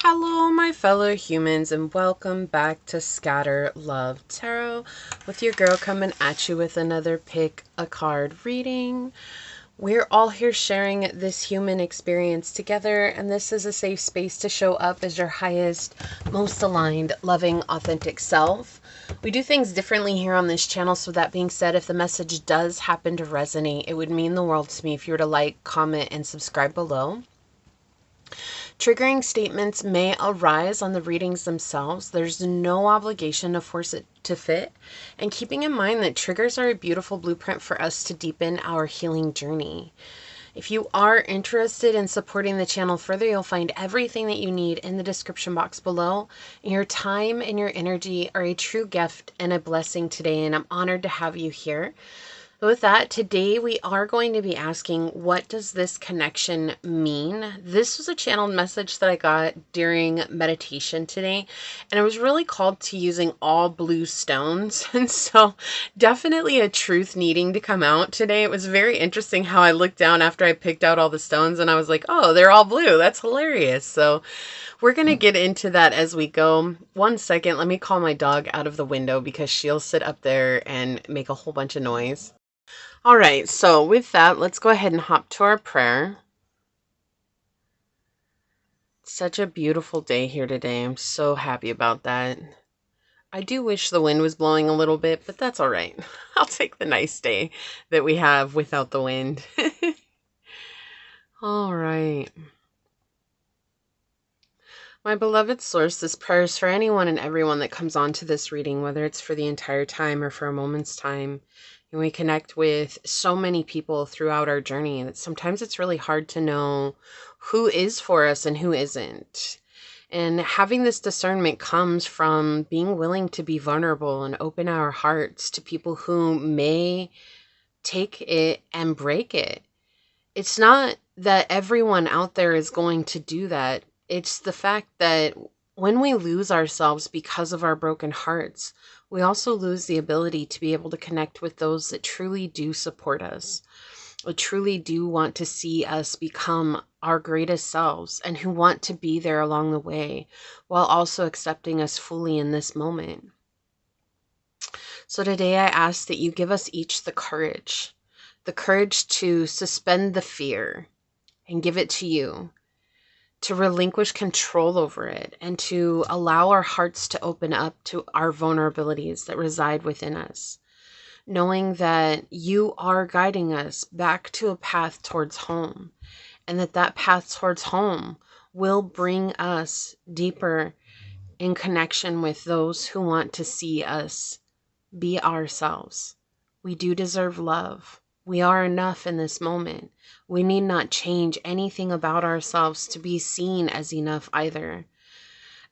Hello, my fellow humans, and welcome back to Scatter Love Tarot with your girl coming at you with another pick a card reading. We're all here sharing this human experience together, and this is a safe space to show up as your highest, most aligned, loving, authentic self. We do things differently here on this channel, so that being said, if the message does happen to resonate, it would mean the world to me if you were to like, comment, and subscribe below. Triggering statements may arise on the readings themselves. There's no obligation to force it to fit. And keeping in mind that triggers are a beautiful blueprint for us to deepen our healing journey. If you are interested in supporting the channel further, you'll find everything that you need in the description box below. Your time and your energy are a true gift and a blessing today, and I'm honored to have you here. With that, today we are going to be asking, what does this connection mean? This was a channeled message that I got during meditation today, and I was really called to using all blue stones. And so definitely a truth needing to come out today. It was very interesting how I looked down after I picked out all the stones and I was like, oh, they're all blue. That's hilarious. So we're going to get into that as we go. One second, let me call my dog out of the window because she'll sit up there and make a whole bunch of noise. All right, so with that, let's go ahead and hop to our prayer. Such a beautiful day here today. I'm so happy about that. I do wish the wind was blowing a little bit, but that's all right. I'll take the nice day that we have without the wind. All right. My beloved source, this prayer is for anyone and everyone that comes on to this reading, whether it's for the entire time or for a moment's time. And we connect with so many people throughout our journey that sometimes it's really hard to know who is for us and who isn't. And having this discernment comes from being willing to be vulnerable and open our hearts to people who may take it and break it. It's not that everyone out there is going to do that. It's the fact that when we lose ourselves because of our broken hearts, we also lose the ability to be able to connect with those that truly do support us, or truly do want to see us become our greatest selves, and who want to be there along the way while also accepting us fully in this moment. So today I ask that you give us each the courage to suspend the fear and give it to you, to relinquish control over it, and to allow our hearts to open up to our vulnerabilities that reside within us, knowing that you are guiding us back to a path towards home, and that path towards home will bring us deeper in connection with those who want to see us be ourselves. We do deserve love. We are enough in this moment. We need not change anything about ourselves to be seen as enough either.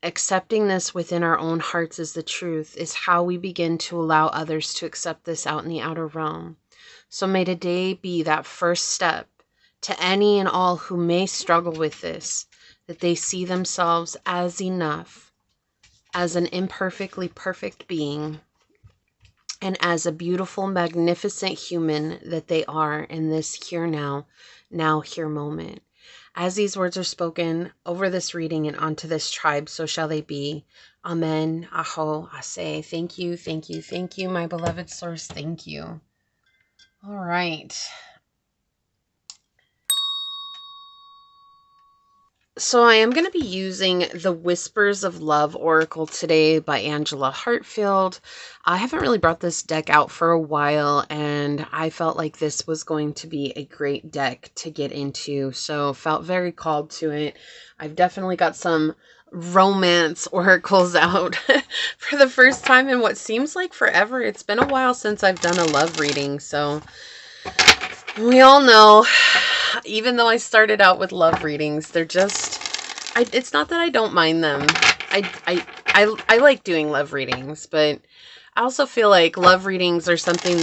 Accepting this within our own hearts as the truth is how we begin to allow others to accept this out in the outer realm. So may today be that first step to any and all who may struggle with this, that they see themselves as enough, as an imperfectly perfect being, and as a beautiful, magnificent human that they are in this here now here moment. As these words are spoken over this reading and onto this tribe, so shall they be. Amen. Aho. Ase. Thank you, thank you, thank you, my beloved source. Thank you. All right. So I am going to be using the Whispers of Love Oracle today by Angela Hartfield. I haven't really brought this deck out for a while, and I felt like this was going to be a great deck to get into, so felt very called to it. I've definitely got some romance oracles out for the first time in what seems like forever. It's been a while since I've done a love reading, so we all know, even though I started out with love readings, they're just, it's not that I don't mind them. I like doing love readings, but I also feel like love readings are something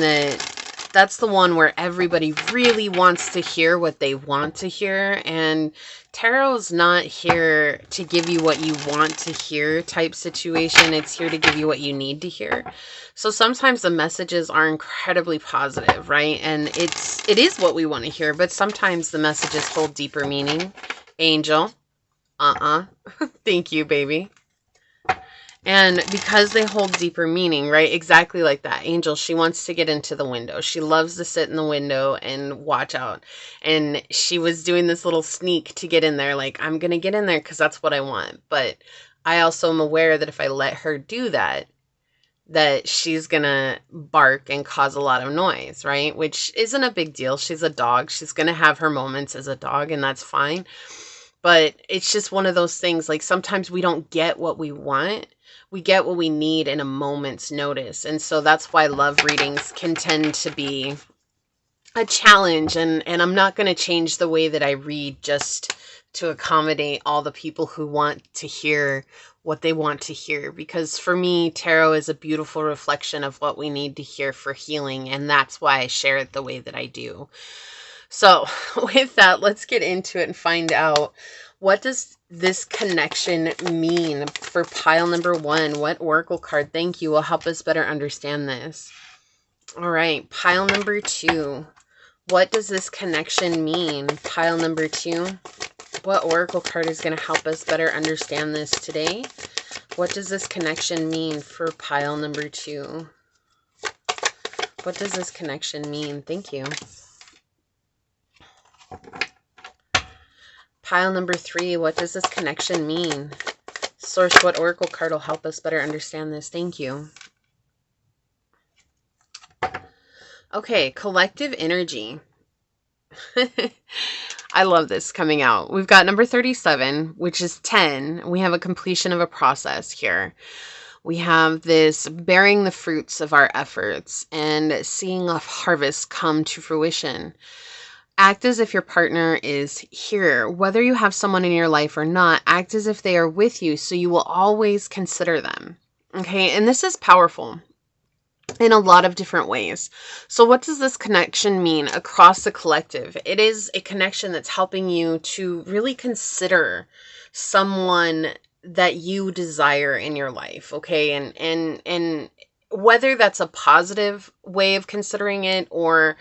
that's the one where everybody really wants to hear what they want to hear, and tarot's not here to give you what you want to hear type situation. It's here to give you what you need to hear. So sometimes the messages are incredibly positive, right? And it is what we want to hear, but sometimes the messages hold deeper meaning. Angel. Thank you, baby. And because they hold deeper meaning, right? Exactly like that. Angel, she wants to get into the window. She loves to sit in the window and watch out. And she was doing this little sneak to get in there. Like, I'm going to get in there because that's what I want. But I also am aware that if I let her do that, that she's going to bark and cause a lot of noise, right? Which isn't a big deal. She's a dog. She's going to have her moments as a dog, and that's fine. But it's just one of those things, like sometimes we don't get what we want. We get what we need in a moment's notice. And so that's why love readings can tend to be a challenge. And I'm not going to change the way that I read just to accommodate all the people who want to hear what they want to hear. Because for me, tarot is a beautiful reflection of what we need to hear for healing. And that's why I share it the way that I do. So with that, let's get into it and find out, what does this connection mean for pile number 1? What oracle card, thank you, will help us better understand this? All right, pile number 2. What does this connection mean? Pile number 2. What oracle card is going to help us better understand this today? What does this connection mean for pile number 2? What does this connection mean? Thank you. Pile number 3, what does this connection mean? Source, what oracle card will help us better understand this? Thank you. Okay, collective energy. I love this coming out. We've got number 37, which is 10. We have a completion of a process here. We have this bearing the fruits of our efforts and seeing a harvest come to fruition. Act as if your partner is here. Whether you have someone in your life or not, act as if they are with you, so you will always consider them. Okay, and this is powerful in a lot of different ways. So what does this connection mean across the collective? It is a connection that's helping you to really consider someone that you desire in your life, okay? And whether that's a positive way of considering it, or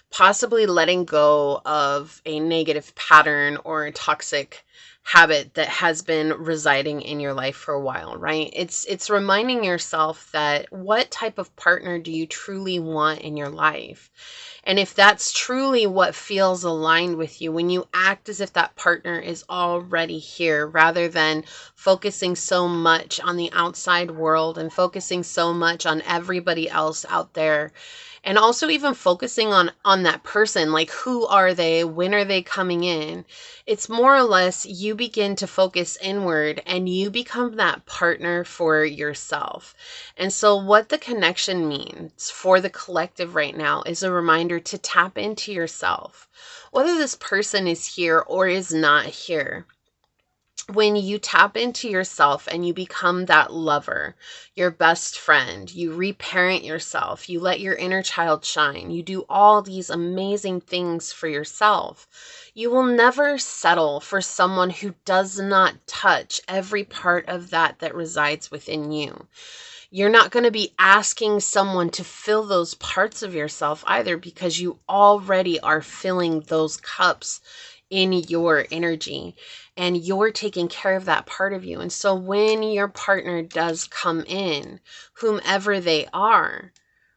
possibly letting go of a negative pattern or a toxic habit that has been residing in your life for a while, right? It's reminding yourself that what type of partner do you truly want in your life? And if that's truly what feels aligned with you, when you act as if that partner is already here, rather than focusing so much on the outside world and focusing so much on everybody else out there, and also even focusing on that person, like who are they, when are they coming in? It's more or less you begin to focus inward and you become that partner for yourself. And so what the connection means for the collective right now is a reminder to tap into yourself. Whether this person is here or is not here, when you tap into yourself and you become that lover, your best friend, you reparent yourself, you let your inner child shine, you do all these amazing things for yourself, you will never settle for someone who does not touch every part of that resides within you. You're not going to be asking someone to fill those parts of yourself either, because you already are filling those cups in your energy and you're taking care of that part of you. And so when your partner does come in, whomever they are,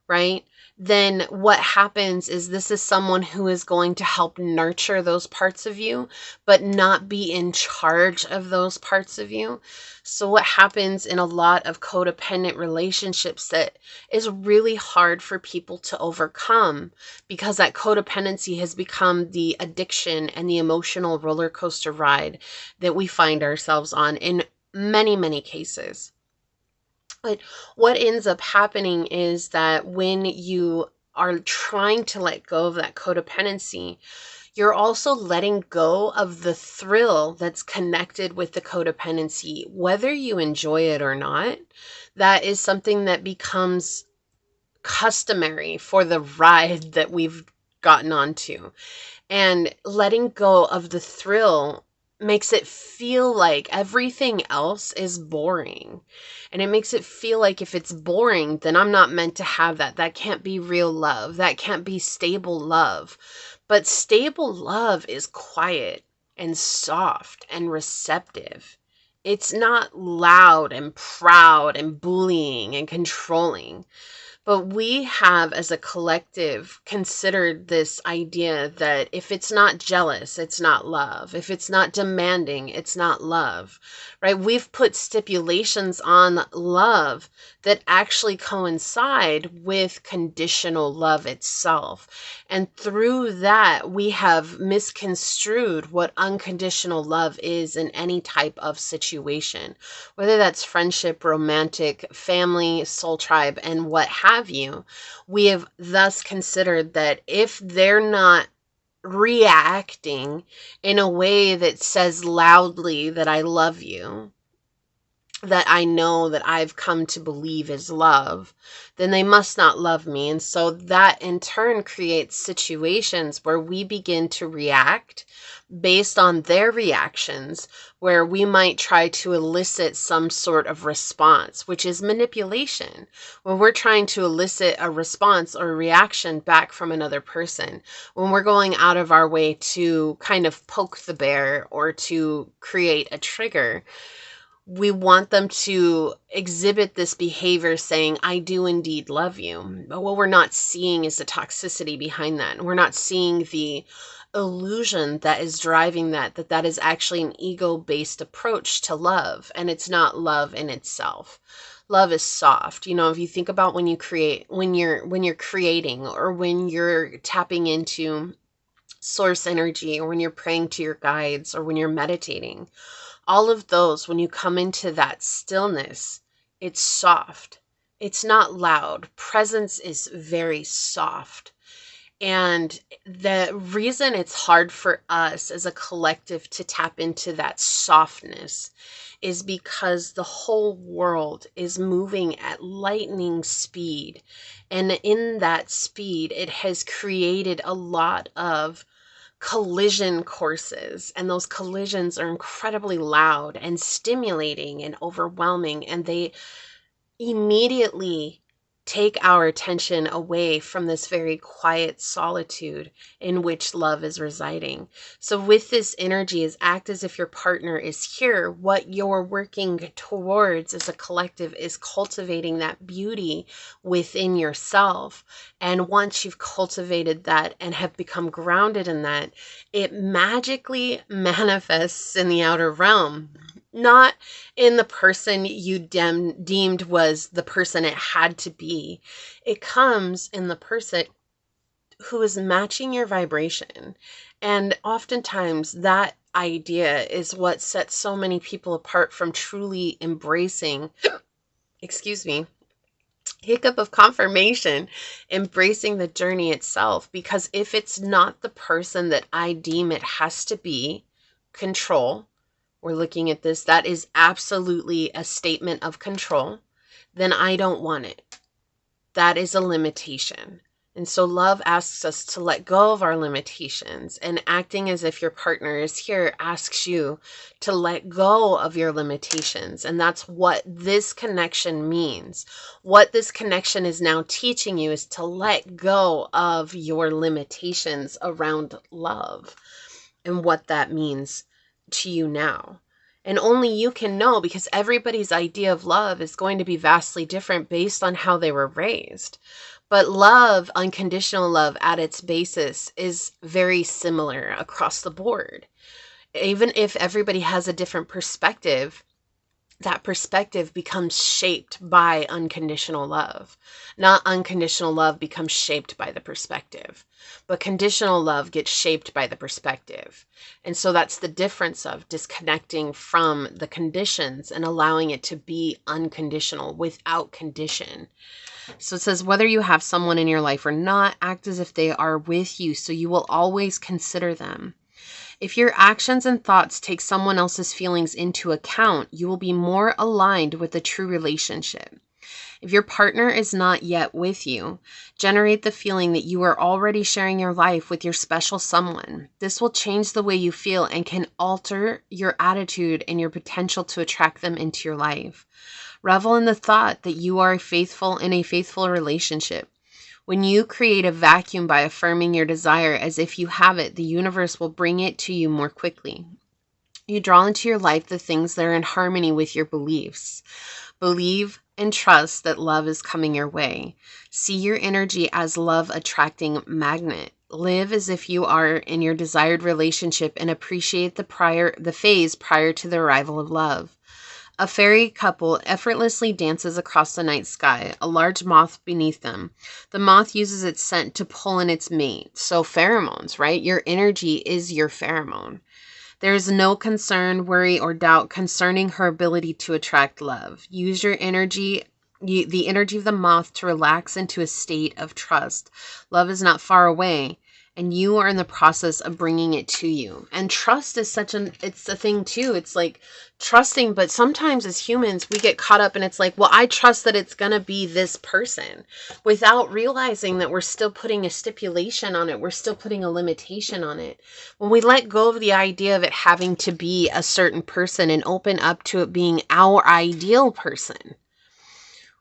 right, then what happens is this is someone who is going to help nurture those parts of you, but not be in charge of those parts of you. So what happens in a lot of codependent relationships that is really hard for people to overcome, because that codependency has become the addiction and the emotional roller coaster ride that we find ourselves on in many, many cases. But what ends up happening is that when you are trying to let go of that codependency, you're also letting go of the thrill that's connected with the codependency, whether you enjoy it or not. That is something that becomes customary for the ride that we've gotten onto. And letting go of the thrill makes it feel like everything else is boring. And it makes it feel like if it's boring, then I'm not meant to have that. That can't be real love. That can't be stable love. But stable love is quiet. and soft and receptive. It's not loud and proud and bullying and controlling. But we have, as a collective, considered this idea that if it's not jealous, it's not love. If it's not demanding, it's not love, right? We've put stipulations on love that actually coincide with conditional love itself. And through that, we have misconstrued what unconditional love is in any type of situation, whether that's friendship, romantic, family, soul tribe, and what have you. We have thus considered that if they're not reacting in a way that says loudly that I love you, that I know that I've come to believe is love, then they must not love me. And so that in turn creates situations where we begin to react based on their reactions, where we might try to elicit some sort of response, which is manipulation. When we're trying to elicit a response or a reaction back from another person, when we're going out of our way to kind of poke the bear or to create a trigger, we want them to exhibit this behavior saying, I do indeed love you. But what we're not seeing is the toxicity behind that. And we're not seeing the illusion that is driving that is actually an ego-based approach to love. And it's not love in itself. Love is soft. You know, if you think about when you're creating, or when you're tapping into source energy, or when you're praying to your guides, or when you're meditating, all of those, when you come into that stillness, it's soft. It's not loud. Presence is very soft. And the reason it's hard for us as a collective to tap into that softness is because the whole world is moving at lightning speed. And in that speed, it has created a lot of collision courses, and those collisions are incredibly loud and stimulating and overwhelming, and they immediately take our attention away from this very quiet solitude in which love is residing. So with this energy, is act as if your partner is here. What you're working towards as a collective is cultivating that beauty within yourself. And once you've cultivated that and have become grounded in that, it magically manifests in the outer realm. Not in the person you deemed was the person it had to be. It comes in the person who is matching your vibration. And oftentimes that idea is what sets so many people apart from truly embracing, excuse me, hiccup of confirmation, embracing the journey itself. Because if it's not the person that I deem it has to be, control, we're looking at this, that is absolutely a statement of control, then I don't want it. That is a limitation. And so love asks us to let go of our limitations, and acting as if your partner is here asks you to let go of your limitations. And that's what this connection means. What this connection is now teaching you is to let go of your limitations around love and what that means to you now. And only you can know, because everybody's idea of love is going to be vastly different based on how they were raised. But love, unconditional love at its basis, is very similar across the board. Even if everybody has a different perspective, that perspective becomes shaped by unconditional love. Not unconditional love becomes shaped by the perspective, but conditional love gets shaped by the perspective. And so that's the difference of disconnecting from the conditions and allowing it to be unconditional without condition. So it says, whether you have someone in your life or not, act as if they are with you, so you will always consider them. If your actions and thoughts take someone else's feelings into account, you will be more aligned with a true relationship. If your partner is not yet with you, generate the feeling that you are already sharing your life with your special someone. This will change the way you feel and can alter your attitude and your potential to attract them into your life. Revel in the thought that you are in a faithful relationship. When you create a vacuum by affirming your desire as if you have it, the universe will bring it to you more quickly. You draw into your life the things that are in harmony with your beliefs. Believe and trust that love is coming your way. See your energy as love attracting magnet. Live as if you are in your desired relationship and appreciate the phase prior to the arrival of love. A fairy couple effortlessly dances across the night sky, a large moth beneath them. The moth uses its scent to pull in its mate. So pheromones, right? Your energy is your pheromone. There is no concern, worry, or doubt concerning her ability to attract love. Use your energy, the energy of the moth, to relax into a state of trust. Love is not far away, and you are in the process of bringing it to you. And trust is it's a thing too. It's like trusting, but sometimes as humans, we get caught up and it's like, well, I trust that it's going to be this person, without realizing that we're still putting a stipulation on it. We're still putting a limitation on it. When we let go of the idea of it having to be a certain person and open up to it being our ideal person,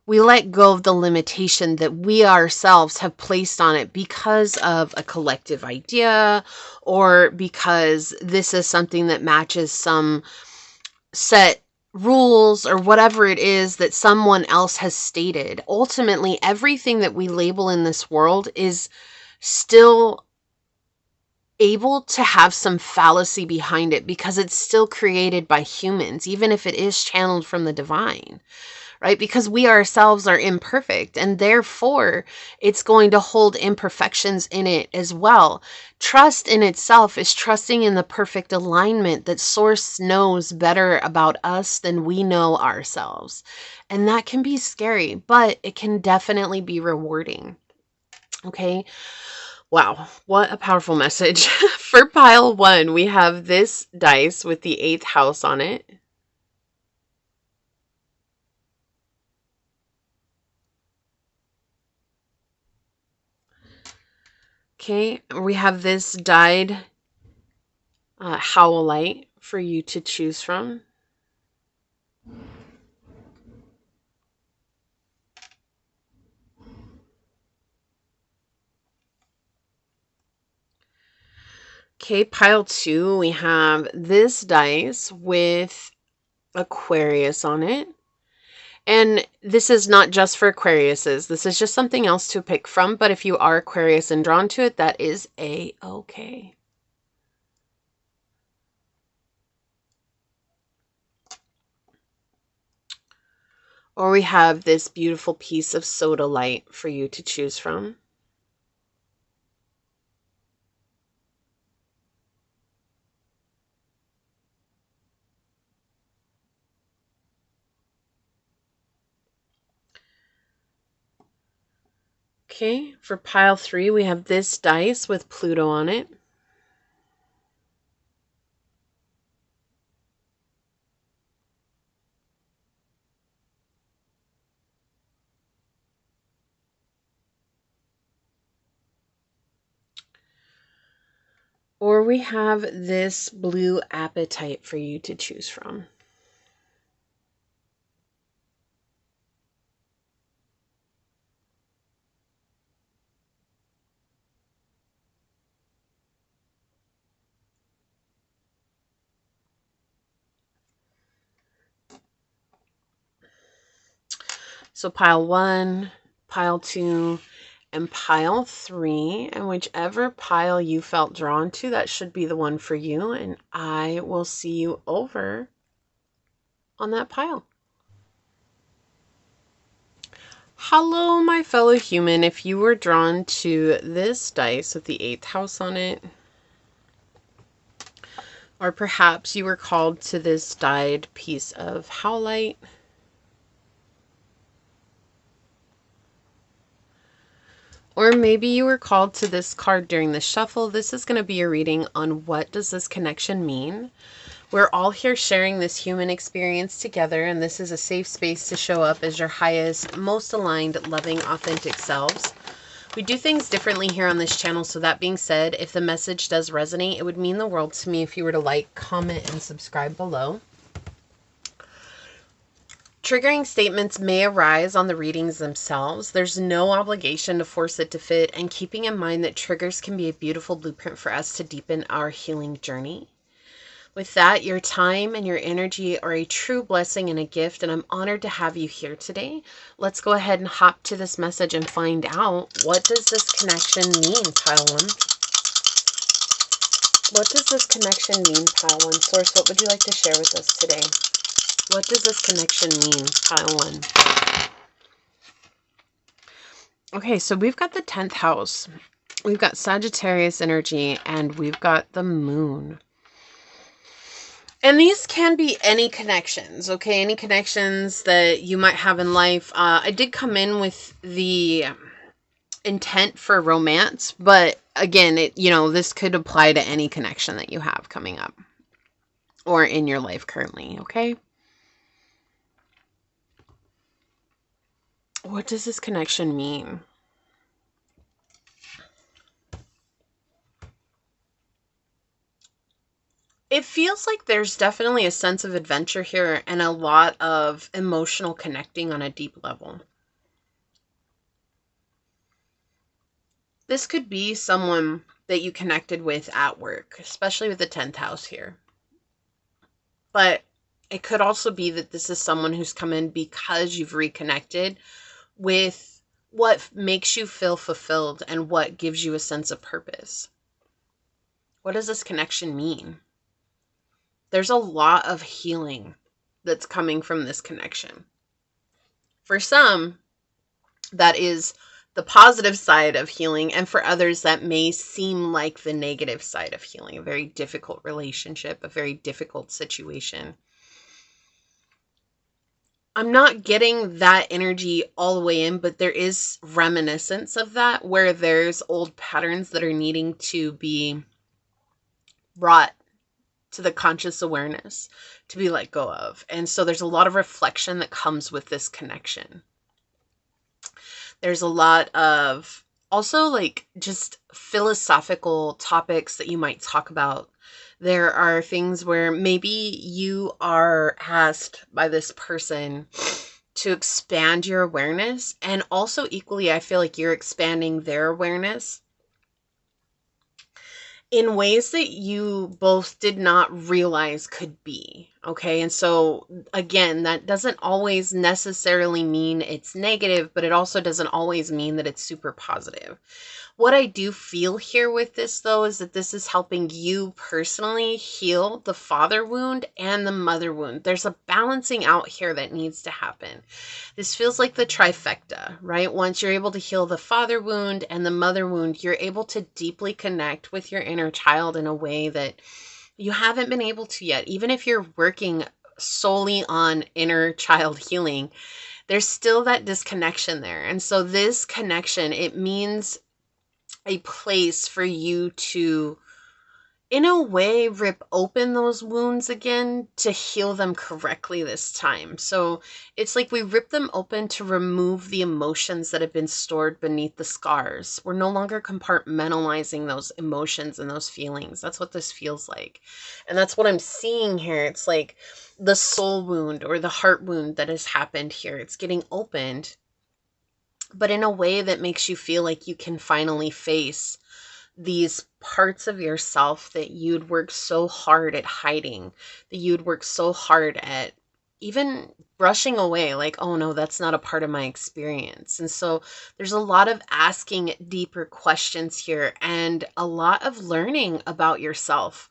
we let go of the limitation that we ourselves have placed on it because of a collective idea, or because this is something that matches some set rules or whatever it is that someone else has stated. Ultimately, everything that we label in this world is still able to have some fallacy behind it, because it's still created by humans, even if it is channeled from the divine. Right? Because we ourselves are imperfect, and therefore it's going to hold imperfections in it as well. Trust in itself is trusting in the perfect alignment that Source knows better about us than we know ourselves. And that can be scary, but it can definitely be rewarding. Okay. Wow, what a powerful message. For pile 1, we have this dice with the 8th house on it. Okay, we have this dyed howlite for you to choose from. Okay, pile 2, we have this dice with Aquarius on it. And this is not just for Aquariuses. This is just something else to pick from. But if you are Aquarius and drawn to it, that is A-okay. Or we have this beautiful piece of soda light for you to choose from. Okay, for pile 3, we have this dice with Pluto on it. Or we have this blue apatite for you to choose from. So pile 1, pile 2, and pile 3, and whichever pile you felt drawn to, that should be the one for you, and I will see you over on that pile. Hello, my fellow human. If you were drawn to this dice with the 8th house on it, or perhaps you were called to this dyed piece of howlite, or maybe you were called to this card during the shuffle, this is going to be a reading on what does this connection mean. We're all here sharing this human experience together, and this is a safe space to show up as your highest, most aligned, loving, authentic selves. We do things differently here on this channel, so that being said, if the message does resonate, it would mean the world to me if you were to like, comment, and subscribe below. Triggering statements may arise on the readings themselves. There's no obligation to force it to fit, and keeping in mind that triggers can be a beautiful blueprint for us to deepen our healing journey. With that, your time and your energy are a true blessing and a gift, and I'm honored to have you here today. Let's go ahead and hop to this message and find out, what does this connection mean, pile one? What does this connection mean, pile one? Source, what would you like to share with us today? What does this connection mean, pile one? Okay, so we've got the 10th house. We've got Sagittarius energy, and we've got the moon. And these can be any connections, okay? Any connections that you might have in life. I did come in with the intent for romance, but again, this could apply to any connection that you have coming up or in your life currently, okay? What does this connection mean? It feels like there's definitely a sense of adventure here and a lot of emotional connecting on a deep level. This could be someone that you connected with at work, especially with the 10th house here. But it could also be that this is someone who's come in because you've reconnected with what makes you feel fulfilled and what gives you a sense of purpose. What does this connection mean? There's a lot of healing that's coming from this connection. For some, that is the positive side of healing, and for others, that may seem like the negative side of healing, a very difficult relationship, a very difficult situation. I'm not getting that energy all the way in, but there is reminiscence of that, where there's old patterns that are needing to be brought to the conscious awareness, to be let go of. And so there's a lot of reflection that comes with this connection. There's a lot of also just philosophical topics that you might talk about. There are things where maybe you are asked by this person to expand your awareness, and also equally, I feel like you're expanding their awareness in ways that you both did not realize could be, okay? And so, again, that doesn't always necessarily mean it's negative, but it also doesn't always mean that it's super positive. What I do feel here with this, though, is that this is helping you personally heal the father wound and the mother wound. There's a balancing out here that needs to happen. This feels like the trifecta, right? Once you're able to heal the father wound and the mother wound, you're able to deeply connect with your inner child in a way that you haven't been able to yet. Even if you're working solely on inner child healing, there's still that disconnection there. And so this connection, it means a place for you to, in a way, rip open those wounds again to heal them correctly this time. So it's like we rip them open to remove the emotions that have been stored beneath the scars. We're no longer compartmentalizing those emotions and those feelings. That's what this feels like. And that's what I'm seeing here. It's like the soul wound or the heart wound that has happened here. It's getting opened, but in a way that makes you feel like you can finally face these parts of yourself that you'd worked so hard at hiding, that you'd worked so hard at even brushing away, like, oh no, that's not a part of my experience. And so there's a lot of asking deeper questions here and a lot of learning about yourself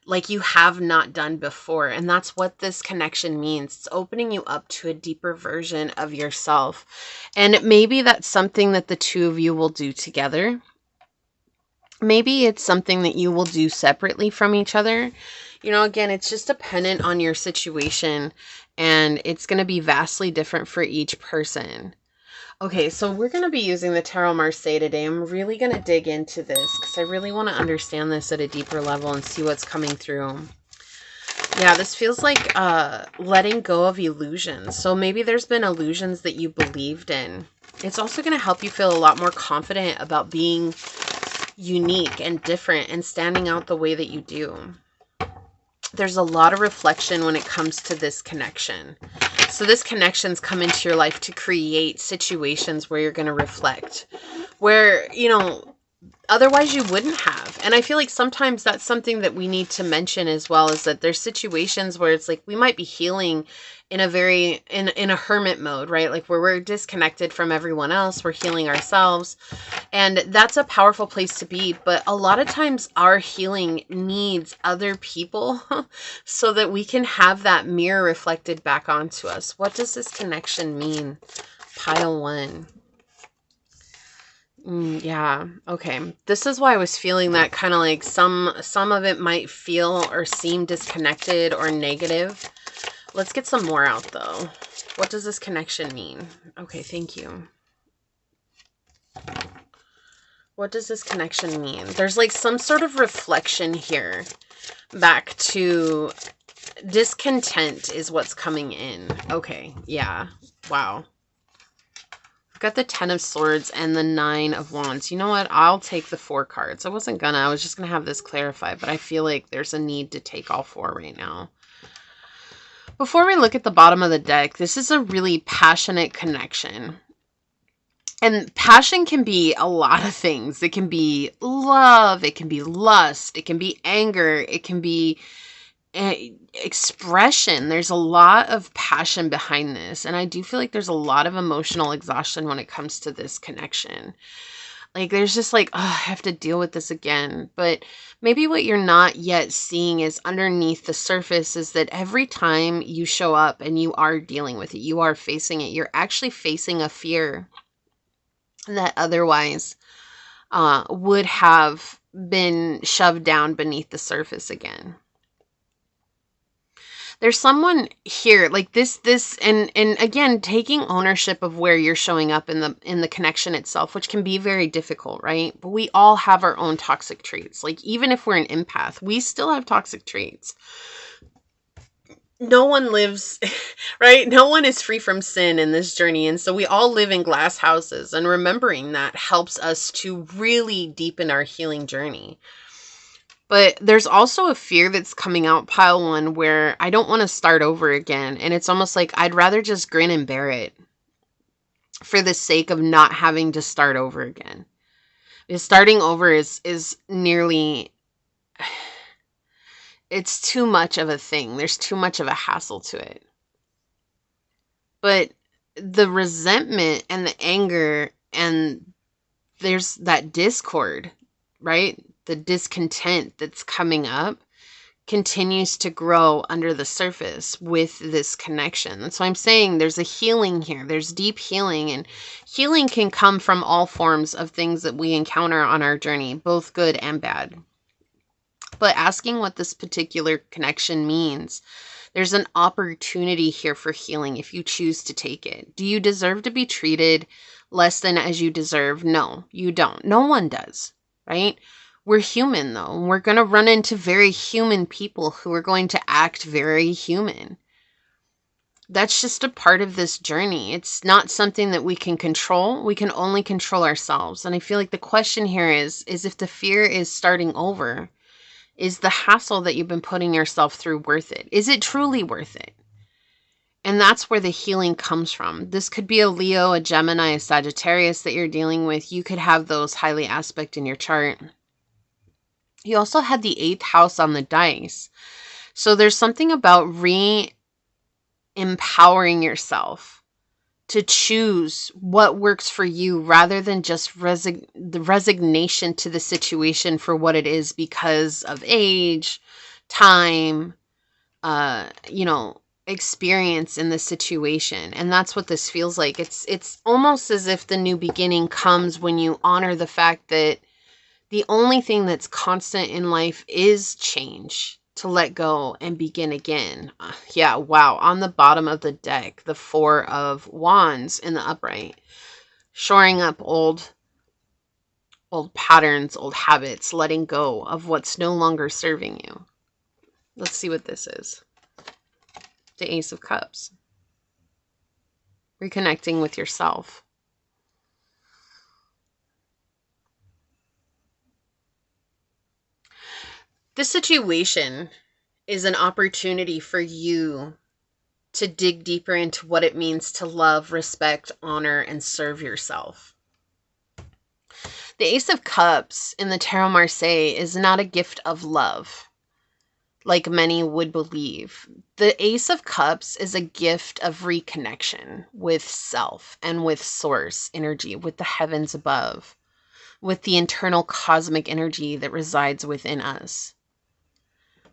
like you have not done before. And that's what this connection means. It's opening you up to a deeper version of yourself. And maybe that's something that the two of you will do together. Maybe it's something that you will do separately from each other. Again, it's just dependent on your situation, and it's going to be vastly different for each person. Okay, so we're going to be using the Tarot Marseille today. I'm really going to dig into this because I really want to understand this at a deeper level and see what's coming through. Yeah, this feels like letting go of illusions. So maybe there's been illusions that you believed in. It's also going to help you feel a lot more confident about being unique and different and standing out the way that you do. There's a lot of reflection when it comes to this connection. So this connection's come into your life to create situations where you're going to reflect, where, you know, otherwise you wouldn't have. And I feel like sometimes that's something that we need to mention as well, is that there's situations where it's like we might be healing in a very in a hermit mode, right? Like where we're disconnected from everyone else, we're healing ourselves. And that's a powerful place to be, but a lot of times our healing needs other people so that we can have that mirror reflected back onto us. What does this connection mean? Pile 1. Yeah. Okay. This is why I was feeling that kind of like some of it might feel or seem disconnected or negative. Let's get some more out though. What does this connection mean? Okay, thank you. What does this connection mean? There's like some sort of reflection here back to discontent is what's coming in. Okay. Yeah. Wow. I've got the 10 of Swords and the 9 of Wands. You know what? I'll take the 4 cards. I was just going to have this clarified, but I feel like there's a need to take all 4 right now. Before we look at the bottom of the deck, this is a really passionate connection. And passion can be a lot of things. It can be love, it can be lust, it can be anger, it can be expression. There's a lot of passion behind this, and I do feel like there's a lot of emotional exhaustion when it comes to this connection. Like there's just like, oh, I have to deal with this again. But maybe what you're not yet seeing is underneath the surface is that every time you show up and you are dealing with it, you are facing it, you're actually facing a fear that otherwise would have been shoved down beneath the surface again. There's someone here like this and again, taking ownership of where you're showing up in the connection itself, which can be very difficult, right? But we all have our own toxic traits. Like even if we're an empath, we still have toxic traits. No one lives, right? No one is free from sin in this journey. And so we all live in glass houses, and remembering that helps us to really deepen our healing journey. But there's also a fear that's coming out, pile 1, where I don't want to start over again. And it's almost like I'd rather just grin and bear it for the sake of not having to start over again. Because starting over is nearly, it's too much of a thing. There's too much of a hassle to it. But the resentment and the anger, and there's that discord, right? The discontent that's coming up continues to grow under the surface with this connection. That's why I'm saying there's a healing here. There's deep healing, and healing can come from all forms of things that we encounter on our journey, both good and bad. But asking what this particular connection means, there's an opportunity here for healing if you choose to take it. Do you deserve to be treated less than as you deserve? No, you don't. No one does, right? We're human, though. And we're going to run into very human people who are going to act very human. That's just a part of this journey. It's not something that we can control. We can only control ourselves. And I feel like the question here is if the fear is starting over, is the hassle that you've been putting yourself through worth it? Is it truly worth it? And that's where the healing comes from. This could be a Leo, a Gemini, a Sagittarius that you're dealing with. You could have those highly aspect in your chart. You also had the 8th house on the dice. So there's something about re-empowering yourself to choose what works for you rather than just the resignation to the situation for what it is because of age, time, experience in the situation. And that's what this feels like. It's almost as if the new beginning comes when you honor the fact that the only thing that's constant in life is change, to let go and begin again. Yeah, wow. On the bottom of the deck, the 4 of Wands in the upright, shoring up old patterns, old habits, letting go of what's no longer serving you. Let's see what this is. The Ace of Cups. Reconnecting with yourself. This situation is an opportunity for you to dig deeper into what it means to love, respect, honor, and serve yourself. The Ace of Cups in the Tarot Marseille is not a gift of love, like many would believe. The Ace of Cups is a gift of reconnection with self and with source energy, with the heavens above, with the internal cosmic energy that resides within us.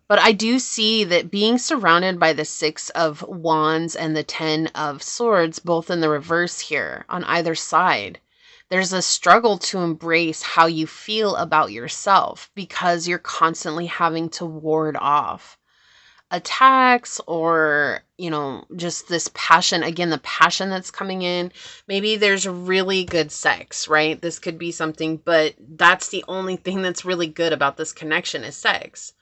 But I do see that being surrounded by the Six of Wands and the Ten of Swords, both in the reverse here on either side, there's a struggle to embrace how you feel about yourself because you're constantly having to ward off attacks or, just this passion. Again, the passion that's coming in. Maybe there's really good sex, right? This could be something, but that's the only thing that's really good about this connection is sex.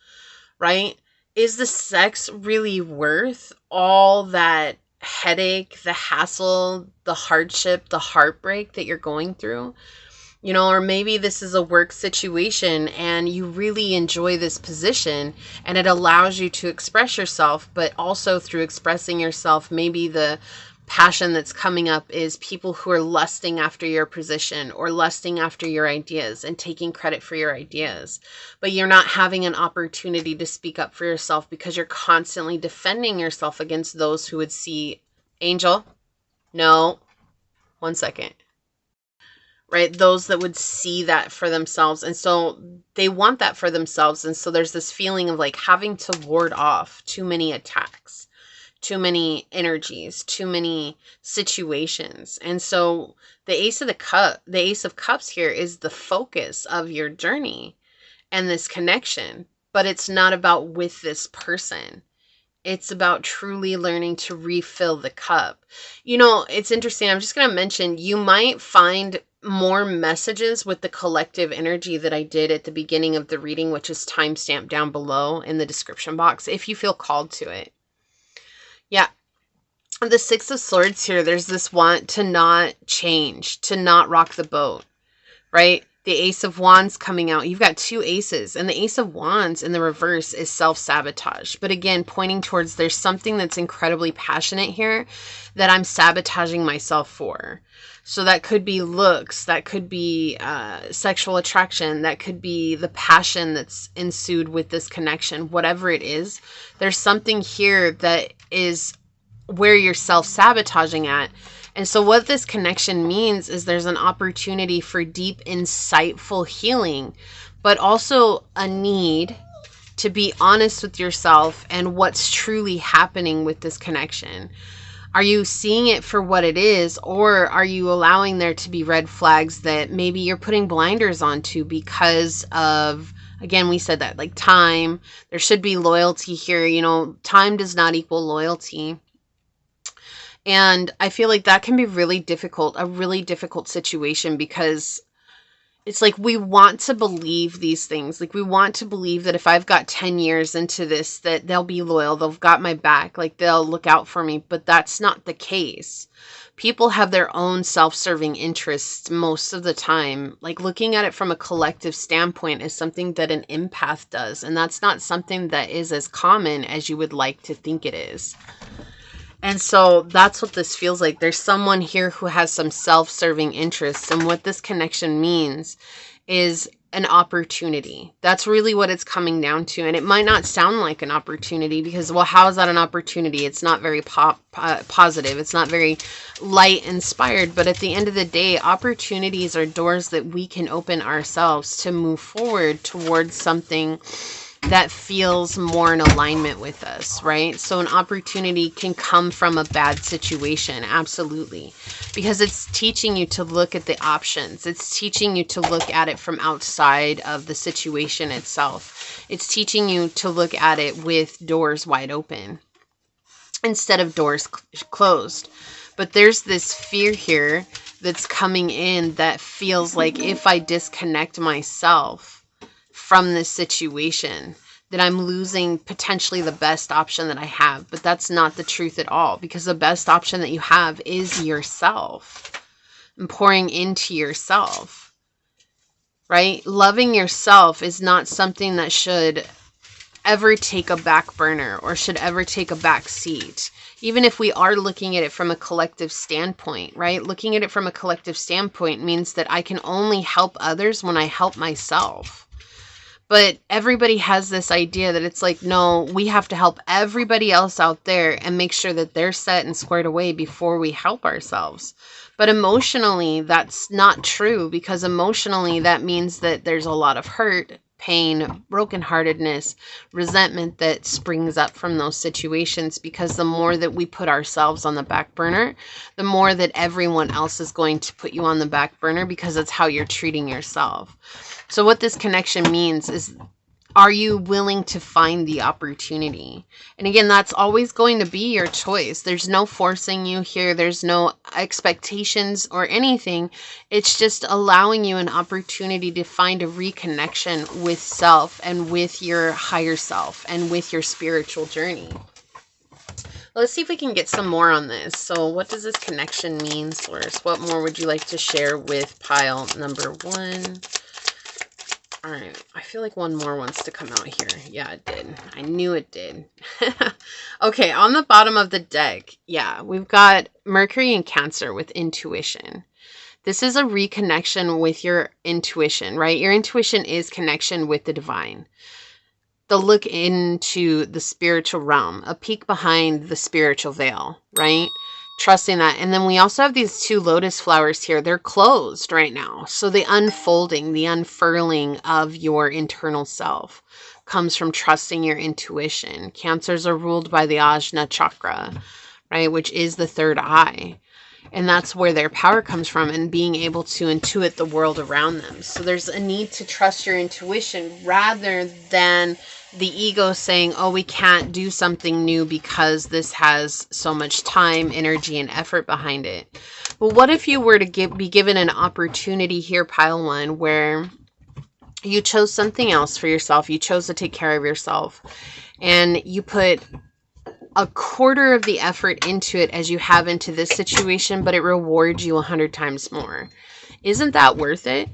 Right? Is the sex really worth all that headache, the hassle, the hardship, the heartbreak that you're going through? Or maybe this is a work situation and you really enjoy this position and it allows you to express yourself, but also through expressing yourself, maybe the passion that's coming up is people who are lusting after your position or lusting after your ideas and taking credit for your ideas. But you're not having an opportunity to speak up for yourself because you're constantly defending yourself against those who would see, Angel, no, 1 second. Right? Those that would see that for themselves. And so they want that for themselves. And so there's this feeling of like having to ward off too many attacks, too many energies, too many situations. And so the Ace of Cups here is the focus of your journey and this connection, but it's not about with this person. It's about truly learning to refill the cup. It's interesting. I'm just going to mention, you might find more messages with the collective energy that I did at the beginning of the reading, which is timestamped down below in the description box if you feel called to it. Yeah. The Six of Swords here, there's this want to not change, to not rock the boat, right? The Ace of Wands coming out. You've got two aces, and the Ace of Wands in the reverse is self-sabotage. But again, pointing towards there's something that's incredibly passionate here that I'm sabotaging myself for. So that could be looks, that could be sexual attraction, that could be the passion that's ensued with this connection. Whatever it is, there's something here that is where you're self-sabotaging at. And so what this connection means is there's an opportunity for deep, insightful healing, but also a need to be honest with yourself and what's truly happening with this connection. Are you seeing it for what it is, or are you allowing there to be red flags that maybe you're putting blinders onto because of, again, we said that, like time. There should be loyalty here. Time does not equal loyalty. And I feel like that can be really difficult, a really difficult situation, because it's like we want to believe these things. Like we want to believe that if I've got 10 years into this, that they'll be loyal, they've got my back, like they'll look out for me. But that's not the case. People have their own self-serving interests most of the time. Like looking at it from a collective standpoint is something that an empath does. And that's not something that is as common as you would like to think it is. And so that's what this feels like. There's someone here who has some self-serving interests. And what this connection means is an opportunity. That's really what it's coming down to. And it might not sound like an opportunity because, well, how is that an opportunity? It's not very positive. It's not very light inspired. But at the end of the day, opportunities are doors that we can open ourselves to move forward towards something that feels more in alignment with us, right? So an opportunity can come from a bad situation, absolutely, because it's teaching you to look at the options. It's teaching you to look at it from outside of the situation itself. It's teaching you to look at it with doors wide open instead of doors closed. But there's this fear here that's coming in that feels like if I disconnect myself from this situation, that I'm losing potentially the best option that I have. But that's not the truth at all, because the best option that you have is yourself and pouring into yourself, right? Loving yourself is not something that should ever take a back burner or should ever take a back seat. Even if we are looking at it from a collective standpoint, right? Looking at it from a collective standpoint means that I can only help others when I help myself. But everybody has this idea that it's like, no, we have to help everybody else out there and make sure that they're set and squared away before we help ourselves. But emotionally, that's not true, because emotionally, that means that there's a lot of hurt, pain, brokenheartedness, resentment that springs up from those situations, because the more that we put ourselves on the back burner, the more that everyone else is going to put you on the back burner, because it's how you're treating yourself. So what this connection means is, are you willing to find the opportunity? And again, that's always going to be your choice. There's no forcing you here. There's no expectations or anything. It's just allowing you an opportunity to find a reconnection with self and with your higher self and with your spiritual journey. Let's see if we can get some more on this. So what does this connection mean, Source? What more would you like to share with pile number 1? All right, I feel like one more wants to come out here. Yeah, it did. I knew it did. Okay, on the bottom of the deck, yeah, we've got Mercury in Cancer with intuition. This is a reconnection with your intuition, right? Your intuition is connection with the divine. The look into the spiritual realm, a peek behind the spiritual veil, right? Trusting that. And then we also have these 2 lotus flowers here. They're closed right now. So the unfolding, the unfurling of your internal self comes from trusting your intuition. Cancers are ruled by the Ajna chakra, right? Which is the 3rd eye. And that's where their power comes from, and being able to intuit the world around them. So there's a need to trust your intuition rather than the ego saying, oh, we can't do something new because this has so much time, energy, and effort behind it. But what if you were to be given an opportunity here, pile 1, where you chose something else for yourself, you chose to take care of yourself, and you put a quarter of the effort into it as you have into this situation, but it rewards you 100 times more? Isn't that worth it?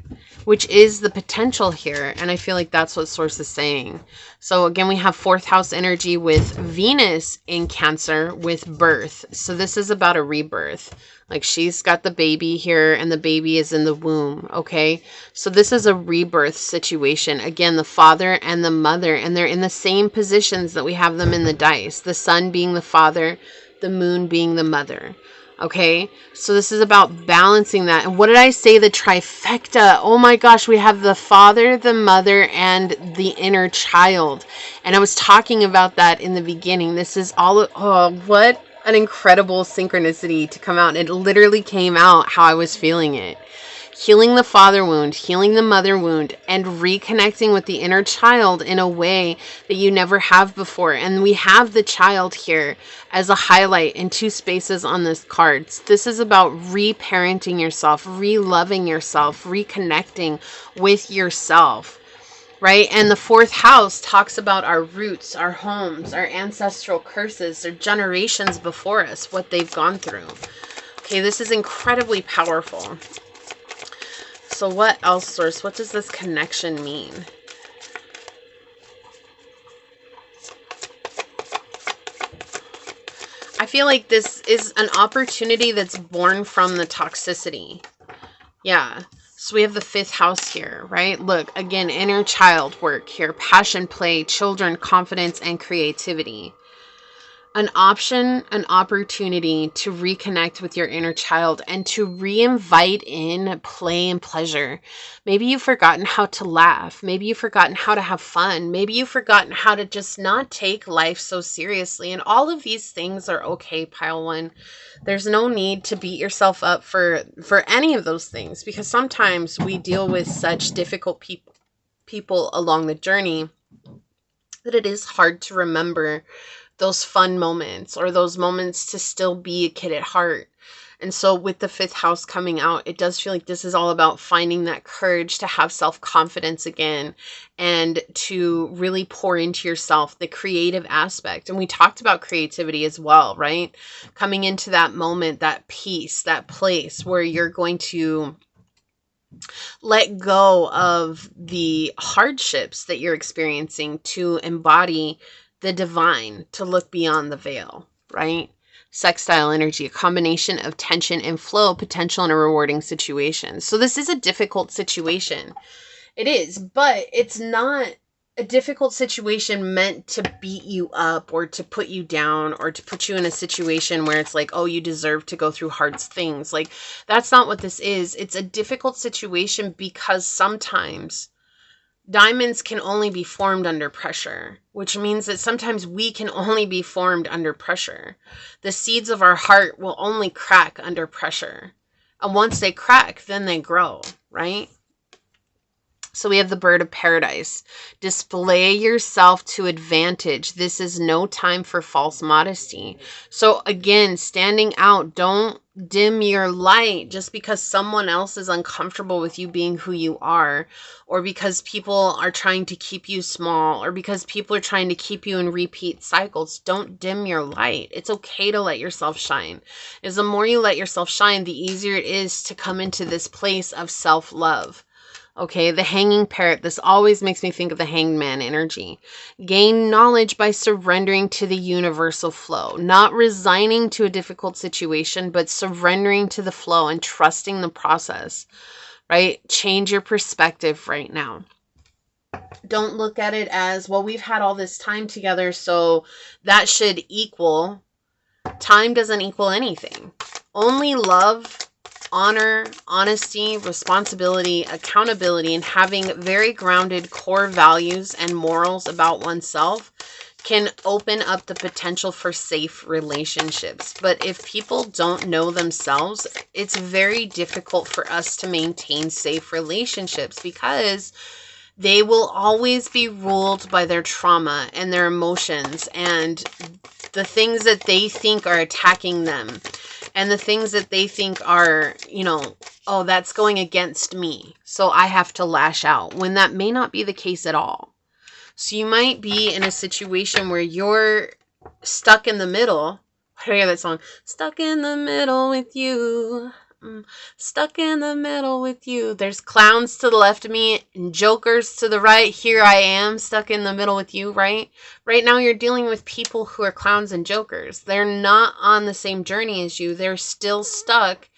Which is the potential here. And I feel like that's what Source is saying. So again, we have 4th house energy with Venus in Cancer with birth. So this is about a rebirth. Like, she's got the baby here and the baby is in the womb. Okay. So this is a rebirth situation. Again, the father and the mother, and they're in the same positions that we have them in the dice. The sun being the father, the moon being the mother. Okay, so this is about balancing that. And what did I say? The trifecta. Oh my gosh, we have the father, the mother, and the inner child. And I was talking about that in the beginning. This is all, oh, what an incredible synchronicity to come out. It literally came out how I was feeling it. Healing the father wound, healing the mother wound, and reconnecting with the inner child in a way that you never have before. And we have the child here as a highlight in 2 spaces on this card. This is about reparenting yourself, re-loving yourself, reconnecting with yourself, right? And the 4th house talks about our roots, our homes, our ancestral curses, their generations before us, what they've gone through. Okay, this is incredibly powerful. So what else, Source? What does this connection mean? I feel like this is an opportunity that's born from the toxicity. Yeah. So we have the 5th house here, right? Look, again, inner child work here. Passion, play, children, confidence, and creativity. An option, an opportunity to reconnect with your inner child and to re-invite in play and pleasure. Maybe you've forgotten how to laugh. Maybe you've forgotten how to have fun. Maybe you've forgotten how to just not take life so seriously. And all of these things are okay, pile 1. There's no need to beat yourself up for any of those things, because sometimes we deal with such difficult people along the journey that it is hard to remember those fun moments or those moments to still be a kid at heart. And so with the 5th house coming out, it does feel like this is all about finding that courage to have self-confidence again and to really pour into yourself, the creative aspect. And we talked about creativity as well, right? Coming into that moment, that peace, that place where you're going to Let go of the hardships that you're experiencing to embody the divine, to look beyond the veil, right? Sextile energy, a combination of tension and flow, potential in a rewarding situation. So this is a difficult situation. It is, but it's not a difficult situation meant to beat you up or to put you down or to put you in a situation where it's like, oh, you deserve to go through hard things. Like, that's not what this is. It's a difficult situation because sometimes diamonds can only be formed under pressure, which means that sometimes we can only be formed under pressure. The seeds of our heart will only crack under pressure. And once they crack, then they grow, right? So we have the bird of paradise. Display yourself to advantage. This is no time for false modesty. So again, standing out, don't dim your light just because someone else is uncomfortable with you being who you are, or because people are trying to keep you small, or because people are trying to keep you in repeat cycles. Don't dim your light. It's okay to let yourself shine. Because the more you let yourself shine, the easier it is to come into this place of self-love. Okay, the hanging parrot, this always makes me think of the hanged man energy. Gain knowledge by surrendering to the universal flow, not resigning to a difficult situation, but surrendering to the flow and trusting the process, right? Change your perspective right now. Don't look at it as, well, we've had all this time together, so that should equal. Time doesn't equal anything. Only love, honor, honesty, responsibility, accountability, and having very grounded core values and morals about oneself can open up the potential for safe relationships. But if people don't know themselves, it's very difficult for us to maintain safe relationships because they will always be ruled by their trauma and their emotions and the things that they think are attacking them. And the things that they think are, oh, that's going against me, so I have to lash out, when that may not be the case at all. So you might be in a situation where you're stuck in the middle. I hear that song, stuck in the middle with you. Stuck in the middle with you. There's clowns to the left of me and jokers to the right. Here I am stuck in the middle with you, right? Right now you're dealing with people who are clowns and jokers. They're not on the same journey as you. They're still stuck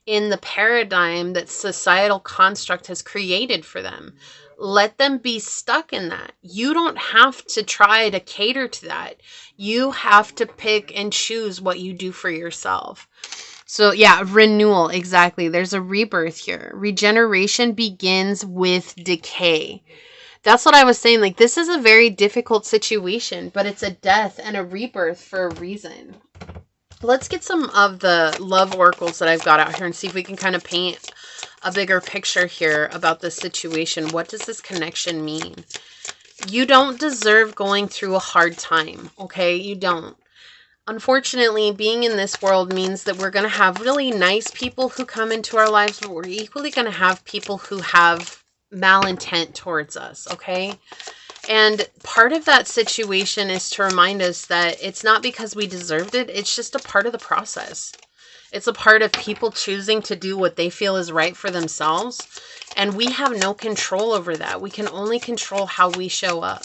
in the paradigm that societal construct has created for them. Let them be stuck in that. You don't have to try to cater to that. You have to pick and choose what you do for yourself. So yeah, renewal, exactly. There's a rebirth here. Regeneration begins with decay. That's what I was saying. Like, this is a very difficult situation, but it's a death and a rebirth for a reason. Let's get some of the love oracles that I've got out here and see if we can kind of paint a bigger picture here about this situation. What does this connection mean? You don't deserve going through a hard time, okay? You don't. Unfortunately, being in this world means that we're going to have really nice people who come into our lives, but we're equally going to have people who have malintent towards us, okay? And part of that situation is to remind us that it's not because we deserved it, it's just a part of the process. It's a part of people choosing to do what they feel is right for themselves, and we have no control over that. We can only control how we show up.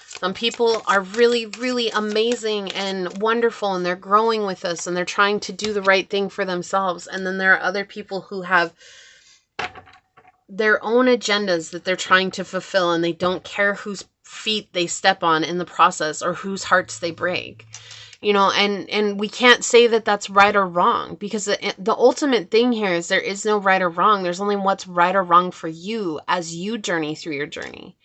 Some people are really, really amazing and wonderful, and they're growing with us, and they're trying to do the right thing for themselves. And then there are other people who have their own agendas that they're trying to fulfill, and they don't care whose feet they step on in the process or whose hearts they break. And we can't say that that's right or wrong, because the ultimate thing here is there is no right or wrong. There's only what's right or wrong for you as you journey through your journey.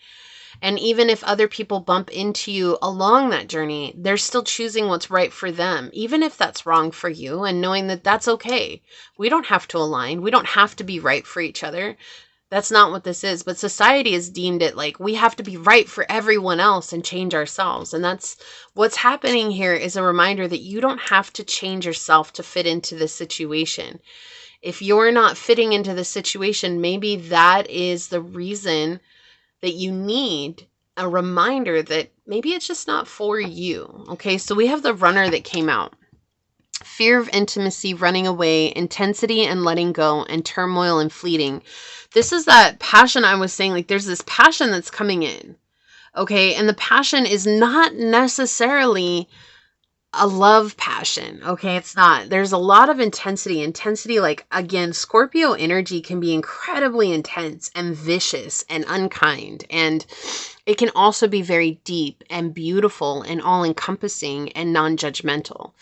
And even if other people bump into you along that journey, they're still choosing what's right for them, even if that's wrong for you, and knowing that that's okay. We don't have to align. We don't have to be right for each other. That's not what this is. But society has deemed it like we have to be right for everyone else and change ourselves. And that's what's happening here, is a reminder that you don't have to change yourself to fit into this situation. If you're not fitting into the situation, maybe that is the reason that you need a reminder that maybe it's just not for you. Okay, so we have the runner that came out. fear of intimacy, running away, intensity and letting go, and turmoil and fleeting. This is that passion I was saying, like there's this passion that's coming in. Okay. And the passion is not necessarily a love passion. Okay. It's not. There's a lot of intensity. Like, again, Scorpio energy can be incredibly intense and vicious and unkind. And it can also be very deep and beautiful and all encompassing and non-judgmental.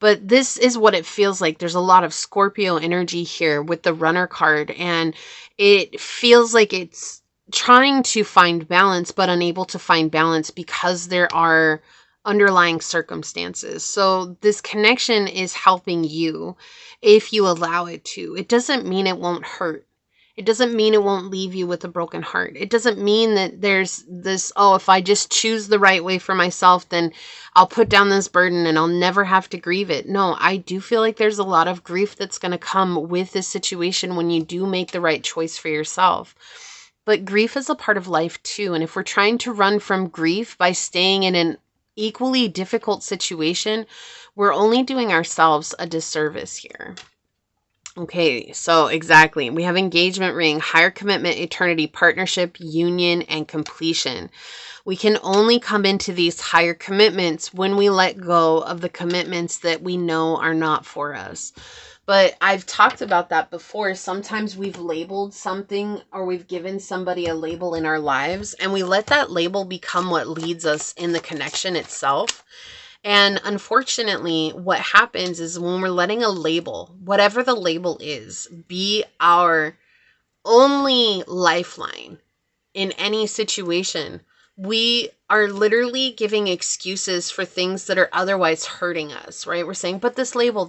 But this is what it feels like. There's a lot of Scorpio energy here with the Runner card. And it feels like it's trying to find balance, but unable to find balance because there are underlying circumstances. So this connection is helping you if you allow it to. It doesn't mean it won't hurt. It doesn't mean it won't leave you with a broken heart. It doesn't mean that there's this, oh, if I just choose the right way for myself, then I'll put down this burden and I'll never have to grieve it. No, I do feel like there's a lot of grief that's going to come with this situation when you do make the right choice for yourself. But grief is a part of life too. And if we're trying to run from grief by staying in an equally difficult situation, we're only doing ourselves a disservice here. Okay, so exactly. We have engagement ring, higher commitment, eternity, partnership, union, and completion. We can only come into these higher commitments when we let go of the commitments that we know are not for us. But I've talked about that before. Sometimes we've labeled something or we've given somebody a label in our lives, and we let that label become what leads us in the connection itself. And unfortunately, what happens is when we're letting a label, whatever the label is, be our only lifeline in any situation, we are literally giving excuses for things that are otherwise hurting us, right? We're saying, but this label.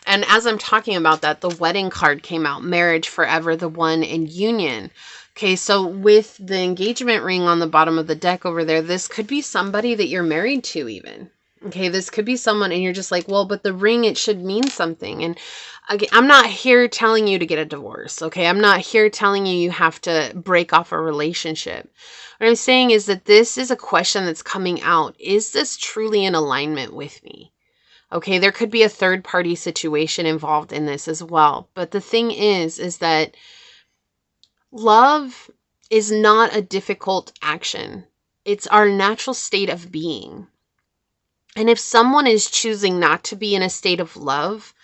And as I'm talking about that, the wedding card came out, marriage, forever, the one, and union. Okay, so with the engagement ring on the bottom of the deck over there, this could be somebody that you're married to even. Okay, this could be someone and you're just like, well, but the ring, it should mean something. And again, I'm not here telling you to get a divorce. Okay, I'm not here telling you have to break off a relationship. What I'm saying is that this is a question that's coming out. Is this truly in alignment with me? Okay, there could be a third party situation involved in this as well. But the thing is that love is not a difficult action. It's our natural state of being. And if someone is choosing not to be in a state of love,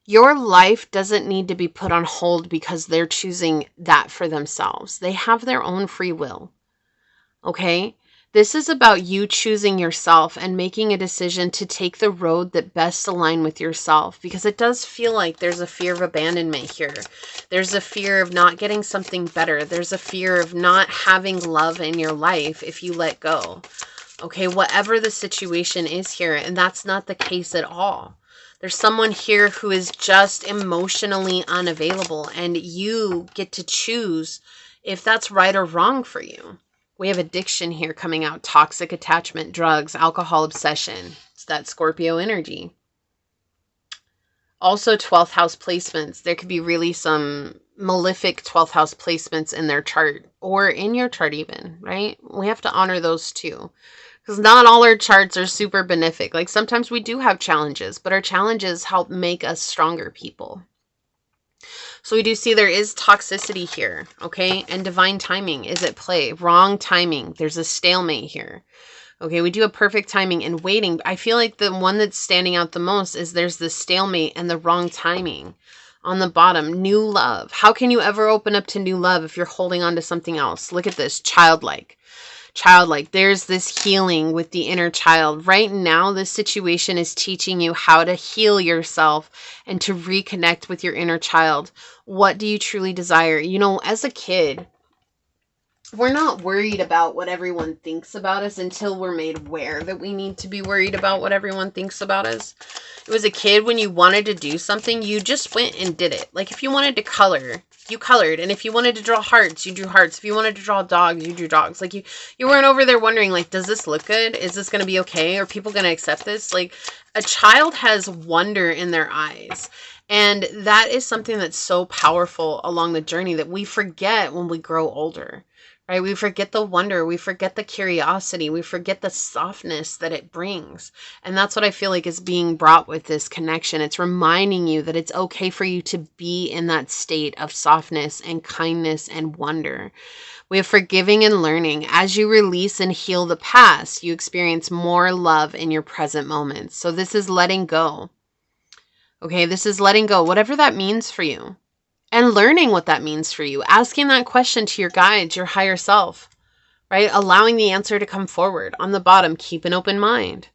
your life doesn't need to be put on hold because they're choosing that for themselves. They have their own free will. Okay? This is about you choosing yourself and making a decision to take the road that best align with yourself, because it does feel like there's a fear of abandonment here. There's a fear of not getting something better. There's a fear of not having love in your life if you let go. Okay, whatever the situation is here, and that's not the case at all. There's someone here who is just emotionally unavailable, and you get to choose if that's right or wrong for you. We have addiction here coming out, toxic attachment, drugs, alcohol, obsession. It's that Scorpio energy. Also 12th house placements. There could be really some malefic 12th house placements in their chart or in your chart even, right? We have to honor those too. Because not all our charts are super benefic. Like sometimes we do have challenges, but our challenges help make us stronger people. So we do see there is toxicity here, okay? And divine timing is at play. Wrong timing. There's a stalemate here. Okay, we do have perfect timing and waiting. I feel like the one that's standing out the most is there's the stalemate and the wrong timing. On the bottom, new love. How can you ever open up to new love if you're holding on to something else? Look at this, childlike. Childlike. There's this healing with the inner child. Right now, this situation is teaching you how to heal yourself and to reconnect with your inner child. What do you truly desire? You know, as a kid, we're not worried about what everyone thinks about us until we're made aware that we need to be worried about what everyone thinks about us. It was a kid, when you wanted to do something, you just went and did it. Like if you wanted to color, you colored. And if you wanted to draw hearts, you drew hearts. If you wanted to draw dogs, you drew dogs. Like you weren't over there wondering, like, does this look good? Is this going to be okay? Are people going to accept this? Like a child has wonder in their eyes. And that is something that's so powerful along the journey that we forget when we grow older. right? We forget the wonder, we forget the curiosity, we forget the softness that it brings. And that's what I feel like is being brought with this connection. It's reminding you that it's okay for you to be in that state of softness and kindness and wonder. We have forgiving and learning. As you release and heal the past, you experience more love in your present moments. So this is letting go. Okay, this is letting go, whatever that means for you. And learning what that means for you. Asking that question to your guides, your higher self, right? Allowing the answer to come forward. On the bottom, keep an open mind.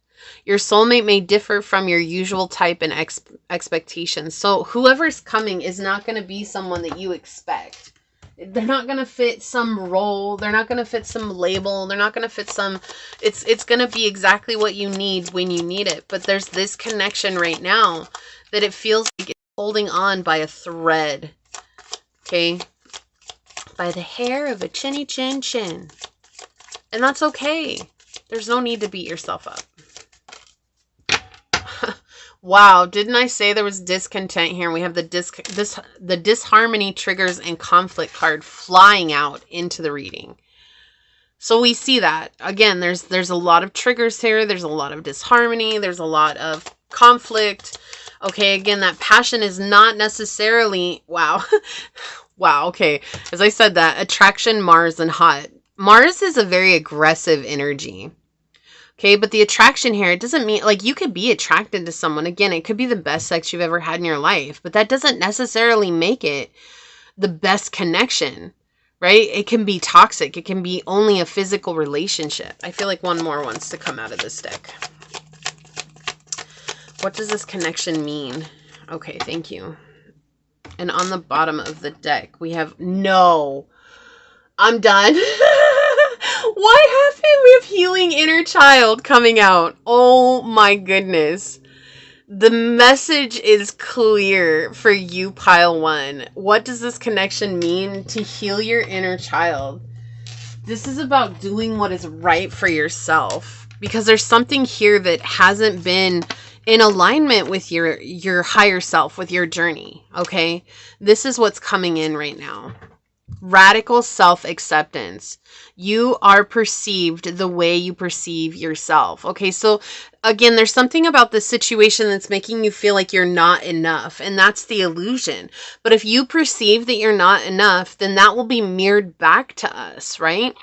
Your soulmate may differ from your usual type and expectations. So whoever's coming is not going to be someone that you expect. They're not going to fit some role. They're not going to fit some label. They're not going to fit some... It's going to be exactly what you need when you need it. But there's this connection right now that it feels like it's holding on by a thread. Okay? By the hair of a chinny chin chin. And that's okay. There's no need to beat yourself up. Wow, didn't I say there was discontent here? We have the disharmony triggers and conflict card flying out into the reading. So we see that. Again, there's a lot of triggers here. There's a lot of disharmony. There's a lot of conflict. Okay, again, that passion is not necessarily... Wow. Wow, okay. As I said that, attraction, Mars, and hot. Mars is a very aggressive energy. Okay, but the attraction here, it doesn't mean, like, you could be attracted to someone. Again, it could be the best sex you've ever had in your life, but that doesn't necessarily make it the best connection, right? It can be toxic. It can be only a physical relationship. I feel like one more wants to come out of this deck. What does this connection mean? Okay, thank you. And on the bottom of the deck, we have no. I'm done. What happened? We have healing inner child coming out. Oh my goodness. The message is clear for you, pile one. What does this connection mean to heal your inner child? This is about doing what is right for yourself, because there's something here that hasn't been in alignment with your higher self, with your journey. Okay. This is what's coming in right now. Radical self-acceptance. You are perceived the way you perceive yourself. Okay, so again, there's something about the situation that's making you feel like you're not enough, and that's the illusion. But if you perceive that you're not enough, then that will be mirrored back to us, right?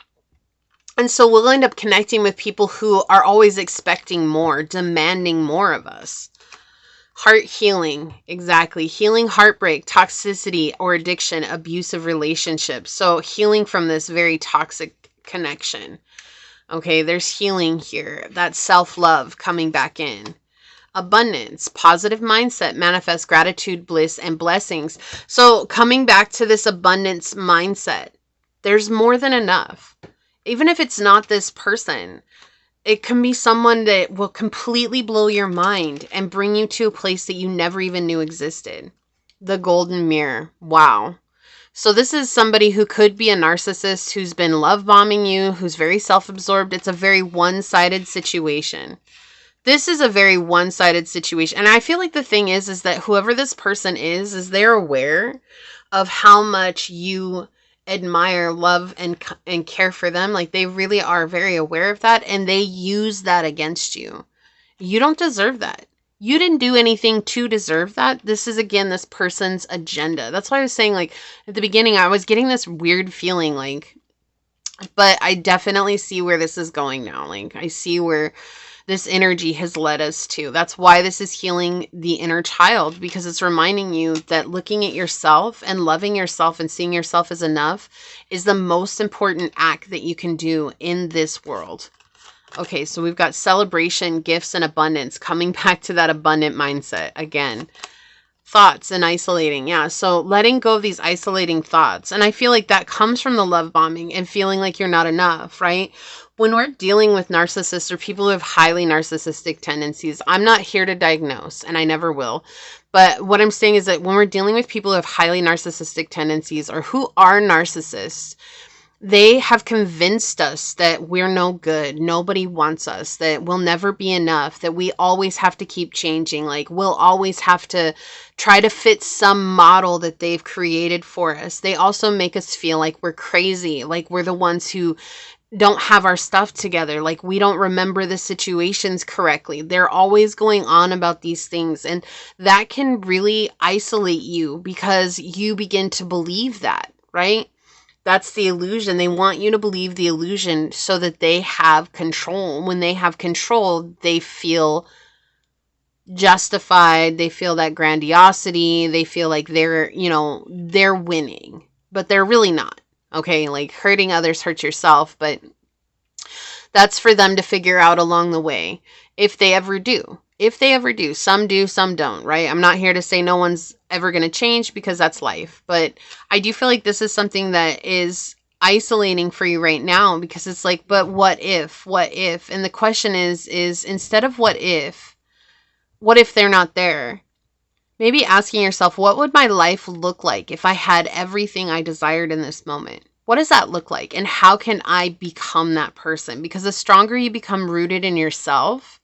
And so we'll end up connecting with people who are always expecting more, demanding more of us. Heart healing, exactly. Healing heartbreak, toxicity, or addiction, abusive relationships. So healing from this very toxic connection. Okay, there's healing here. That self-love coming back in. Abundance, positive mindset, manifest gratitude, bliss, and blessings. So coming back to this abundance mindset, there's more than enough. Even if it's not this person, it can be someone that will completely blow your mind and bring you to a place that you never even knew existed. The golden mirror. Wow. So this is somebody who could be a narcissist who's been love bombing you, who's very self-absorbed. It's a very one-sided situation. This is a very one-sided situation. And I feel like the thing is that whoever this person is they're aware of how much you admire, love, and care for them. Like, they really are very aware of that, and they use that against you. You don't deserve that. You didn't do anything to deserve that. This is, again, this person's agenda. That's why I was saying, like, at the beginning, I was getting this weird feeling, like, but I definitely see where this is going now. Like, I see where this energy has led us to. That's why this is healing the inner child, because it's reminding you that looking at yourself and loving yourself and seeing yourself as enough is the most important act that you can do in this world. Okay, so we've got celebration, gifts, and abundance, coming back to that abundant mindset again. Thoughts and isolating. Yeah, so letting go of these isolating thoughts. And I feel like that comes from the love bombing and feeling like you're not enough, right? When we're dealing with narcissists or people who have highly narcissistic tendencies, I'm not here to diagnose, and I never will. But what I'm saying is that when we're dealing with people who have highly narcissistic tendencies or who are narcissists, They have convinced us that we're no good, nobody wants us, that we'll never be enough, that we always have to keep changing, like we'll always have to try to fit some model that they've created for us. They also make us feel like we're crazy, like we're the ones who don't have our stuff together, like we don't remember the situations correctly. They're always going on about these things, and that can really isolate you because you begin to believe that, right? That's the illusion. They want you to believe the illusion so that they have control. When they have control, they feel justified. They feel that grandiosity. They feel like they're winning, but they're really not. Okay, like hurting others hurts yourself, but that's for them to figure out along the way, if they ever do. If they ever do. Some do, some don't, right? I'm not here to say no one's ever going to change, because that's life. But I do feel like this is something that is isolating for you right now, because it's like, but what if? What if? And the question is instead of what if they're not there? Maybe asking yourself, what would my life look like if I had everything I desired in this moment? What does that look like? And how can I become that person? Because the stronger you become rooted in yourself,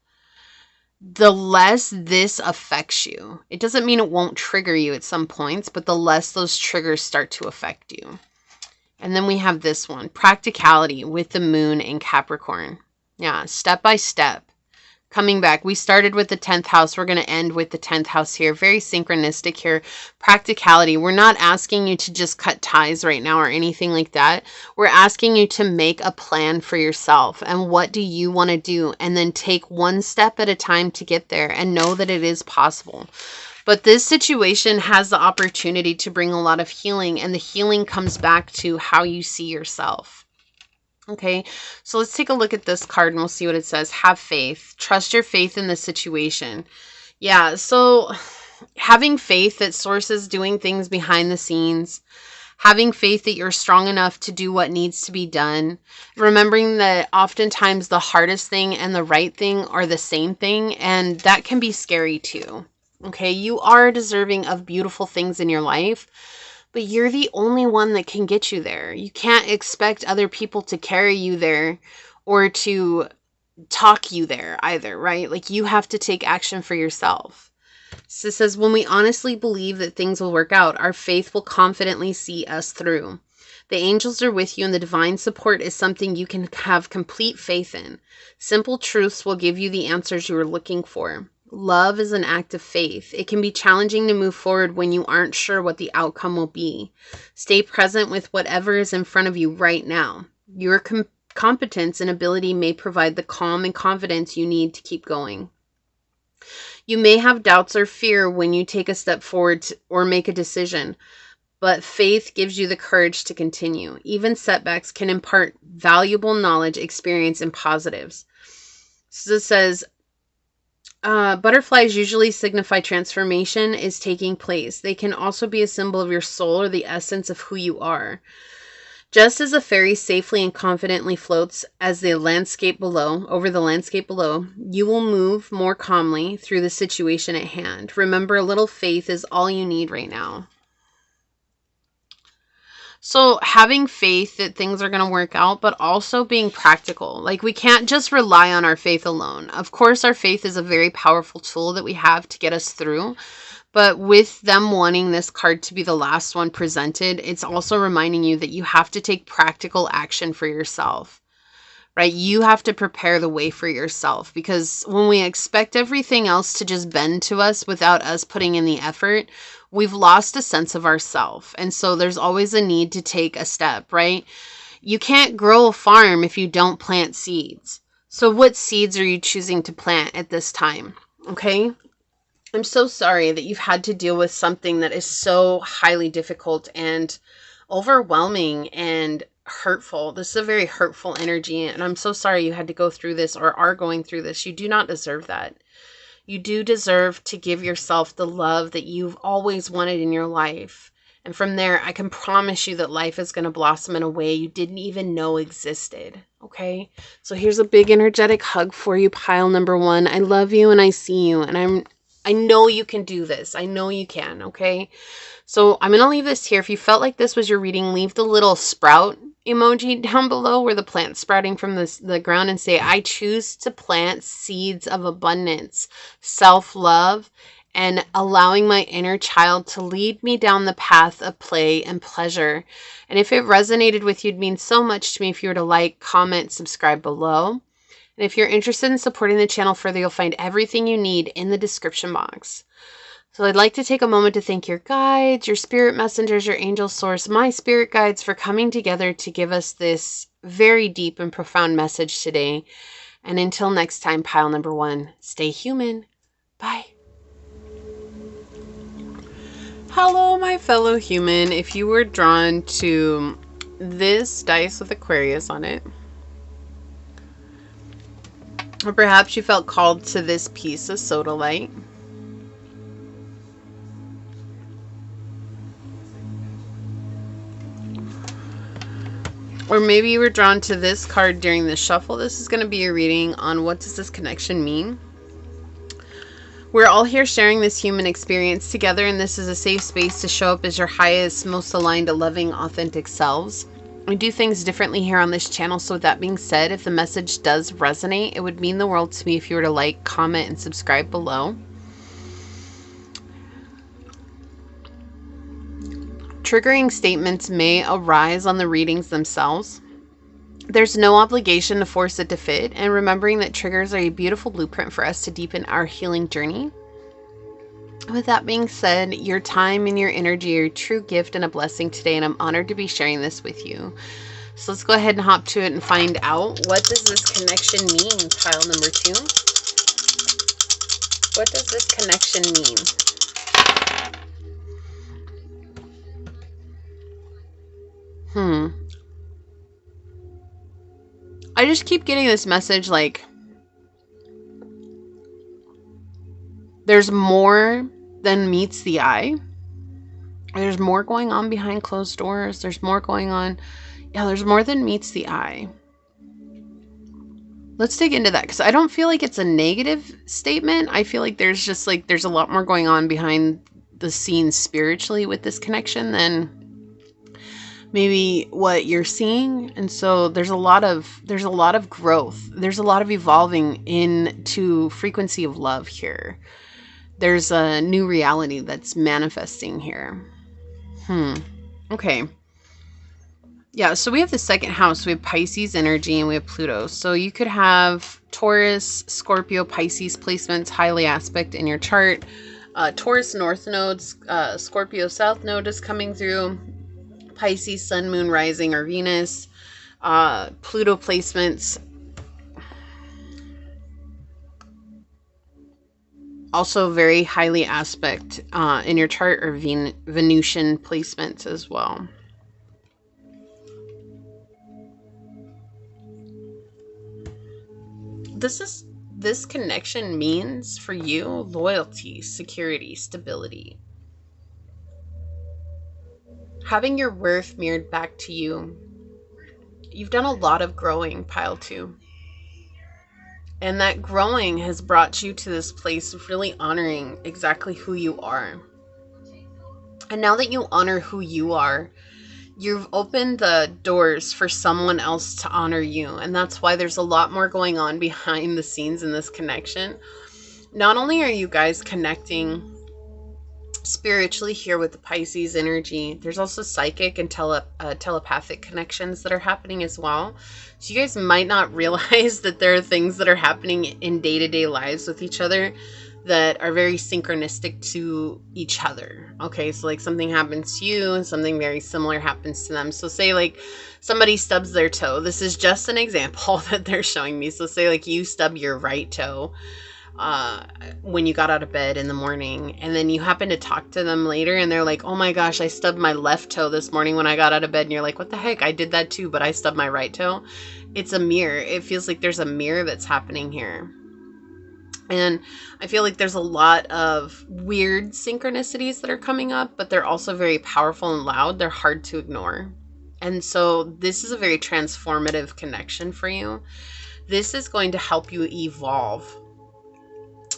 the less this affects you. It doesn't mean it won't trigger you at some points, but the less those triggers start to affect you. And then we have this one, practicality with the moon in Capricorn. Yeah, step by step. Coming back, we started with the 10th house. We're going to end with the 10th house here. Very synchronistic here. Practicality. We're not asking you to just cut ties right now or anything like that. We're asking you to make a plan for yourself. And what do you want to do? And then take one step at a time to get there, and know that it is possible. But this situation has the opportunity to bring a lot of healing. And the healing comes back to how you see yourself. Okay, so let's take a look at this card and we'll see what it says. Have faith. Trust your faith in the situation. Yeah, so having faith that Source is doing things behind the scenes. Having faith that you're strong enough to do what needs to be done. Remembering that oftentimes the hardest thing and the right thing are the same thing, and that can be scary too. Okay, you are deserving of beautiful things in your life, but you're the only one that can get you there. You can't expect other people to carry you there or to talk you there either, right? Like, you have to take action for yourself. So it says, when we honestly believe that things will work out, our faith will confidently see us through. The angels are with you, and the divine support is something you can have complete faith in. Simple truths will give you the answers you are looking for. Love is an act of faith. It can be challenging to move forward when you aren't sure what the outcome will be. Stay present with whatever is in front of you right now. Your competence and ability may provide the calm and confidence you need to keep going. You may have doubts or fear when you take a step forward or make a decision, but faith gives you the courage to continue. Even setbacks can impart valuable knowledge, experience, and positives. So it says, butterflies usually signify transformation is taking place. They can also be a symbol of your soul or the essence of who you are. Just as a ferry safely and confidently floats over the landscape below, you will move more calmly through the situation at hand. Remember, a little faith is all you need right now. So having faith that things are going to work out, but also being practical. Like, we can't just rely on our faith alone. Of course, our faith is a very powerful tool that we have to get us through. But with them wanting this card to be the last one presented, it's also reminding you that you have to take practical action for yourself, right? You have to prepare the way for yourself, because when we expect everything else to just bend to us without us putting in the effort, we've lost a sense of ourself. And so there's always a need to take a step, right? You can't grow a farm if you don't plant seeds. So what seeds are you choosing to plant at this time? Okay. I'm so sorry that you've had to deal with something that is so highly difficult and overwhelming and hurtful. This is a very hurtful energy, and I'm so sorry you had to go through this or are going through this. You do not deserve that. You do deserve to give yourself the love that you've always wanted in your life. And from there, I can promise you that life is going to blossom in a way you didn't even know existed. Okay? So here's a big energetic hug for you, pile number 1. I love you and I see you, and I know you can do this. I know you can, okay? So I'm going to leave this here. If you felt like this was your reading, leave the little sprout emoji down below where the plant's sprouting from the ground and say, I choose to plant seeds of abundance, self-love, and allowing my inner child to lead me down the path of play and pleasure. And if it resonated with you, it'd mean so much to me if you were to like, comment, subscribe below. And if you're interested in supporting the channel further, you'll find everything you need in the description box. So I'd like to take a moment to thank your guides, your spirit messengers, your angel source, my spirit guides for coming together to give us this very deep and profound message today. And until next time, pile number 1, stay human. Bye. Hello, my fellow human. If you were drawn to this dice with Aquarius on it, or perhaps you felt called to this piece of sodalite, or maybe you were drawn to this card during the shuffle, this is going to be a reading on what does this connection mean. We're all here sharing this human experience together, and this is a safe space to show up as your highest, most aligned, loving, authentic selves. We do things differently here on this channel, so with that being said, if the message does resonate, it would mean the world to me if you were to like, comment, and subscribe below. Triggering statements may arise on the readings themselves. There's no obligation to force it to fit, and remembering that triggers are a beautiful blueprint for us to deepen our healing journey. With that being said, your time and your energy are a true gift and a blessing today, and I'm honored to be sharing this with you. So let's go ahead and hop to it and find out, what does this connection mean, pile number 2? What does this connection mean? I just keep getting this message like there's more than meets the eye. There's more going on behind closed doors. There's more going on. Yeah, there's more than meets the eye. Let's dig into that, because I don't feel like it's a negative statement. I feel like there's just like there's a lot more going on behind the scenes spiritually with this connection than maybe what you're seeing. And so there's a lot of growth. There's a lot of evolving into frequency of love here. There's a new reality that's manifesting here. Okay. Yeah, so we have the second house. We have Pisces energy and we have Pluto. So you could have Taurus, Scorpio, Pisces placements highly aspect in your chart. Taurus North nodes, Scorpio South node is coming through. Pisces, Sun, Moon, Rising, or Venus. Pluto placements. Also very highly aspect in your chart, or Venusian placements as well. This connection means for you loyalty, security, stability. Having your worth mirrored back to you. You've done a lot of growing, pile 2. And that growing has brought you to this place of really honoring exactly who you are. And now that you honor who you are, you've opened the doors for someone else to honor you. And that's why there's a lot more going on behind the scenes in this connection. Not only are you guys connecting spiritually here with the Pisces energy, there's also psychic and telepathic connections that are happening as well. So you guys might not realize that there are things that are happening in day-to-day lives with each other that are very synchronistic to each other. Okay, so like something happens to you and something very similar happens to them. So say like somebody stubs their toe. This is just an example that they're showing me. So say like you stub your right toe when you got out of bed in the morning, and then you happen to talk to them later and they're like, oh my gosh, I stubbed my left toe this morning when I got out of bed. And you're like, what the heck? I did that too, but I stubbed my right toe. It's a mirror. It feels like there's a mirror that's happening here. And I feel like there's a lot of weird synchronicities that are coming up, but they're also very powerful and loud. They're hard to ignore. And so this is a very transformative connection for you. This is going to help you evolve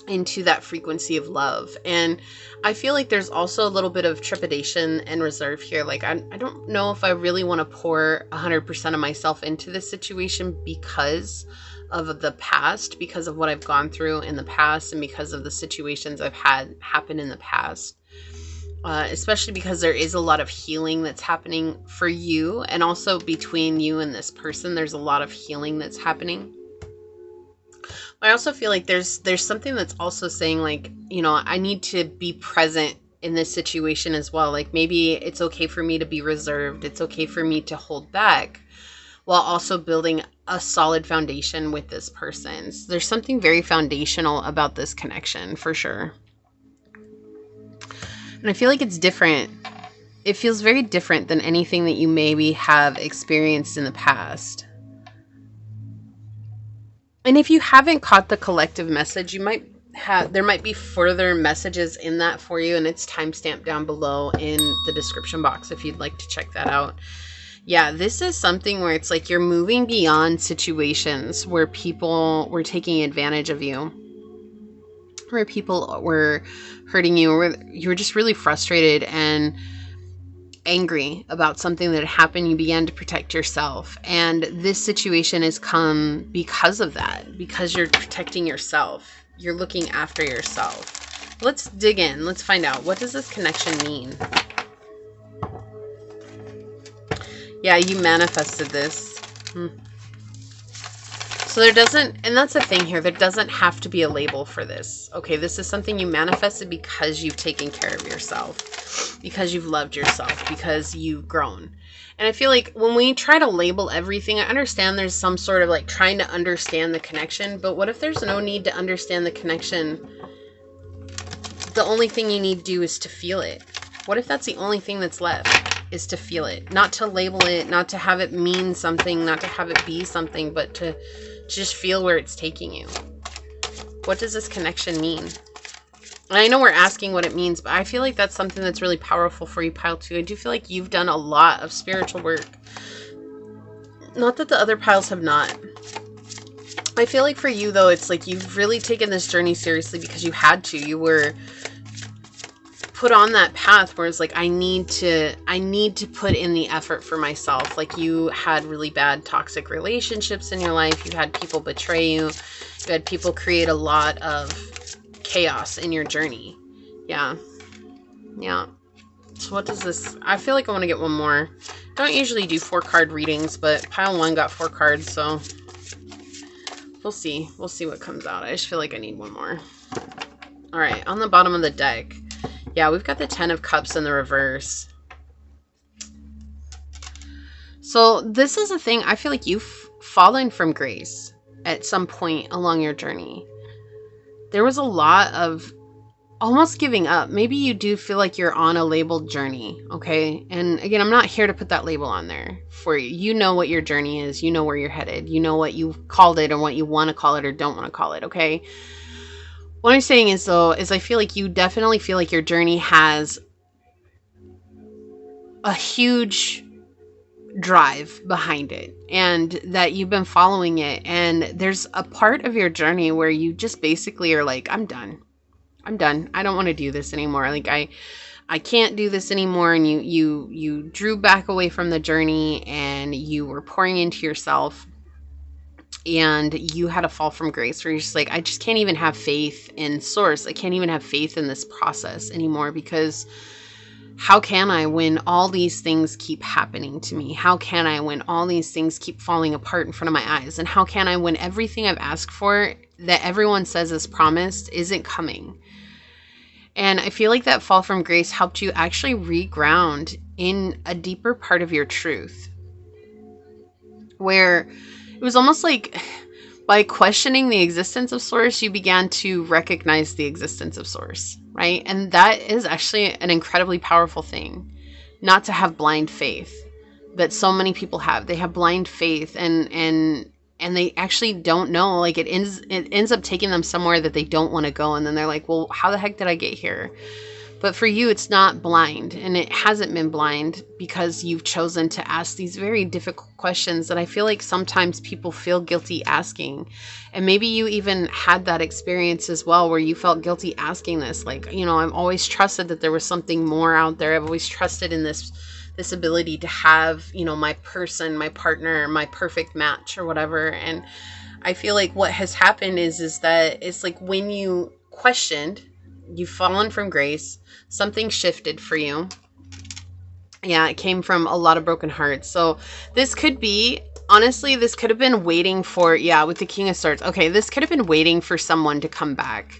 into that frequency of love. And I feel like there's also a little bit of trepidation and reserve here. Like, I don't know if I really want to pour 100% of myself into this situation because of the past, because of what I've gone through in the past, and because of the situations I've had happen in the past. Especially because there is a lot of healing that's happening for you, and also between you and this person, there's a lot of healing that's happening. I also feel like there's something that's also saying, like, you know, I need to be present in this situation as well. Like, maybe it's okay for me to be reserved. It's okay for me to hold back while also building a solid foundation with this person. So there's something very foundational about this connection for sure. And I feel like it's different. It feels very different than anything that you maybe have experienced in the past. And if you haven't caught the collective message, there might be further messages in that for you, and it's timestamped down below in the description box if you'd like to check that out. Yeah, this is something where it's like you're moving beyond situations where people were taking advantage of you, where people were hurting you, or where you were just really frustrated and angry about something that had happened. You began to protect yourself, and this situation has come because of that, because you're protecting yourself, you're looking after yourself. Let's dig in. Let's find out, what does this connection mean? Yeah, you manifested this. So there doesn't, and that's the thing here, there doesn't have to be a label for this. Okay, this is something you manifested because you've taken care of yourself, because you've loved yourself, because you've grown. And I feel like when we try to label everything, I understand there's some sort of like trying to understand the connection, but what if there's no need to understand the connection? The only thing you need to do is to feel it. What if that's the only thing that's left, is to feel it? Not to label it, not to have it mean something, not to have it be something, but to just feel where it's taking you. What does this connection mean? And I know we're asking what it means, but I feel like that's something that's really powerful for you, Pile 2. I do feel like you've done a lot of spiritual work. Not that the other piles have not. I feel like for you, though, it's like you've really taken this journey seriously because you had to. You were put on that path where it's like, I need to put in the effort for myself. Like, you had really bad toxic relationships in your life. You had people betray you. You had people create a lot of chaos in your journey. Yeah. So what does this, I feel like I want to get one more. Don't usually do 4-card readings, but pile 1 got 4 cards, so we'll see what comes out. I just feel like I need one more. All right, on the bottom of the deck, yeah, we've got the 10 of Cups in the reverse. So this is a thing, I feel like you've fallen from grace at some point along your journey. There was a lot of almost giving up. Maybe you do feel like you're on a labeled journey, okay? And again, I'm not here to put that label on there for you. You know what your journey is. You know where you're headed. You know what you've called it and what you want to call it or don't want to call it, okay? What I'm saying is, though, is I feel like you definitely feel like your journey has a huge drive behind it and that you've been following it. And there's a part of your journey where you just basically are like, I'm done. I don't want to do this anymore. Like, I can't do this anymore. And you drew back away from the journey and you were pouring into yourself. And you had a fall from grace where you're just like, I just can't even have faith in source. I can't even have faith in this process anymore, because how can I when all these things keep happening to me? How can I when all these things keep falling apart in front of my eyes? And how can I when everything I've asked for that everyone says is promised isn't coming? And I feel like that fall from grace helped you actually reground in a deeper part of your truth, where it was almost like by questioning the existence of source, you began to recognize the existence of source, right? And that is actually an incredibly powerful thing, not to have blind faith that so many people have. They have blind faith and they actually don't know, like it ends up taking them somewhere that they don't want to go. And then they're like, well, how the heck did I get here? But for you, it's not blind, and it hasn't been blind because you've chosen to ask these very difficult questions that I feel like sometimes people feel guilty asking. And maybe you even had that experience as well where you felt guilty asking this. Like, I've always trusted that there was something more out there. I've always trusted in this ability to have, my person, my partner, my perfect match or whatever. And I feel like what has happened is that it's like when you questioned, you've fallen from grace, something shifted for you. Yeah, it came from a lot of broken hearts. So this could be, honestly, this could have been waiting for, with the King of Swords. Okay, this could have been waiting for someone to come back.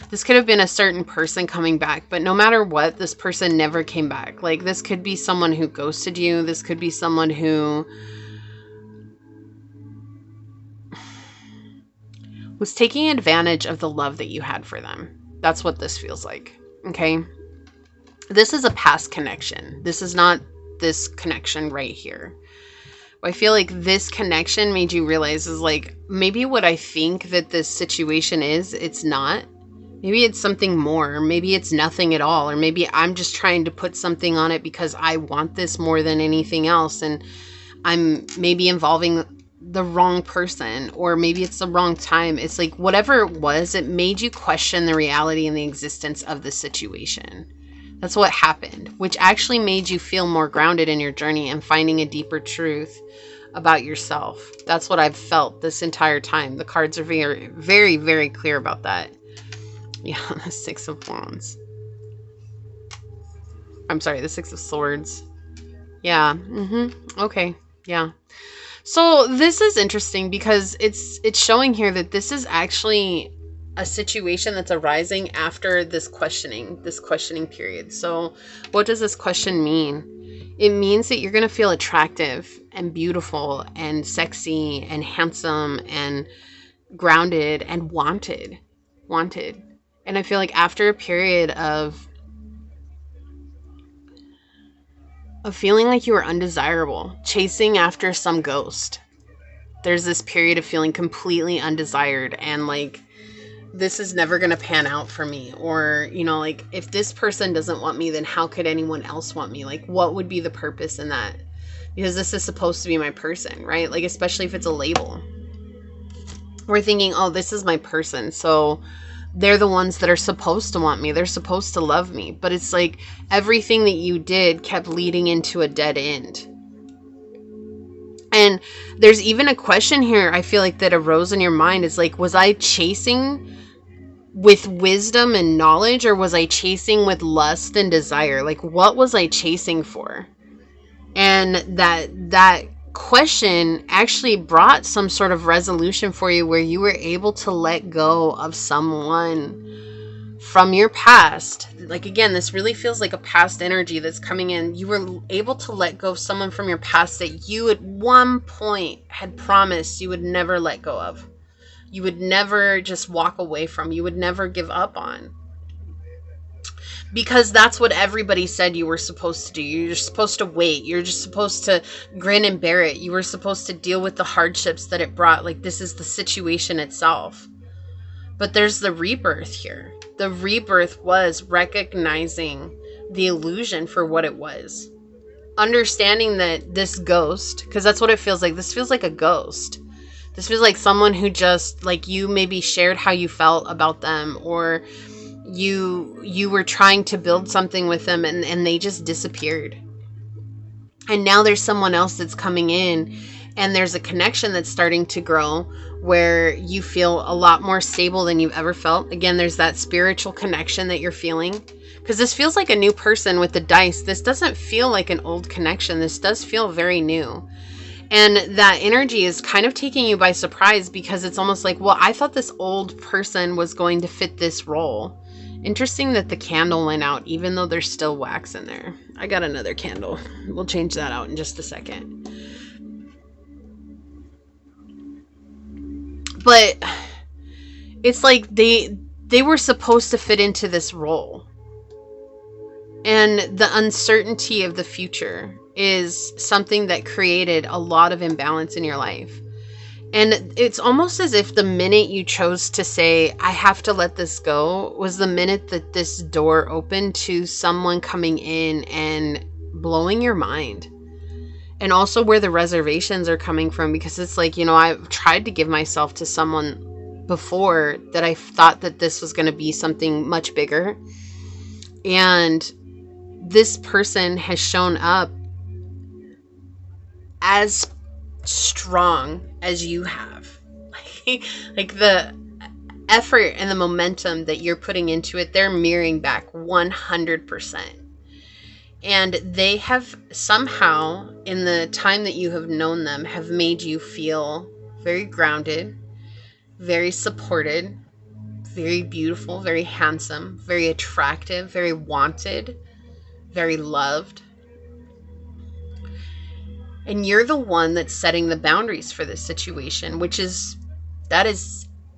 This could have been a certain person coming back, but no matter what, this person never came back. Like, this could be someone who ghosted you. This could be someone who was taking advantage of the love that you had for them. That's what this feels like, okay? This is a past connection. This is not this connection right here. I feel like this connection made you realize is like, maybe what I think that this situation is, it's not. Maybe it's something more. Maybe it's nothing at all. Or maybe I'm just trying to put something on it because I want this more than anything else. And I'm maybe involving the wrong person, or maybe it's the wrong time. It's like whatever it was, it made you question the reality and the existence of the situation. That's what happened, which actually made you feel more grounded in your journey and finding a deeper truth about yourself. That's what I've felt this entire time. The cards are very, very, very clear about that. Yeah, the Six of Wands. I'm sorry, the Six of Swords. Yeah. Okay. Yeah. So this is interesting because it's showing here that this is actually a situation that's arising after this questioning period. So what does this question mean? It means that you're going to feel attractive and beautiful and sexy and handsome and grounded and wanted. And I feel like after a period of feeling like you were undesirable, chasing after some ghost, there's this period of feeling completely undesired and like, this is never going to pan out for me. Or, like, if this person doesn't want me, then how could anyone else want me? Like, what would be the purpose in that? Because this is supposed to be my person, right? Like, especially if it's a label. We're thinking, oh, this is my person, so they're the ones that are supposed to want me. They're supposed to love me. But it's like everything that you did kept leading into a dead end. And there's even a question here, I feel like, that arose in your mind. Is like, was I chasing with wisdom and knowledge, or was I chasing with lust and desire? Like, what was I chasing for? And that question actually brought some sort of resolution for you where you were able to let go of someone from your past. Like, again, this really feels like a past energy that's coming in. You were able to let go of someone from your past that you at one point had promised you would never let go of. You would never just walk away from. You would never give up on. Because that's what everybody said you were supposed to do. You're supposed to wait. You're just supposed to grin and bear it. You were supposed to deal with the hardships that it brought. Like, this is the situation itself. But there's the rebirth here. The rebirth was recognizing the illusion for what it was. Understanding that this ghost, because that's what it feels like. This feels like a ghost. This feels like someone who just, like, you maybe shared how you felt about them, or you were trying to build something with them and they just disappeared. And now there's someone else that's coming in, and there's a connection that's starting to grow where you feel a lot more stable than you've ever felt. Again, there's that spiritual connection that you're feeling. Because this feels like a new person with the dice. This doesn't feel like an old connection. This does feel very new. And that energy is kind of taking you by surprise, because it's almost like, well, I thought this old person was going to fit this role. Interesting that the candle went out, even though there's still wax in there. I got another candle. We'll change that out in just a second. But it's like they were supposed to fit into this role. And the uncertainty of the future is something that created a lot of imbalance in your life. And it's almost as if the minute you chose to say, I have to let this go, was the minute that this door opened to someone coming in and blowing your mind. And also where the reservations are coming from, because it's like, I've tried to give myself to someone before that I thought that this was going to be something much bigger. And this person has shown up as strong as you have. Like the effort and the momentum that you're putting into it, they're mirroring back 100%. And they have somehow, in the time that you have known them, have made you feel very grounded, very supported, very beautiful, very handsome, very attractive, very wanted, very loved. And you're the one that's setting the boundaries for this situation,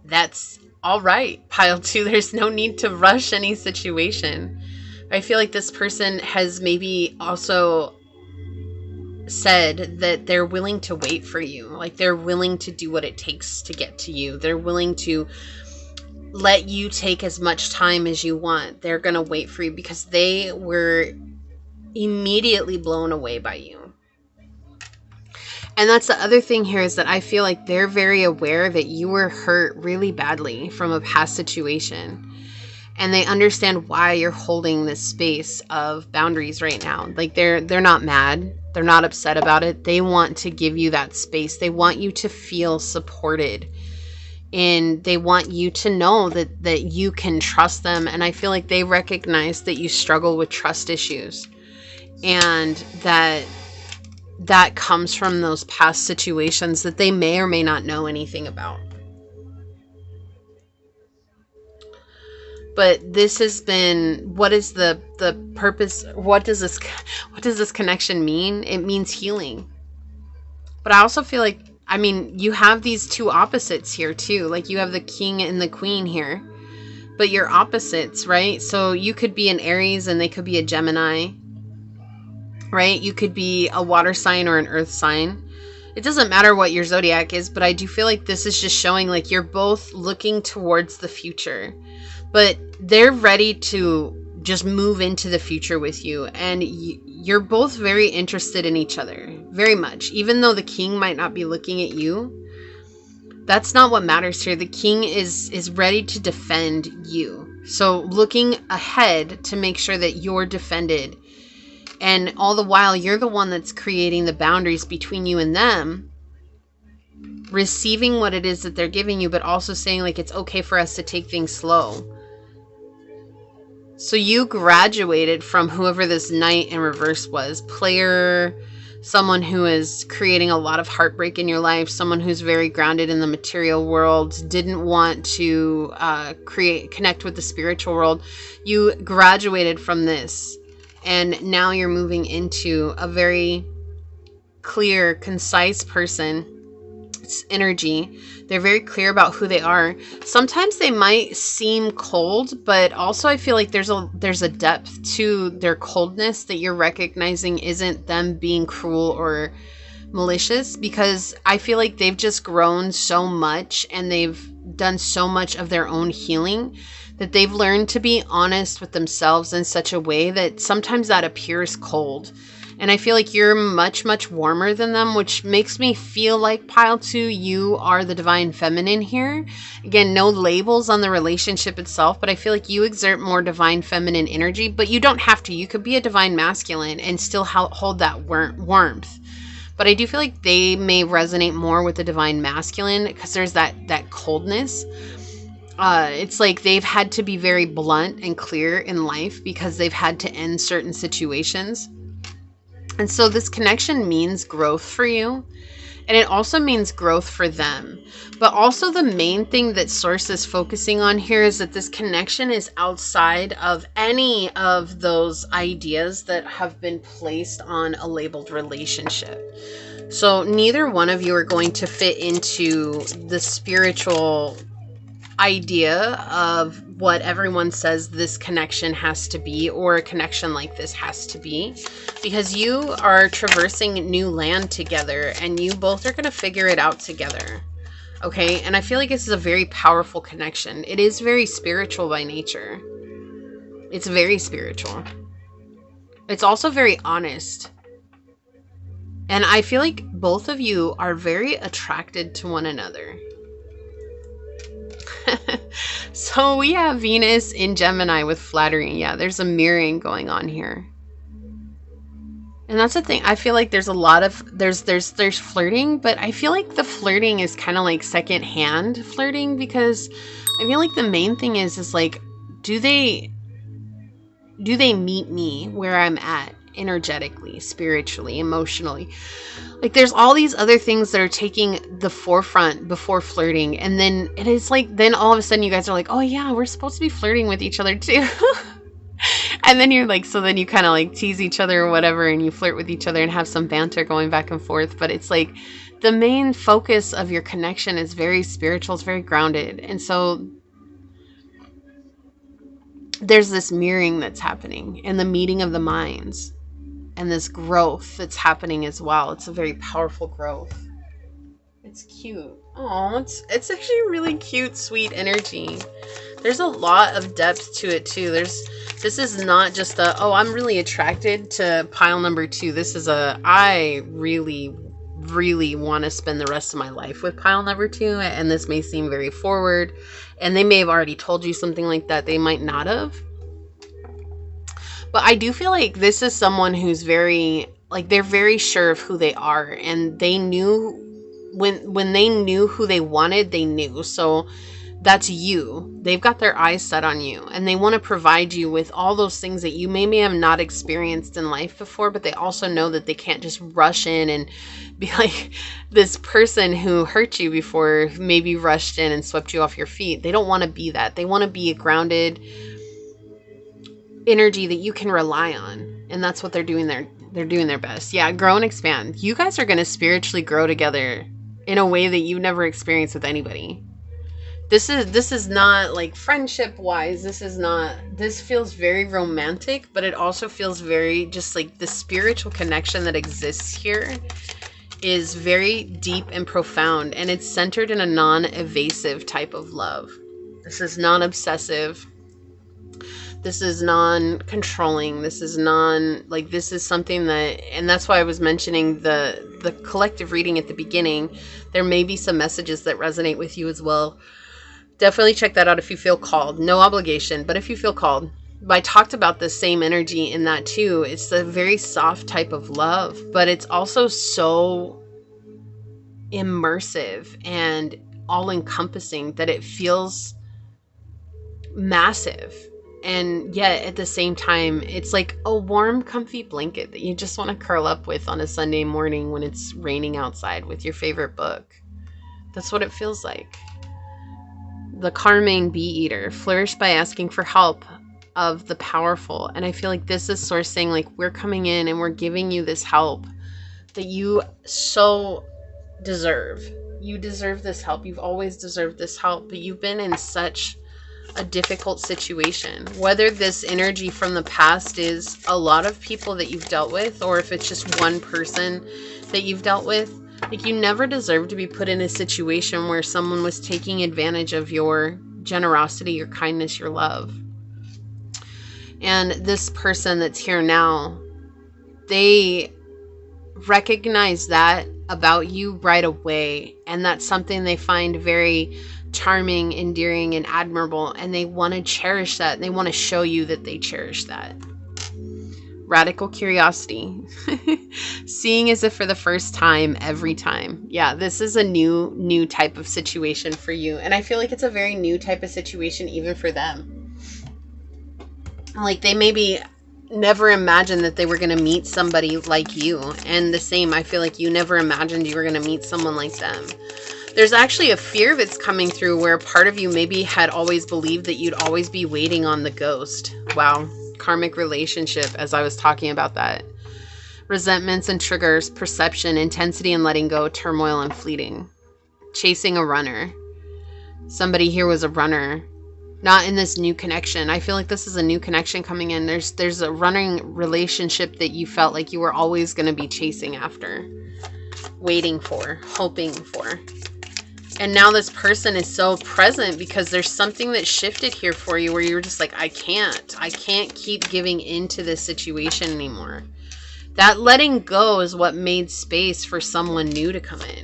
that's all right, pile 2. There's no need to rush any situation. I feel like this person has maybe also said that they're willing to wait for you. Like they're willing to do what it takes to get to you. They're willing to let you take as much time as you want. They're going to wait for you because they were immediately blown away by you. And that's the other thing here, is that I feel like they're very aware that you were hurt really badly from a past situation. And they understand why you're holding this space of boundaries right now. Like they're not mad. They're not upset about it. They want to give you that space. They want you to feel supported. And they want you to know that you can trust them. And I feel like they recognize that you struggle with trust issues. And that comes from those past situations that they may or may not know anything about. But this has been, what is the purpose? What does this connection mean? It means healing. But I also feel like, you have these two opposites here too. Like you have the king and the queen here, but you're opposites, right? So you could be an Aries and they could be a Gemini, right? You could be a water sign or an earth sign. It doesn't matter what your zodiac is, but I do feel like this is just showing like you're both looking towards the future. But they're ready to just move into the future with you. And you're both very interested in each other, very much. Even though the king might not be looking at you, that's not what matters here. The king is ready to defend you. So looking ahead to make sure that you're defended. And all the while, you're the one that's creating the boundaries between you and them, receiving what it is that they're giving you, but also saying like, it's okay for us to take things slow. So you graduated from whoever this knight in reverse was. Player, someone who is creating a lot of heartbreak in your life, someone who's very grounded in the material world, didn't want to connect with the spiritual world. You graduated from this, and now you're moving into a very clear, concise person. It's energy. They're very clear about who they are. Sometimes they might seem cold, but also I feel like there's a depth to their coldness that you're recognizing isn't them being cruel or malicious, because I feel like they've just grown so much and they've done so much of their own healing that they've learned to be honest with themselves in such a way that sometimes that appears cold. And I feel like you're much, much warmer than them, which makes me feel like, pile 2, you are the divine feminine here. Again, no labels on the relationship itself, but I feel like you exert more divine feminine energy, but you don't have to. You could be a divine masculine and still hold that warmth. But I do feel like they may resonate more with the divine masculine because there's that coldness. It's like they've had to be very blunt and clear in life because they've had to end certain situations. And so this connection means growth for you, and it also means growth for them. But also the main thing that Source is focusing on here is that this connection is outside of any of those ideas that have been placed on a labeled relationship. So neither one of you are going to fit into the spiritual idea of what everyone says this connection has to be, or a connection like this has to be, because you are traversing new land together and you both are going to figure it out together. Okay, and I feel like this is a very powerful connection. It is very spiritual by nature. It's very spiritual. It's also very honest. And I feel like both of you are very attracted to one another. So we have Venus in Gemini with flattery. Yeah, there's a mirroring going on here. And that's the thing. I feel like there's a lot of there's flirting, but I feel like the flirting is kind of like secondhand flirting, because I feel like the main thing is like, do they meet me where I'm at energetically, spiritually, emotionally? Like there's all these other things that are taking the forefront before flirting, and then it is like then all of a sudden you guys are like, oh yeah, we're supposed to be flirting with each other too. And then you're like, so then you kind of like tease each other or whatever, and you flirt with each other and have some banter going back and forth. But it's like the main focus of your connection is very spiritual, it's very grounded. And so there's this mirroring that's happening and the meeting of the minds and this growth that's happening as well. It's a very powerful growth. It's cute. Oh, it's actually really cute, sweet energy. There's a lot of depth to it too. This is not just a, oh, I'm really attracted to pile number 2. This is a, I really, really want to spend the rest of my life with pile number 2. And this may seem very forward, and they may have already told you something like that. They might not have. But I do feel like this is someone who's very, like, they're very sure of who they are, and they knew when they knew who they wanted, they knew. So that's you. They've got their eyes set on you, and they want to provide you with all those things that you maybe have not experienced in life before, but they also know that they can't just rush in and be like this person who hurt you before, maybe rushed in and swept you off your feet. They don't want to be that. They want to be a grounded energy that you can rely on, and that's what they're doing there. They're doing their best. Yeah, grow and expand. You guys are going to spiritually grow together in a way that you've never experienced with anybody. This is not like friendship wise. This feels very romantic, but it also feels very just like the spiritual connection that exists here is very deep and profound, and it's centered in a non-evasive type of love. This is non-obsessive. This is non-controlling. This is this is something that, and that's why I was mentioning the collective reading at the beginning. There may be some messages that resonate with you as well. Definitely check that out if you feel called. No obligation, but if you feel called. But I talked about the same energy in that too. It's a very soft type of love, but it's also so immersive and all-encompassing that it feels massive. And yet at the same time, it's like a warm, comfy blanket that you just want to curl up with on a Sunday morning when it's raining outside with your favorite book. That's what it feels like. The Carmine Bee Eater, flourish by asking for help of the powerful. And I feel like this is Source saying, like, we're coming in and we're giving you this help that you so deserve. You deserve this help. You've always deserved this help, but you've been in such a difficult situation. Whether this energy from the past is a lot of people that you've dealt with, or if it's just one person that you've dealt with, like, you never deserve to be put in a situation where someone was taking advantage of your generosity, your kindness, your love. And this person that's here now, they recognize that about you right away, and that's something they find very charming, endearing, and admirable, and they want to cherish that, and they want to show you that they cherish that. Radical curiosity. Seeing as if for the first time every time. Yeah, this is a new type of situation for you, and I feel like it's a very new type of situation even for them. Like, they maybe never imagined that they were going to meet somebody like you, and the same, I feel like you never imagined you were going to meet someone like them. There's actually a fear that's coming through where part of you maybe had always believed that you'd always be waiting on the ghost. Wow. Karmic relationship, as I was talking about that. Resentments and triggers, perception, intensity and letting go, turmoil and fleeting. Chasing a runner. Somebody here was a runner. Not in this new connection. I feel like this is a new connection coming in. There's a running relationship that you felt like you were always going to be chasing after. Waiting for. Hoping for. And now this person is so present because there's something that shifted here for you where you're just like, I can't keep giving into this situation anymore. That letting go is what made space for someone new to come in.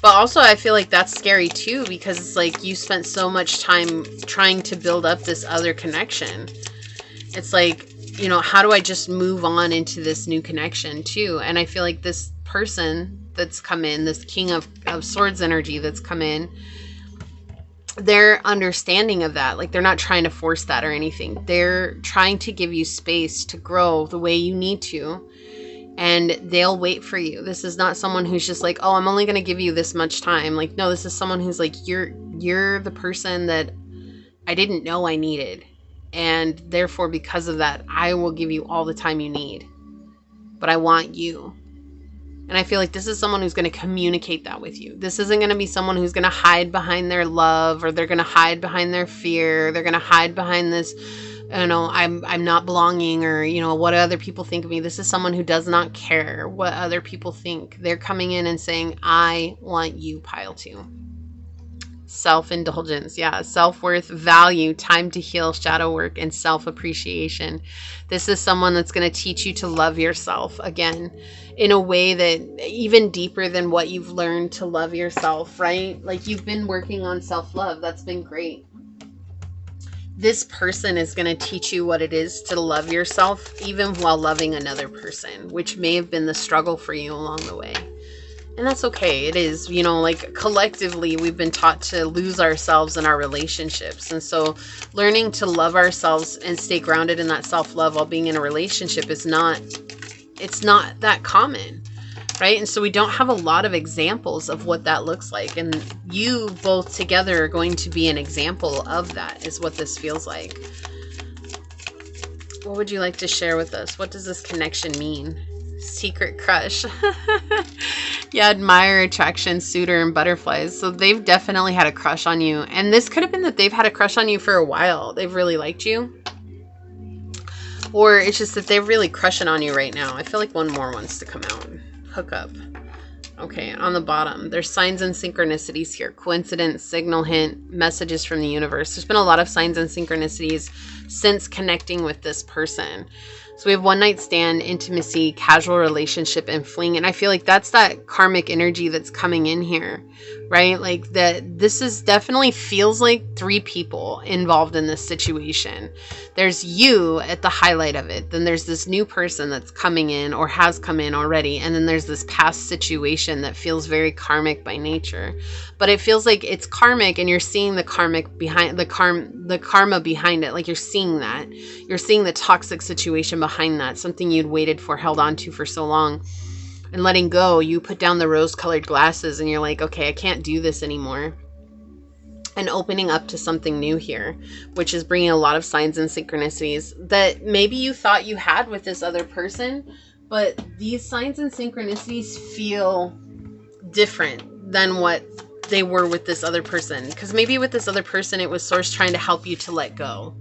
But also I feel like that's scary too, because it's like you spent so much time trying to build up this other connection. It's like, you know, how do I just move on into this new connection too? And I feel like this person that's come in, this King of Swords energy that's come in, they're understanding of that. Like, they're not trying to force that or anything. They're trying to give you space to grow the way you need to. And they'll wait for you. This is not someone who's just like, oh, I'm only going to give you this much time. Like, no, this is someone who's like, you're the person that I didn't know I needed. And therefore, because of that, I will give you all the time you need. But I want you. And I feel like this is someone who's going to communicate that with you. This isn't going to be someone who's going to hide behind their love, or they're going to hide behind their fear. They're going to hide behind this, you know, I'm not belonging, or, you know, what other people think of me. This is someone who does not care what other people think. They're coming in and saying, I want you, pile 2. Self-indulgence, yeah, self-worth, value, time to heal, shadow work, and self-appreciation. This is someone that's going to teach you to love yourself again in a way that even deeper than what you've learned to love yourself, right? Like, you've been working on self-love. That's been great. This person is going to teach you what it is to love yourself, even while loving another person, which may have been the struggle for you along the way. And that's okay. It is, you know, like, collectively, we've been taught to lose ourselves in our relationships. And so learning to love ourselves and stay grounded in that self-love while being in a relationship is not, it's not that common, right? And so we don't have a lot of examples of what that looks like. And you both together are going to be an example of that, is what this feels like. What would you like to share with us? What does this connection mean? Secret crush. Yeah, admire, attraction, suitor, and butterflies. So they've definitely had a crush on you. And this could have been that they've had a crush on you for a while. They've really liked you. Or it's just that they're really crushing on you right now. I feel like one more wants to come out. Hook up. Okay, on the bottom, there's signs and synchronicities here. Coincidence, signal, hint, messages from the universe. There's been a lot of signs and synchronicities since connecting with this person. So we have one night stand, intimacy, casual relationship, and fling. And I feel like that's that karmic energy that's coming in here, right? Like, that this is definitely feels like 3 people involved in this situation. There's you at the highlight of it. Then there's this new person that's coming in or has come in already. And then there's this past situation that feels very karmic by nature. But it feels like it's karmic, and you're seeing the karmic behind the karma behind it. Like, you're seeing that. You're seeing the toxic situation behind that, something you'd waited for, held on to for so long. And letting go, you put down the rose-colored glasses and you're like, okay, I can't do this anymore. And opening up to something new here, which is bringing a lot of signs and synchronicities that maybe you thought you had with this other person, but these signs and synchronicities feel different than what they were with this other person. Because maybe with this other person, it was Source trying to help you to let go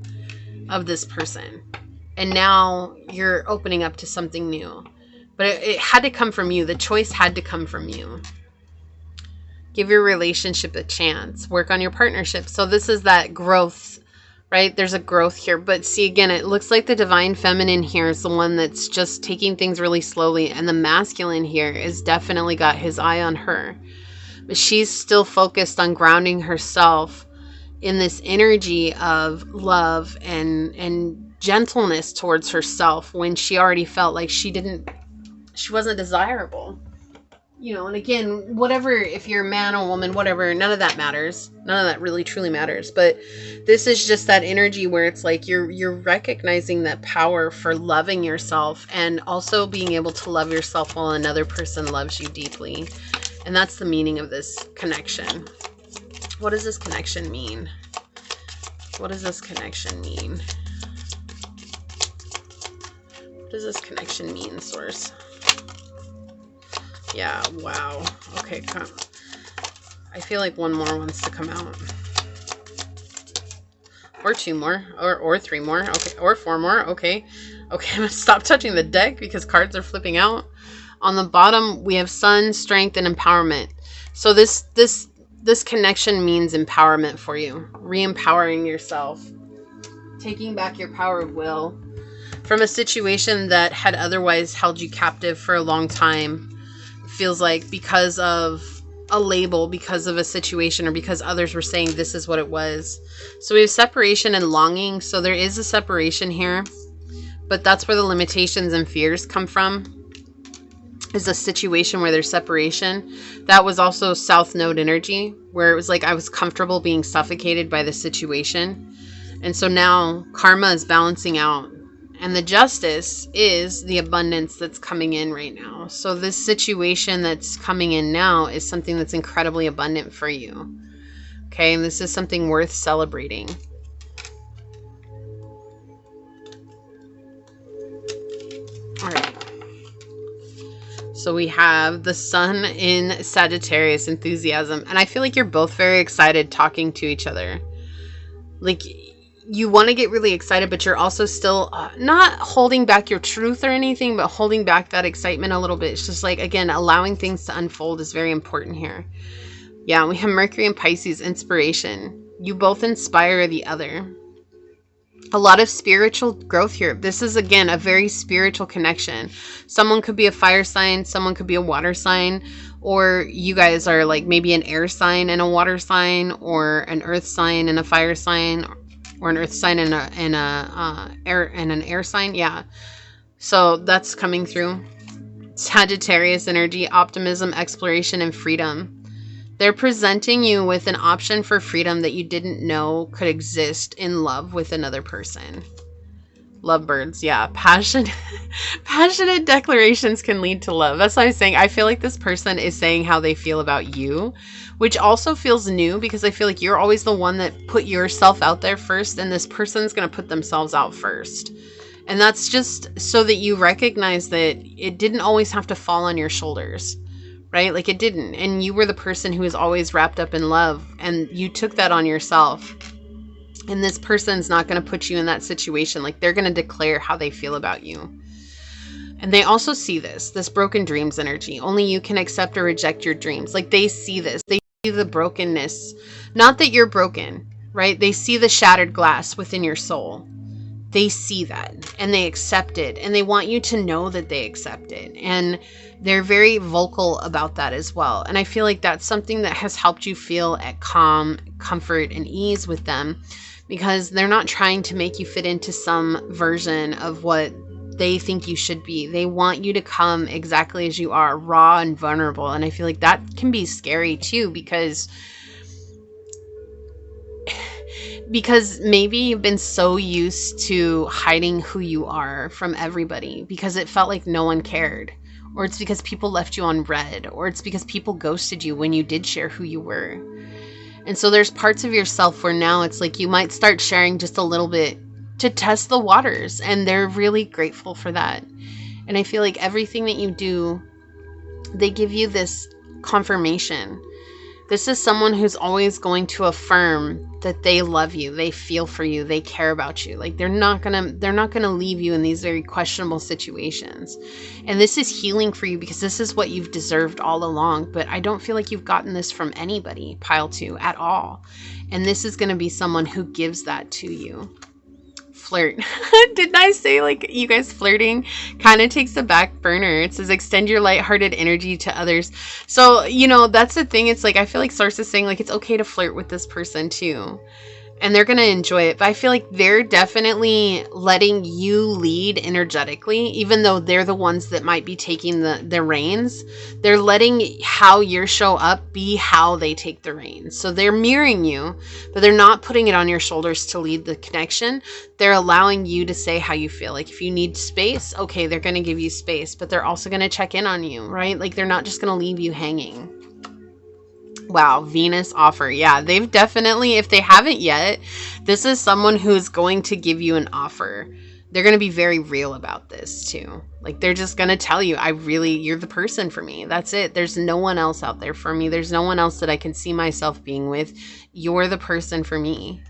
of this person. And now you're opening up to something new. But it had to come from you. The choice had to come from you. Give your relationship a chance. Work on your partnership. So this is that growth, right? There's a growth here. But see, again, it looks like the divine feminine here is the one that's just taking things really slowly. And the masculine here is definitely got his eye on her. But she's still focused on grounding herself in this energy of love and gentleness towards herself, when she already felt like she wasn't desirable. You know, and again, whatever, if you're a man or woman, whatever, none of that matters. None of that really truly matters. But this is just that energy where it's like you're recognizing that power for loving yourself, and also being able to love yourself while another person loves you deeply. And that's the meaning of this connection. What does this connection mean? What does this connection mean? What does this connection mean, Source? Yeah, wow. Okay, come. I feel like one more wants to come out. Or 2 more. Or 3 more. Okay, or 4 more. Okay. Okay, I'm going to stop touching the deck because cards are flipping out. On the bottom, we have sun, strength, and empowerment. So this connection means empowerment for you. Re-empowering yourself. Taking back your power of will from a situation that had otherwise held you captive for a long time. It feels like because of a label, because of a situation, or because others were saying this is what it was. So we have separation and longing. So there is a separation here, but that's where the limitations and fears come from. Is a situation where there's separation. That was also South Node energy, where it was like I was comfortable being suffocated by the situation. And so now karma is balancing out. And the justice is the abundance that's coming in right now. So this situation that's coming in now is something that's incredibly abundant for you. Okay, and this is something worth celebrating. All right. So we have the sun in Sagittarius, enthusiasm. And I feel like you're both very excited talking to each other. Like you want to get really excited, but you're also still not holding back your truth or anything, but holding back that excitement a little bit. It's just like, again, allowing things to unfold is very important here. Yeah, we have Mercury and Pisces, inspiration. You both inspire the other. A lot of spiritual growth here. This is, again, a very spiritual connection. Someone could be a fire sign. Someone could be a water sign. Or you guys are like maybe an air sign and a water sign, or an earth sign and a fire sign, or an earth sign and an air sign. Yeah. So that's coming through. Sagittarius energy, optimism, exploration, and freedom. They're presenting you with an option for freedom that you didn't know could exist in love with another person. Lovebirds, yeah. Passionate declarations can lead to love. That's what I was saying. I feel like this person is saying how they feel about you, which also feels new because I feel like you're always the one that put yourself out there first, and this person's going to put themselves out first. And that's just so that you recognize that it didn't always have to fall on your shoulders. Right? Like it didn't. And you were the person who was always wrapped up in love, and you took that on yourself. And this person's not going to put you in that situation. Like they're going to declare how they feel about you. And they also see this broken dreams energy. Only you can accept or reject your dreams. Like they see this. They see the brokenness. Not that you're broken, right? They see the shattered glass within your soul. They see that and they accept it, and they want you to know that they accept it. And they're very vocal about that as well. And I feel like that's something that has helped you feel at calm, comfort, and ease with them, because they're not trying to make you fit into some version of what they think you should be. They want you to come exactly as you are, raw and vulnerable. And I feel like that can be scary too, because maybe you've been so used to hiding who you are from everybody because it felt like no one cared, or it's because people left you on red, or it's because people ghosted you when you did share who you were. And so there's parts of yourself where now it's like you might start sharing just a little bit to test the waters, and they're really grateful for that. And I feel like everything that you do, they give you this confirmation. This is someone who's always going to affirm that they love you, they feel for you, they care about you. Like they're not gonna leave you in these very questionable situations. And this is healing for you because this is what you've deserved all along. But I don't feel like you've gotten this from anybody, pile 2, at all. And this is gonna be someone who gives that to you. Flirt. Didn't I say like you guys flirting kind of takes the back burner? It says extend your lighthearted energy to others. So, you know, that's the thing. It's like, I feel like Source is saying like, it's okay to flirt with this person too. And they're going to enjoy it. But I feel like they're definitely letting you lead energetically, even though they're the ones that might be taking the reins. They're letting how you show up be how they take the reins. So they're mirroring you, but they're not putting it on your shoulders to lead the connection. They're allowing you to say how you feel. Like if you need space, okay, they're going to give you space, but they're also going to check in on you, right? Like they're not just going to leave you hanging. Wow, Venus offer. Yeah, they've definitely, if they haven't yet, this is someone who's going to give you an offer. They're going to be very real about this too. Like they're just going to tell you, you're the person for me. That's it. There's no one else out there for me. There's no one else that I can see myself being with. You're the person for me.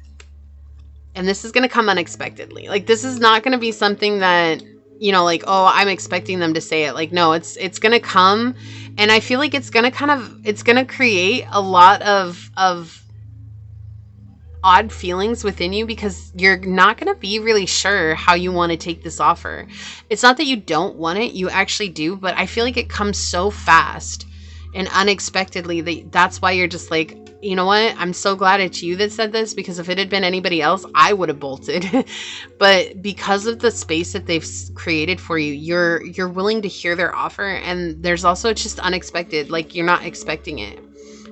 And this is going to come unexpectedly. Like this is not going to be something that you know, like, oh, I'm expecting them to say it. Like, no, it's going to come. And I feel like it's going to it's going to create a lot of odd feelings within you, because you're not going to be really sure how you want to take this offer. It's not that you don't want it, you actually do, but I feel like it comes so fast and unexpectedly that's why you're just like, you know what? I'm so glad it's you that said this, because if it had been anybody else, I would have bolted. But because of the space that they've created for you, you're willing to hear their offer. And there's also just unexpected, like you're not expecting it,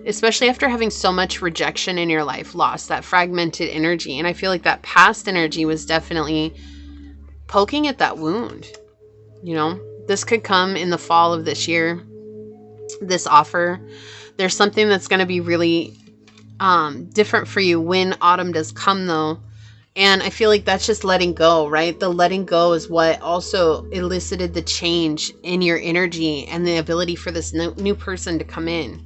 especially after having so much rejection in your life, loss, that fragmented energy. And I feel like that past energy was definitely poking at that wound. You know, this could come in the fall of this year, this offer. There's something that's going to be really different for you when autumn does come, though. And I feel like that's just letting go, right? The letting go is what also elicited the change in your energy and the ability for this new person to come in.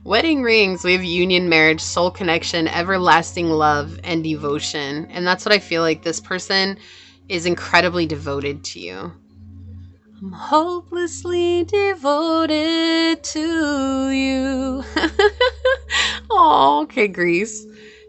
Wedding rings, we have union, marriage, soul connection, everlasting love, and devotion. And that's what I feel like. This person is incredibly devoted to you. I'm hopelessly devoted to you. Oh, okay, Grease.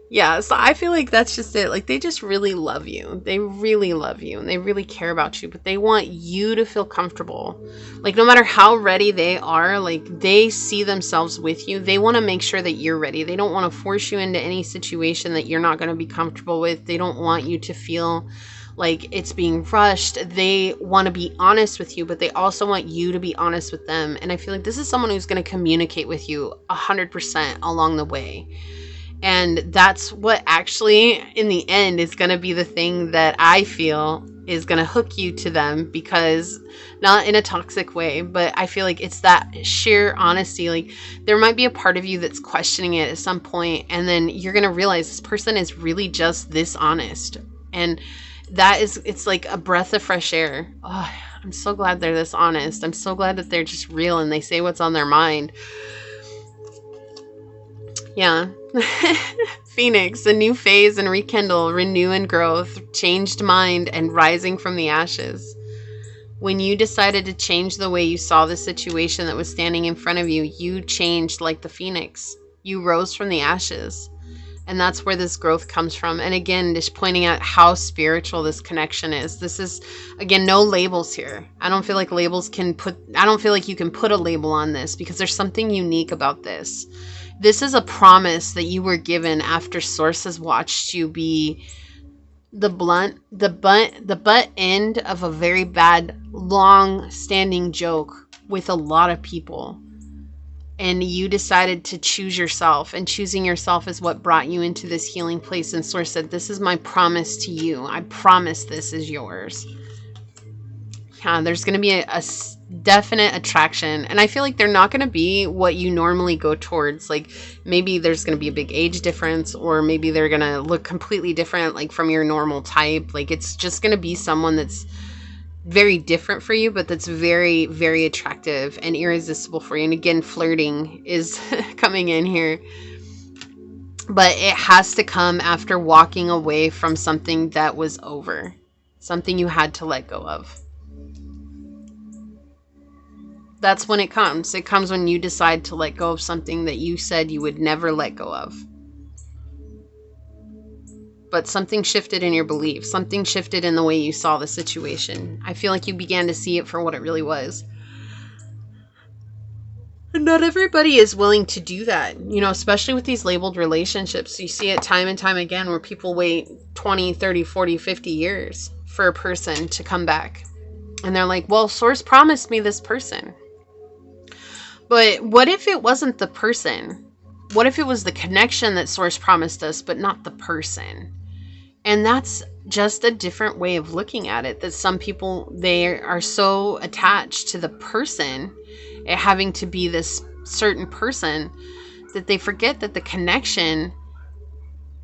Yeah, so I feel like that's just it. Like, they just really love you. They really love you, and they really care about you, but they want you to feel comfortable. Like, no matter how ready they are, like, they see themselves with you. They want to make sure that you're ready. They don't want to force you into any situation that you're not going to be comfortable with. They don't want you to feel like it's being rushed. They want to be honest with you, but they also want you to be honest with them. And I feel like this is someone who's going to communicate with you 100% along the way. And that's what actually, in the end, is going to be the thing that I feel is going to hook you to them, because not in a toxic way, but I feel like it's that sheer honesty. Like, there might be a part of you that's questioning it at some point, and then you're going to realize this person is really just this honest. And that is, it's like a breath of fresh air. Oh, I'm so glad they're this honest. I'm so glad that they're just real and they say what's on their mind. Yeah. Phoenix, a new phase and rekindle, renew and growth, changed mind, and rising from the ashes. When you decided to change the way you saw the situation that was standing in front of you, you changed like the phoenix. You rose from the ashes. And that's where this growth comes from. And again, just pointing out how spiritual this connection is. This is, again, no labels here. I don't feel like I don't feel like you can put a label on this, because there's something unique about this. This is a promise that you were given after Source has watched you be the butt end of a very bad, long-standing joke with a lot of people. And you decided to choose yourself, and choosing yourself is what brought you into this healing place. And Source said, this is my promise to you. I promise this is yours. Yeah, there's going to be a definite attraction. And I feel like they're not going to be what you normally go towards. Like, maybe there's going to be a big age difference, or maybe they're going to look completely different, like from your normal type. Like, it's just going to be someone that's very different for you, but that's very, very attractive and irresistible for you. And again, flirting is coming in here, but it has to come after walking away from something that was over, something you had to let go of. That's when it comes. It comes when you decide to let go of something that you said you would never let go of. But something shifted in your belief. Something shifted in the way you saw the situation. I feel like you began to see it for what it really was. And not everybody is willing to do that, you know, especially with these labeled relationships. You see it time and time again where people wait 20, 30, 40, 50 years for a person to come back. And they're like, well, Source promised me this person. But what if it wasn't the person? What if it was the connection that Source promised us, but not the person? And that's just a different way of looking at it. That some people, they are so attached to the person, it having to be this certain person, that they forget that the connection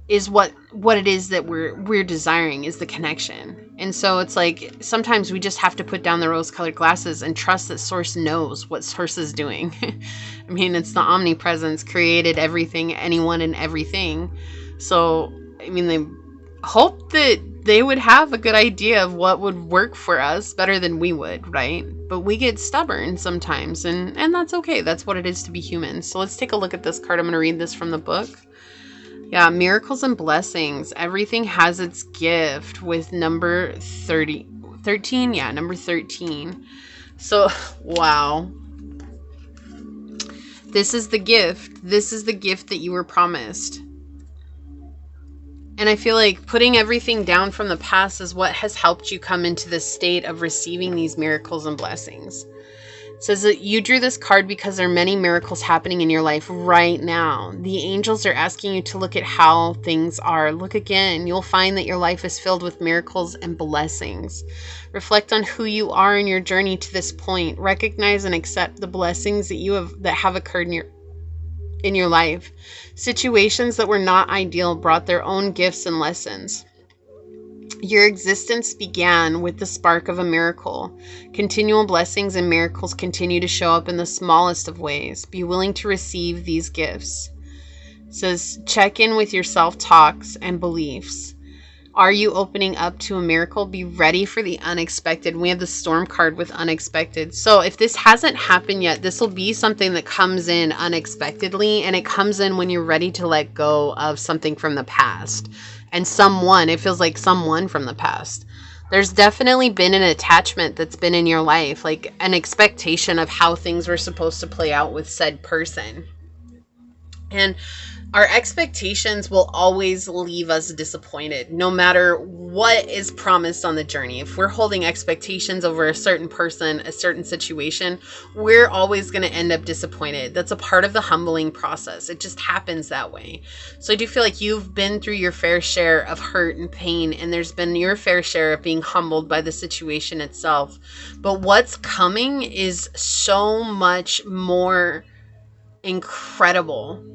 is what it is that we're desiring, is the connection. And so it's like, sometimes we just have to put down the rose-colored glasses and trust that Source knows what Source is doing. I mean, it's the omnipresence, created everything, anyone, and everything. So, I mean, they hope that they would have a good idea of what would work for us better than we would, right? But we get stubborn sometimes, and that's okay. That's what it is to be human. So let's take a look at this card. I'm going to read this from the book. Yeah, miracles and blessings. Everything has its gift with number 13. Yeah, number 13. So, wow. This is the gift. This is the gift that you were promised. And I feel like putting everything down from the past is what has helped you come into this state of receiving these miracles and blessings. It says that you drew this card because there are many miracles happening in your life right now. The angels are asking you to look at how things are. Look again. You'll find that your life is filled with miracles and blessings. Reflect on who you are in your journey to this point. Recognize and accept the blessings that have occurred in your life. Situations that were not ideal brought their own gifts and lessons. Your existence began with the spark of a miracle. Continual blessings and miracles continue to show up in the smallest of ways. Be willing to receive these gifts. It says, check in with your self-talks and beliefs. Are you opening up to a miracle? Be ready for the unexpected. We have the storm card with unexpected. So if this hasn't happened yet, this will be something that comes in unexpectedly, and it comes in when you're ready to let go of something from the past. And it feels like someone from the past. There's definitely been an attachment that's been in your life, like an expectation of how things were supposed to play out with said person. And our expectations will always leave us disappointed, no matter what is promised on the journey. If we're holding expectations over a certain person, a certain situation, we're always going to end up disappointed. That's a part of the humbling process. It just happens that way. So I do feel like you've been through your fair share of hurt and pain, and there's been your fair share of being humbled by the situation itself. But what's coming is so much more incredible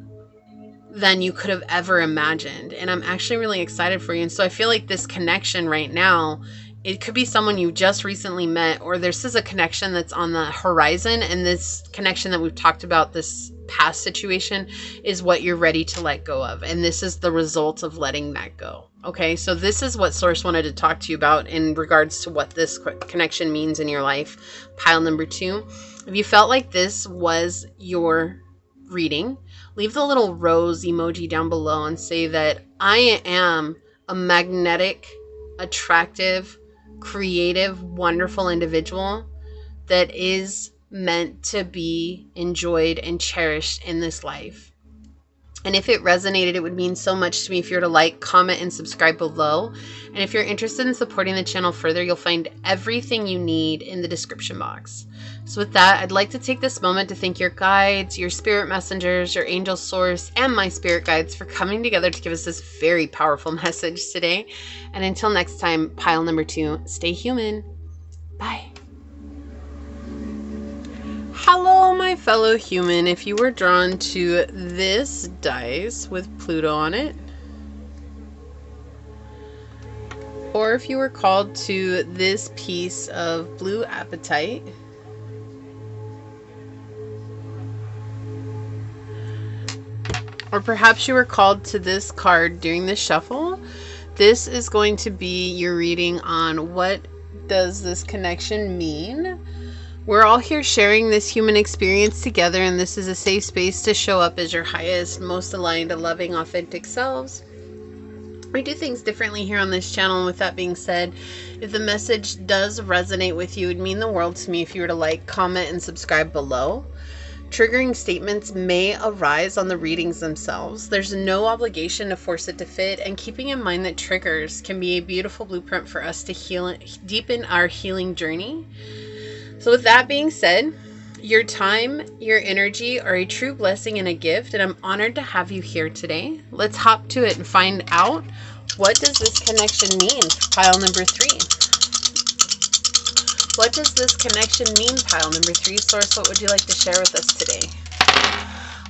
than you could have ever imagined. And I'm actually really excited for you. And so I feel like this connection right now, it could be someone you just recently met, or this is a connection that's on the horizon. And this connection that we've talked about, this past situation, is what you're ready to let go of. And this is the result of letting that go. Okay, so this is what Source wanted to talk to you about in regards to what this connection means in your life. Pile number 2. If you felt like this was your reading, leave the little rose emoji down below and say that I am a magnetic, attractive, creative, wonderful individual that is meant to be enjoyed and cherished in this life. And if it resonated, it would mean so much to me if you were to like, comment, and subscribe below. And if you're interested in supporting the channel further, you'll find everything you need in the description box. So with that, I'd like to take this moment to thank your guides, your spirit messengers, your angel source, and my spirit guides for coming together to give us this very powerful message today. And until next time, pile number 2, stay human. Bye. Hello, my fellow human. If you were drawn to this dice with Pluto on it, or if you were called to this piece of blue apatite, or perhaps you were called to this card during the shuffle, this is going to be your reading on what does this connection mean. We're all here sharing this human experience together, and this is a safe space to show up as your highest, most aligned, loving, authentic selves. We do things differently here on this channel, and with that being said, if the message does resonate with you, it would mean the world to me if you were to like, comment, and subscribe below. Triggering statements may arise on the readings themselves. There's no obligation to force it to fit, and keeping in mind that triggers can be a beautiful blueprint for us to deepen our healing journey. So with that being said, your time, your energy are a true blessing and a gift, and I'm honored to have you here today. Let's hop to it and find out, what does this connection mean? Pile number 3. What does this connection mean? Pile number 3. Source, what would you like to share with us today?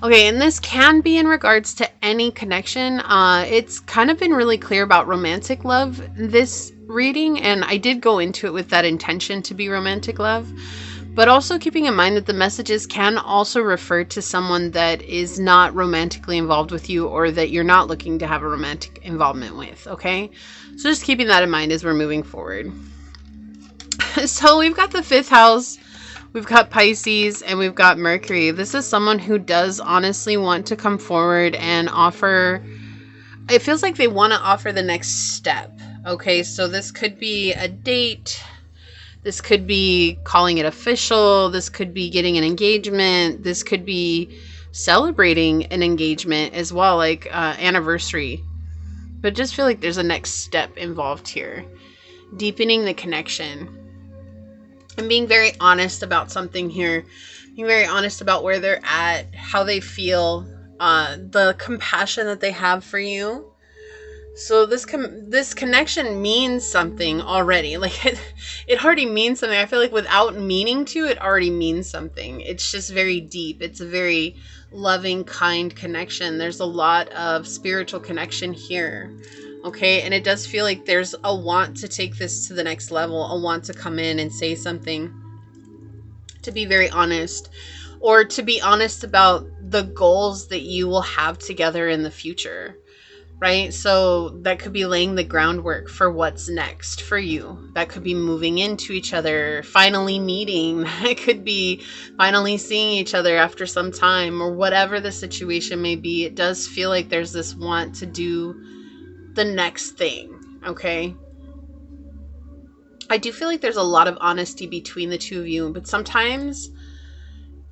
Okay, and this can be in regards to any connection. It's kind of been really clear about romantic love, this reading, and I did go into it with that intention to be romantic love. But also keeping in mind that the messages can also refer to someone that is not romantically involved with you, or that you're not looking to have a romantic involvement with, okay? So just keeping that in mind as we're moving forward. So we've got the 5th house, we've got Pisces, and we've got Mercury. This is someone who does honestly want to come forward and offer, it feels like they want to offer the next step, okay? So this could be a date, this could be calling it official, this could be getting an engagement, this could be celebrating an engagement as well, like anniversary. But just feel like there's a next step involved here. Deepening the connection. And being very honest about something here. Being very honest about where they're at, how they feel, the compassion that they have for you. So this connection means something already. Like it already means something. I feel like without meaning to, it already means something. It's just very deep. It's a very loving, kind connection. There's a lot of spiritual connection here. Okay, and it does feel like there's a want to take this to the next level, a want to come in and say something, to be very honest, or to be honest about the goals that you will have together in the future, right? So that could be laying the groundwork for what's next for you. That could be moving into each other, finally meeting. It could be finally seeing each other after some time, or whatever the situation may be. It does feel like there's this want to do the next thing, okay? I do feel like there's a lot of honesty between the two of you, but sometimes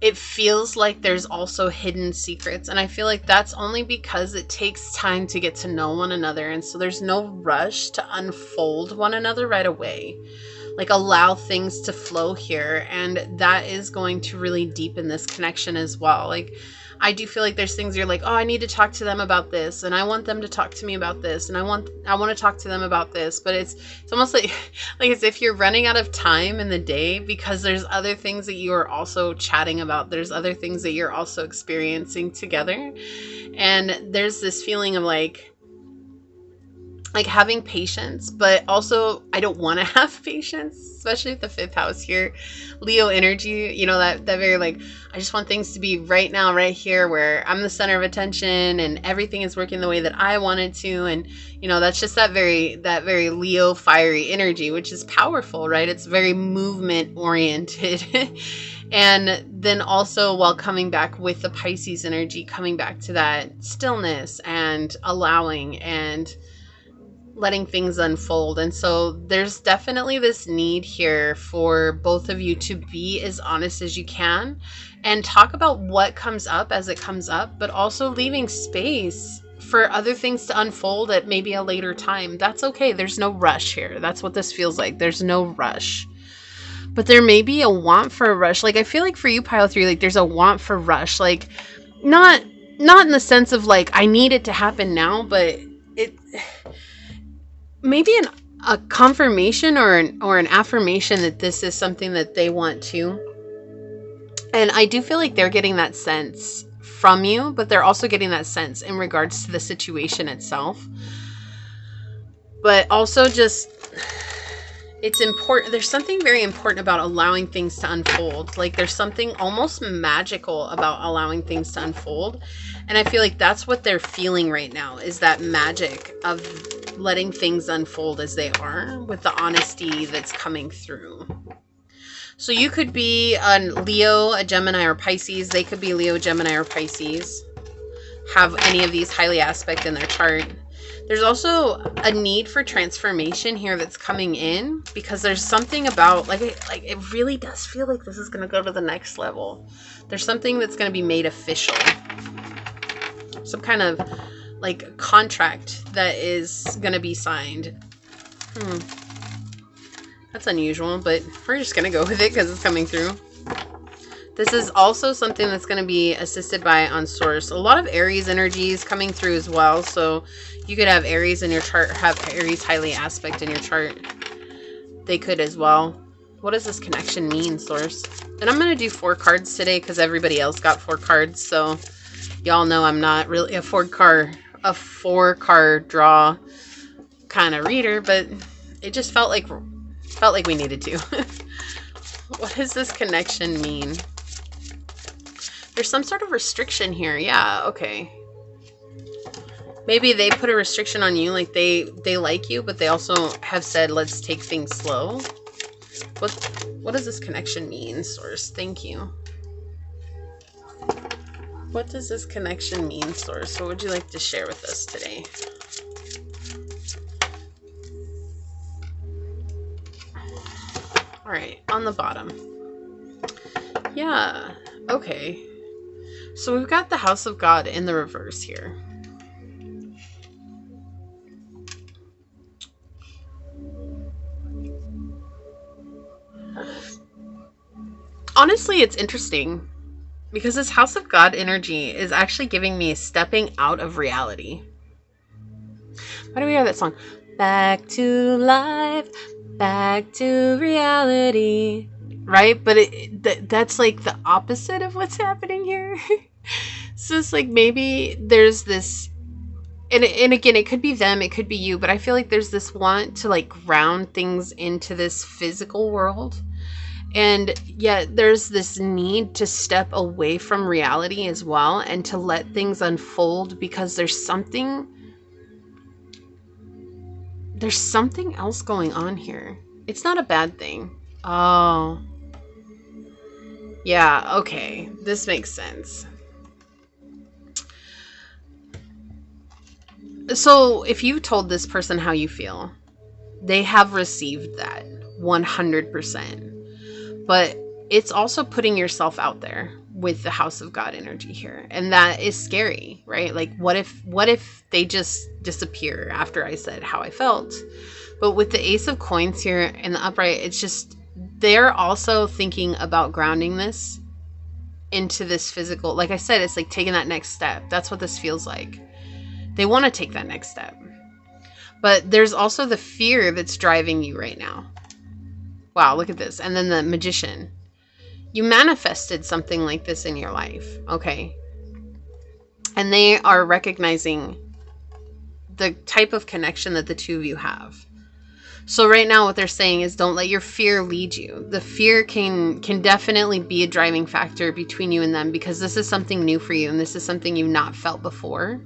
it feels like there's also hidden secrets, and I feel like that's only because it takes time to get to know one another, and so there's no rush to unfold one another right away. Like, allow things to flow here, and that is going to really deepen this connection as well. Like, I do feel like there's things you're like, oh, I need to talk to them about this, and I want them to talk to me about this, and I want to talk to them about this, but it's almost like as if you're running out of time in the day because there's other things that you are also chatting about. There's other things that you're also experiencing together, and there's this feeling of like having patience, but also I don't want to have patience, especially with the 5th house here. Leo energy, you know, that very like, I just want things to be right now, right here, where I'm the center of attention and everything is working the way that I want it to. And, you know, that's just that very Leo fiery energy, which is powerful, right? It's very movement oriented. And then also, while coming back with the Pisces energy, coming back to that stillness and allowing and letting things unfold. And so there's definitely this need here for both of you to be as honest as you can and talk about what comes up as it comes up, but also leaving space for other things to unfold at maybe a later time. That's okay. There's no rush here. That's what this feels like. There's no rush. But there may be a want for a rush. Like, I feel like for you, pile 3, like there's a want for rush. Like, not in the sense of like, I need it to happen now, but it maybe a confirmation or an affirmation that this is something that they want to. And I do feel like they're getting that sense from you, but they're also getting that sense in regards to the situation itself. But also just, it's important. There's something very important about allowing things to unfold. Like, there's something almost magical about allowing things to unfold. And I feel like that's what they're feeling right now, is that magic of letting things unfold as they are, with the honesty that's coming through. So you could be a Leo, a Gemini, or Pisces. They could be Leo, Gemini, or Pisces. Have any of these highly aspect in their chart. There's also a need for transformation here that's coming in, because there's something about, it really does feel like this is going to go to the next level. There's something that's going to be made official. Some kind of like contract that is going to be signed. That's unusual, but we're just going to go with it because it's coming through. This is also something that's going to be assisted by on source. A lot of Aries energies coming through as well. So you could have Aries in your chart, have Aries highly aspect in your chart. They could as well. What does this connection mean, source? And I'm going to do 4 cards today because everybody else got 4 cards. So y'all know I'm not really a 4-card draw kind of reader, but it just felt like we needed to. What does this connection mean? There's some sort of restriction here. Yeah, okay. Maybe they put a restriction on you, like they like you, but they also have said, let's take things slow. What does this connection mean, Source? Thank you. What does this connection mean, Source? What would you like to share with us today? All right, on the bottom. Yeah, okay. So we've got the House of God in the reverse here. Honestly, it's interesting because this House of God energy is actually giving me stepping out of reality. Why do we hear that song? Back to life, back to reality. Right? But that's like the opposite of what's happening here. So it's like maybe there's this, and again, it could be them, it could be you, but I feel like there's this want to like ground things into this physical world. And yet there's this need to step away from reality as well and to let things unfold because there's something else going on here. It's not a bad thing. Oh. Yeah, okay. This makes sense. So if you told this person how you feel, they have received that 100%. But it's also putting yourself out there with the House of God energy here. And that is scary, right? Like, what if they just disappear after I said how I felt? But with the Ace of Coins here in the upright, it's just, they're also thinking about grounding this into this physical. Like I said, it's like taking that next step. That's what this feels like. They want to take that next step. But there's also the fear that's driving you right now. Wow, look at this. And then the Magician. You manifested something like this in your life, okay? And they are recognizing the type of connection that the two of you have. So right now what they're saying is don't let your fear lead you. The fear can definitely be a driving factor between you and them because this is something new for you and this is something you've not felt before.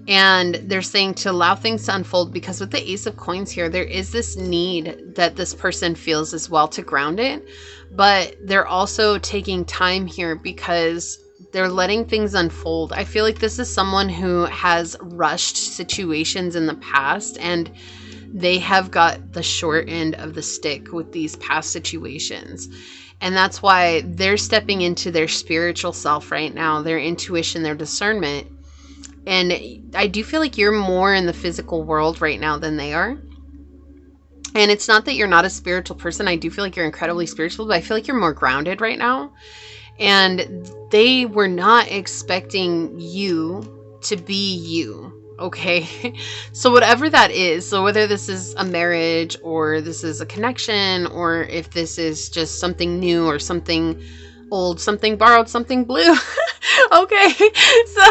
And they're saying to allow things to unfold because with the Ace of Coins here, there is this need that this person feels as well to ground it. But they're also taking time here because they're letting things unfold. I feel like this is someone who has rushed situations in the past and they have got the short end of the stick with these past situations. And that's why they're stepping into their spiritual self right now, their intuition, their discernment. And I do feel like you're more in the physical world right now than they are. And it's not that you're not a spiritual person. I do feel like you're incredibly spiritual, but I feel like you're more grounded right now. And they were not expecting you to be you. Okay. So whatever that is, so whether this is a marriage or this is a connection, or if this is just something new or something old, something borrowed, something blue. Okay. So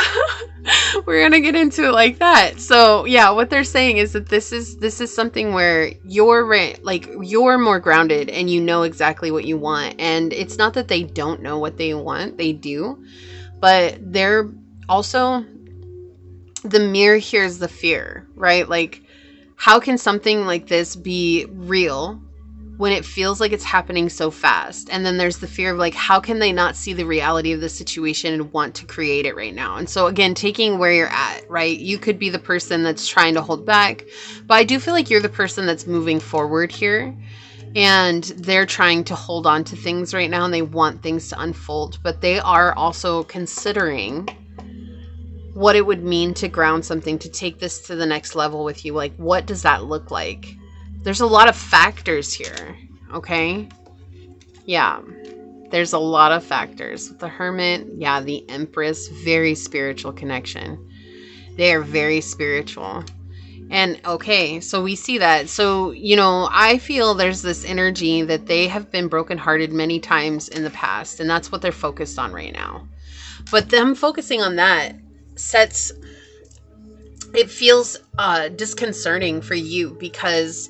we're going to get into it like that. So yeah, what they're saying is that this is something where you're more grounded and you know exactly what you want. And it's not that they don't know what they want. They do. But they're also, the mirror here is the fear, right? Like, how can something like this be real when it feels like it's happening so fast? And then there's the fear of like, how can they not see the reality of the situation and want to create it right now? And so again, taking where you're at, right? You could be the person that's trying to hold back, but I do feel like you're the person that's moving forward here. And they're trying to hold on to things right now and they want things to unfold, but they are also considering what it would mean to ground something, to take this to the next level with you. Like, what does that look like? There's a lot of factors here, okay? Yeah, there's a lot of factors. With the Hermit, yeah, the Empress, very spiritual connection. They are very spiritual. And okay, so we see that. So, you know, I feel there's this energy that they have been brokenhearted many times in the past, and that's what they're focused on right now. But them focusing on that it feels disconcerting for you because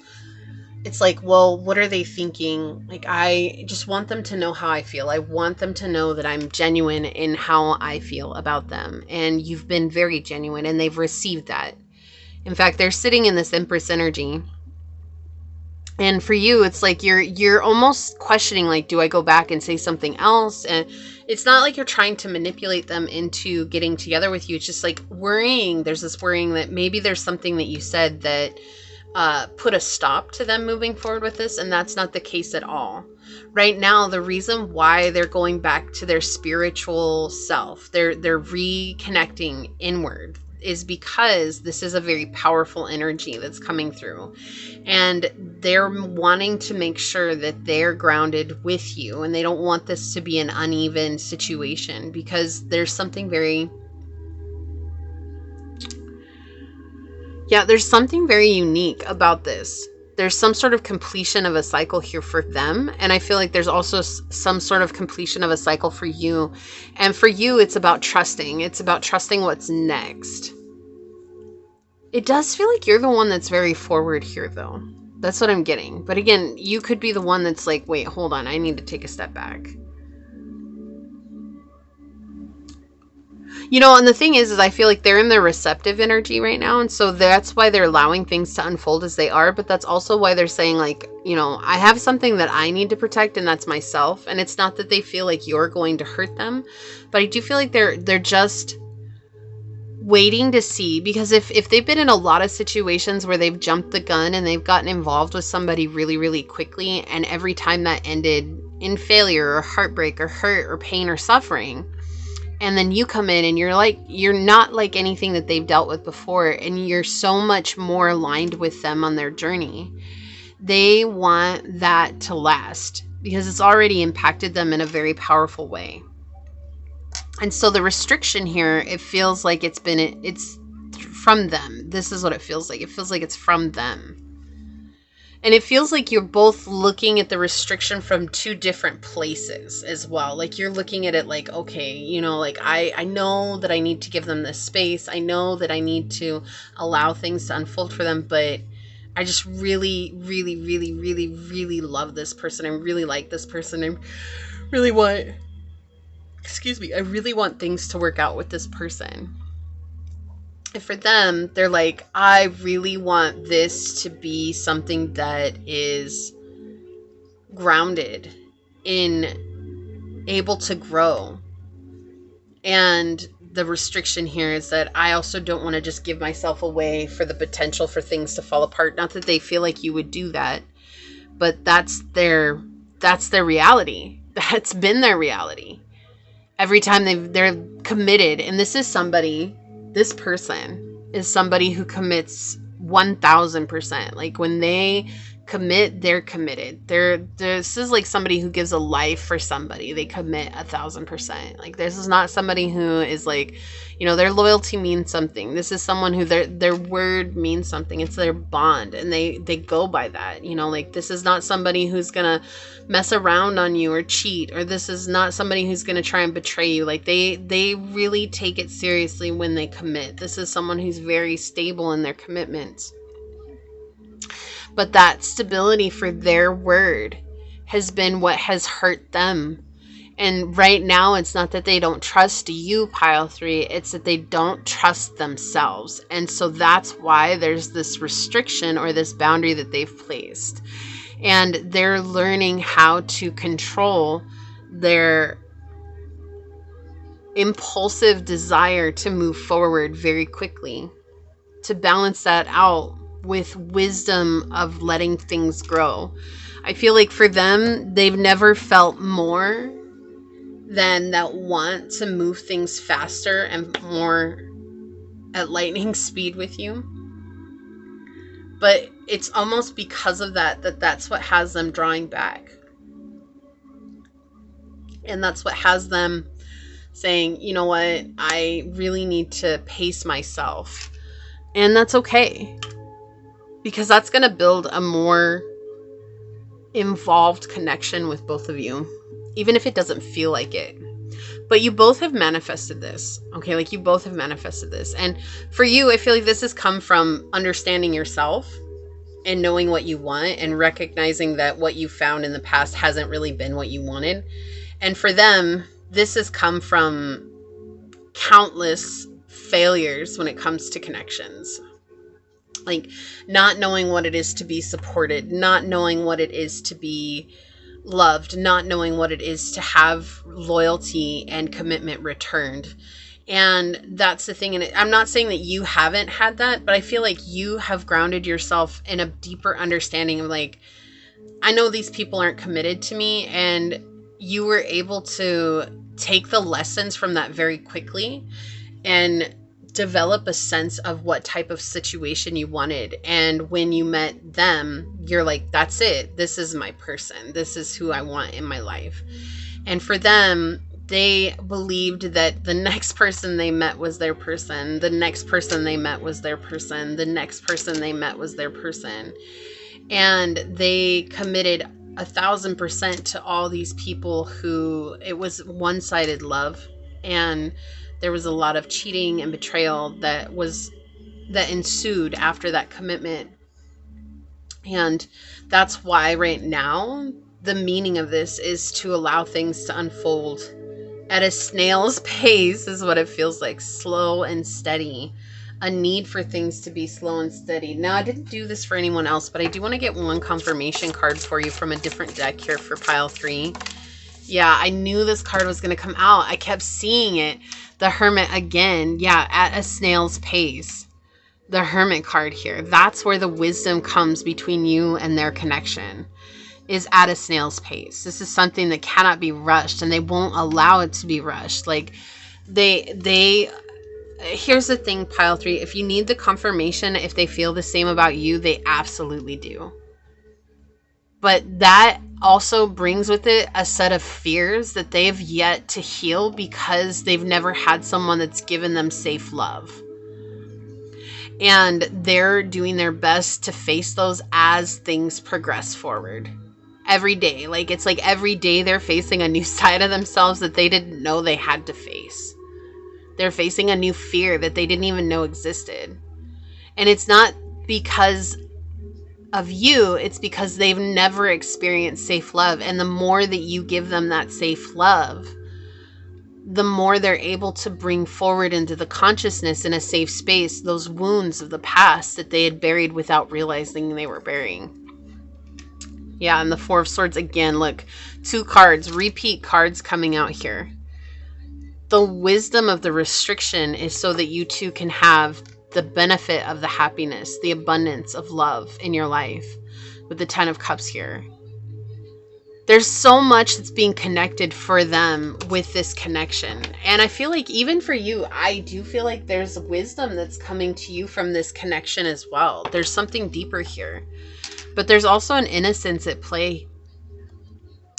it's like, well, what are they thinking? Like, I just want them to know how I feel. I want them to know that I'm genuine in how I feel about them. And you've been very genuine, and they've received that. In fact, they're sitting in this Empress energy. And for you, it's like you're almost questioning, like, do I go back and say something else? And it's not like you're trying to manipulate them into getting together with you. It's just like worrying. There's this worrying that maybe there's something that you said that put a stop to them moving forward with this, and that's not the case at all. Right now, the reason why they're going back to their spiritual self, they're reconnecting inward, is because this is a very powerful energy that's coming through, and they're wanting to make sure that they're grounded with you, and they don't want this to be an uneven situation, because there's something very there's something very unique about this. There's some sort of completion of a cycle here for them. And I feel like there's also some sort of completion of a cycle for you. And for you, it's about trusting. It's about trusting what's next. It does feel like you're the one that's very forward here, though. That's what I'm getting. But again, you could be the one that's like, wait, hold on, I need to take a step back. You know, and the thing is I feel like they're in their receptive energy right now. And so that's why they're allowing things to unfold as they are. But that's also why they're saying, like, you know, I have something that I need to protect, and that's myself. And it's not that they feel like you're going to hurt them. But I do feel like they're just waiting to see. Because if they've been in a lot of situations where they've jumped the gun and they've gotten involved with somebody really, really quickly, and every time that ended in failure or heartbreak or hurt or pain or suffering, and then you come in and you're not like anything that they've dealt with before, and you're so much more aligned with them on their journey. They want that to last because it's already impacted them in a very powerful way. And so the restriction here, it feels like it's from them. This is what it feels like. It feels like it's from them. And it feels like you're both looking at the restriction from two different places as well. Like you're looking at it like, okay, you know, like I know that I need to give them this space. I know that I need to allow things to unfold for them, but I just really, really, really, really, really love this person. I really like this person. I really want, I really want things to work out with this person. And for them, they're like, I really want this to be something that is grounded in able to grow. And the restriction here is that I also don't want to just give myself away for the potential for things to fall apart. Not that they feel like you would do that, but that's their reality. That's been their reality. Every time they're committed, and this person is somebody who commits 1000%. Like when they commit, they're committed. This is like somebody who gives a life for somebody. They commit 1000%. Like this is not somebody who is like, you know, their loyalty means something. This is someone who their word means something. It's their bond, and they go by that. You know, like this is not somebody who's gonna mess around on you or cheat, or this is not somebody who's gonna try and betray you. Like they really take it seriously when they commit. This is someone who's very stable in their commitments. But that stability for their word has been what has hurt them. And right now, it's not that they don't trust you, Pile 3. It's that they don't trust themselves. And so that's why there's this restriction or this boundary that they've placed. And they're learning how to control their impulsive desire to move forward very quickly, to balance that out with wisdom of letting things grow. I feel like for them, they've never felt more than that want to move things faster and more at lightning speed with you. But it's almost because of that's what has them drawing back. And that's what has them saying, you know what, I really need to pace myself. And that's okay. Because that's going to build a more involved connection with both of you, even if it doesn't feel like it. But you both have manifested this, okay? Like you both have manifested this. And for you, I feel like this has come from understanding yourself and knowing what you want and recognizing that what you found in the past hasn't really been what you wanted. And for them, this has come from countless failures when it comes to connections. Like not knowing what it is to be supported, not knowing what it is to be loved, not knowing what it is to have loyalty and commitment returned. And that's the thing. And I'm not saying that you haven't had that, but I feel like you have grounded yourself in a deeper understanding of like, I know these people aren't committed to me, and you were able to take the lessons from that very quickly and develop a sense of what type of situation you wanted. And when you met them, you're like, that's it. This is my person. This is who I want in my life. And for them, they believed that the next person they met was their person. The next person they met was their person. The next person they met was their person. And they committed 1,000% to all these people who it was one-sided love. And there was a lot of cheating and betrayal that ensued after that commitment. And that's why right now the meaning of this is to allow things to unfold at a snail's pace, is what it feels like. Slow and steady. A need for things to be slow and steady. Now, I didn't do this for anyone else, but I do want to get one confirmation card for you from a different deck here for pile 3. Yeah, I knew this card was going to come out. I kept seeing it. The Hermit again. Yeah, at a snail's pace. The Hermit card here. That's where the wisdom comes between you and their connection, is at a snail's pace. This is something that cannot be rushed, and they won't allow it to be rushed. Like here's the thing, pile 3. If you need the confirmation, if they feel the same about you, they absolutely do. But that also brings with it a set of fears that they have yet to heal because they've never had someone that's given them safe love. And they're doing their best to face those as things progress forward. Every day. Like, it's like every day they're facing a new side of themselves that they didn't know they had to face. They're facing a new fear that they didn't even know existed. And it's not because of you, it's because they've never experienced safe love. And the more that you give them that safe love, the more they're able to bring forward into the consciousness in a safe space those wounds of the past that they had buried without realizing they were burying. Yeah, and the Four of Swords again, look, 2 cards, repeat cards coming out here. The wisdom of the restriction is so that you two can have the benefit of the happiness, the abundance of love in your life, with the 10 of Cups here. There's so much that's being connected for them with this connection. And I feel like even for you, I do feel like there's wisdom that's coming to you from this connection as well. There's something deeper here. But there's also an innocence at play.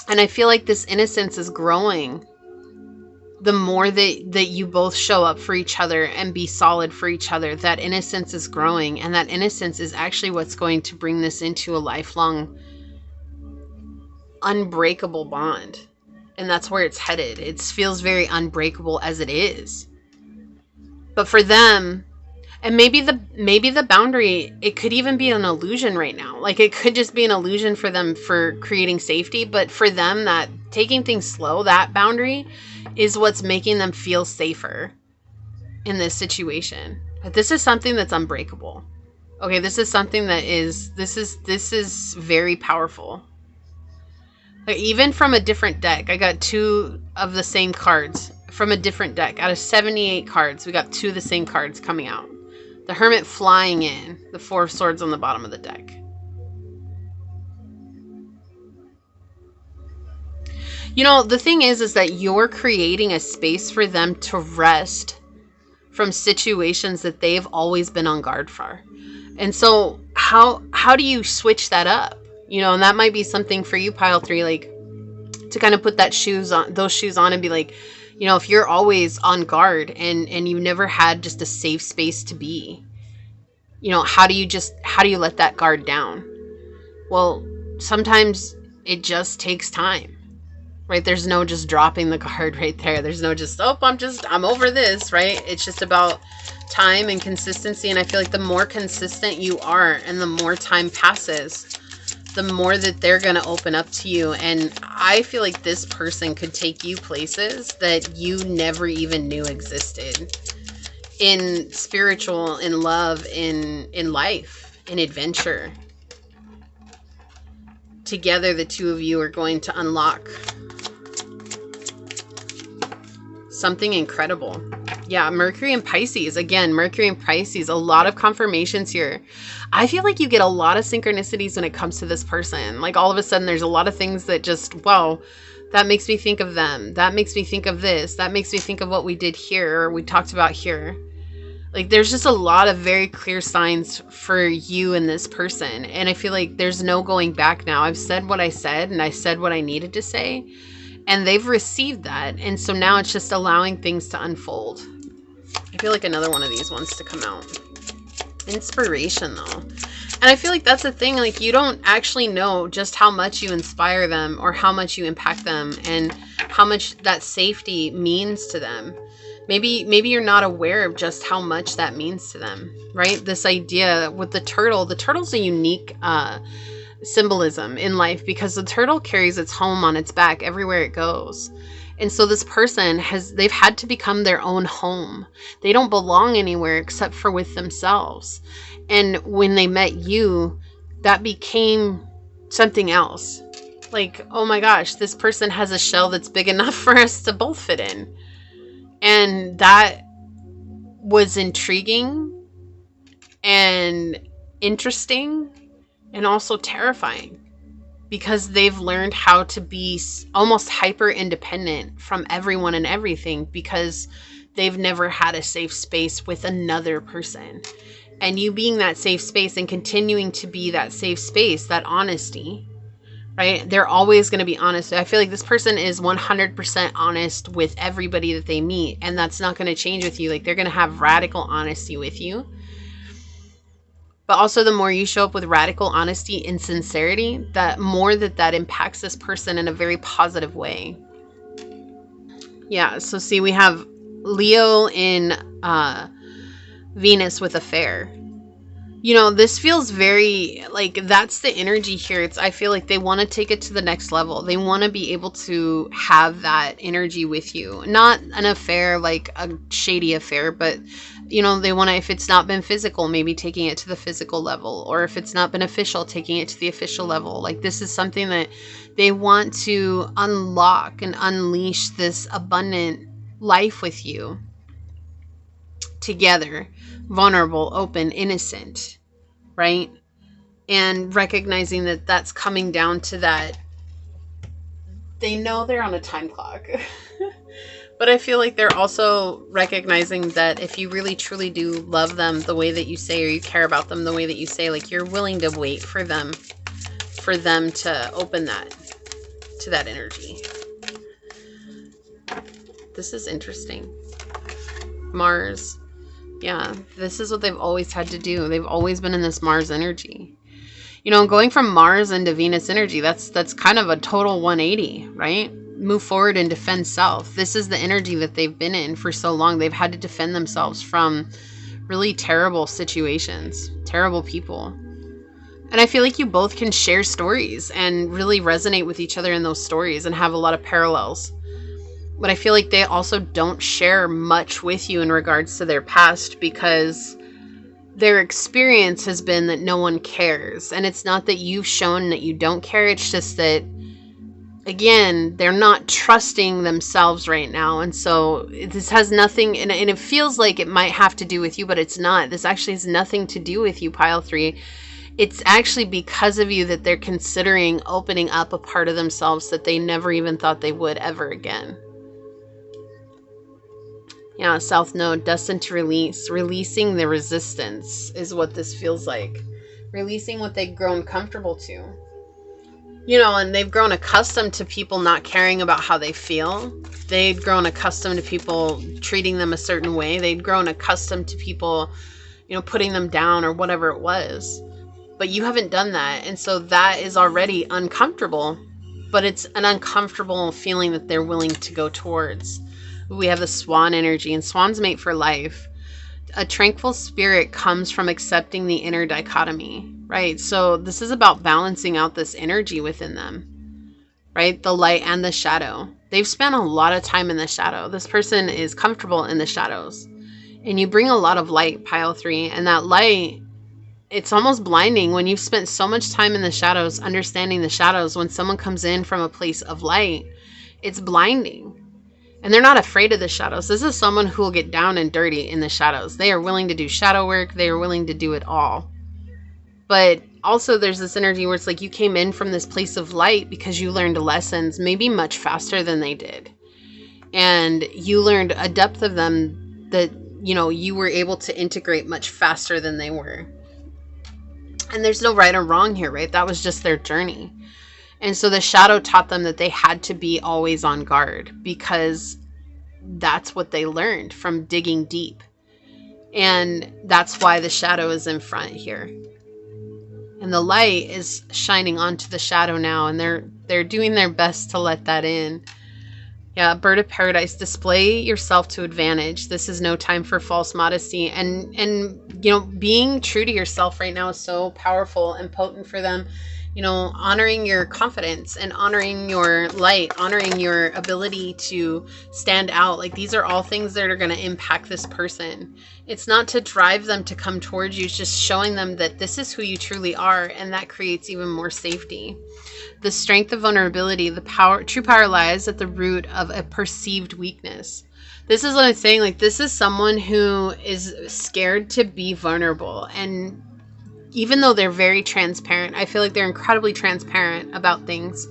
And I feel like this innocence is growing the more that you both show up for each other and be solid for each other. That innocence is growing, and that innocence is actually what's going to bring this into a lifelong, unbreakable bond. And that's where it's headed. It feels very unbreakable as it is. But for them, and maybe the boundary, it could even be an illusion right now. Like, it could just be an illusion for them for creating safety. But for them, that taking things slow, that boundary is what's making them feel safer in this situation. But this is something that's unbreakable. Okay, this is something that this is very powerful. Like, even from a different deck, I got 2 of the same cards from a different deck. Out of 78 cards, we got 2 of the same cards coming out. The Hermit flying in, the 4 of Swords on the bottom of the deck. You know, the thing is that you're creating a space for them to rest from situations that they've always been on guard for. And so how do you switch that up? You know, and that might be something for you, pile 3, like, to kind of put those shoes on and be like, you know, if you're always on guard and you've never had just a safe space to be, you know, how do you let that guard down? Well, sometimes it just takes time, right? There's no just dropping the card right there. There's no just, oh, I'm over this, right? It's just about time and consistency. And I feel like the more consistent you are and the more time passes, the more that they're going to open up to you. And I feel like this person could take you places that you never even knew existed, in spiritual, in love, in life, in adventure. Together, the two of you are going to unlock something incredible. Yeah, Mercury and Pisces. Again, Mercury and Pisces. A lot of confirmations here. I feel like you get a lot of synchronicities when it comes to this person. Like all of a sudden there's a lot of things that just, wow, that makes me think of them. That makes me think of this. That makes me think of what we did here or we talked about here. Like there's just a lot of very clear signs for you and this person. And I feel like there's no going back now. I've said what I said and I said what I needed to say. And they've received that. And so now it's just allowing things to unfold. I feel like another one of these wants to come out. Inspiration, though. And I feel like that's the thing. Like, you don't actually know just how much you inspire them or how much you impact them and how much that safety means to them. Maybe you're not aware of just how much that means to them, right? This idea with the turtle's a unique symbolism in life because the turtle carries its home on its back everywhere it goes. And so this person they've had to become their own home. They don't belong anywhere except for with themselves. And when they met you, that became something else. Like, oh my gosh, this person has a shell that's big enough for us to both fit in. And that was intriguing and interesting and also terrifying. Because they've learned how to be almost hyper independent from everyone and everything because they've never had a safe space with another person. And you being that safe space and continuing to be that safe space, that honesty, right? They're always going to be honest. I feel like this person is 100% honest with everybody that they meet. And that's not going to change with you. Like they're going to have radical honesty with you. But also the more you show up with radical honesty and sincerity, that more that impacts this person in a very positive way. Yeah, so see, we have Leo in Venus with affair. You know, this feels very, like, that's the energy here. I feel like they want to take it to the next level. They want to be able to have that energy with you. Not an affair, like a shady affair, but, you know, they want to, if it's not been physical, maybe taking it to the physical level. Or if it's not been official, taking it to the official level. Like, this is something that they want to unlock and unleash this abundant life with you. Together. Vulnerable, open, innocent, right? And recognizing that that's coming down to that. They know they're on a time clock. But I feel like they're also recognizing that if you really truly do love them the way that you say, or you care about them the way that you say, like you're willing to wait for them to open that to that energy. This is interesting. Mars. Yeah, this is what they've always had to do. They've always been in this Mars energy. You know, going from Mars into Venus energy, that's kind of a total 180, right? Move forward and defend self. This is the energy that they've been in for so long. They've had to defend themselves from really terrible situations, terrible people. And I feel like you both can share stories and really resonate with each other in those stories and have a lot of parallels. But I feel like they also don't share much with you in regards to their past because their experience has been that no one cares. And it's not that you've shown that you don't care. It's just that, again, they're not trusting themselves right now. And so this has nothing, and it feels like it might have to do with you, but it's not. This actually has nothing to do with you, Pile 3. It's actually because of you that they're considering opening up a part of themselves that they never even thought they would ever again. Yeah, South Node, destined to release. Releasing the resistance is what this feels like. Releasing what they've grown comfortable to. You know, and they've grown accustomed to people not caring about how they feel. They'd grown accustomed to people treating them a certain way. They'd grown accustomed to people, you know, putting them down or whatever it was. But you haven't done that. And so that is already uncomfortable. but it's an uncomfortable feeling that they're willing to go towards. We have the swan energy, and swans mate for life. A tranquil spirit comes from accepting the inner dichotomy, right? So this is about balancing out this energy within them, right? The light and the shadow. They've spent a lot of time in the shadow. This person is comfortable in the shadows. And you bring a lot of light, pile 3, and that light, it's almost blinding when you've spent so much time in the shadows, understanding the shadows. When someone comes in from a place of light, it's blinding. And they're not afraid of the shadows. This is someone who will get down and dirty in the shadows. They are willing to do shadow work. They are willing to do it all. But also there's this energy where it's like you came in from this place of light because you learned lessons maybe much faster than they did. And you learned a depth of them that, you know, you were able to integrate much faster than they were. And there's no right or wrong here, right? That was just their journey. And so the shadow taught them that they had to be always on guard because that's what they learned from digging deep. And that's why the shadow is in front here. And the light is shining onto the shadow now, and they're doing their best to let that in. Yeah, bird of paradise, display yourself to advantage. This is no time for false modesty. And you know, being true to yourself right now is so powerful and potent for them. You know, honoring your confidence and honoring your light, honoring your ability to stand out. Like, these are all things that are going to impact this person. It's not to drive them to come towards you. It's just showing them that this is who you truly are. And that creates even more safety. The strength of vulnerability, the power, true power lies at the root of a perceived weakness. This is what I'm saying. Like, this is someone who is scared to be vulnerable. And even though they're very transparent, I feel like they're incredibly transparent about things.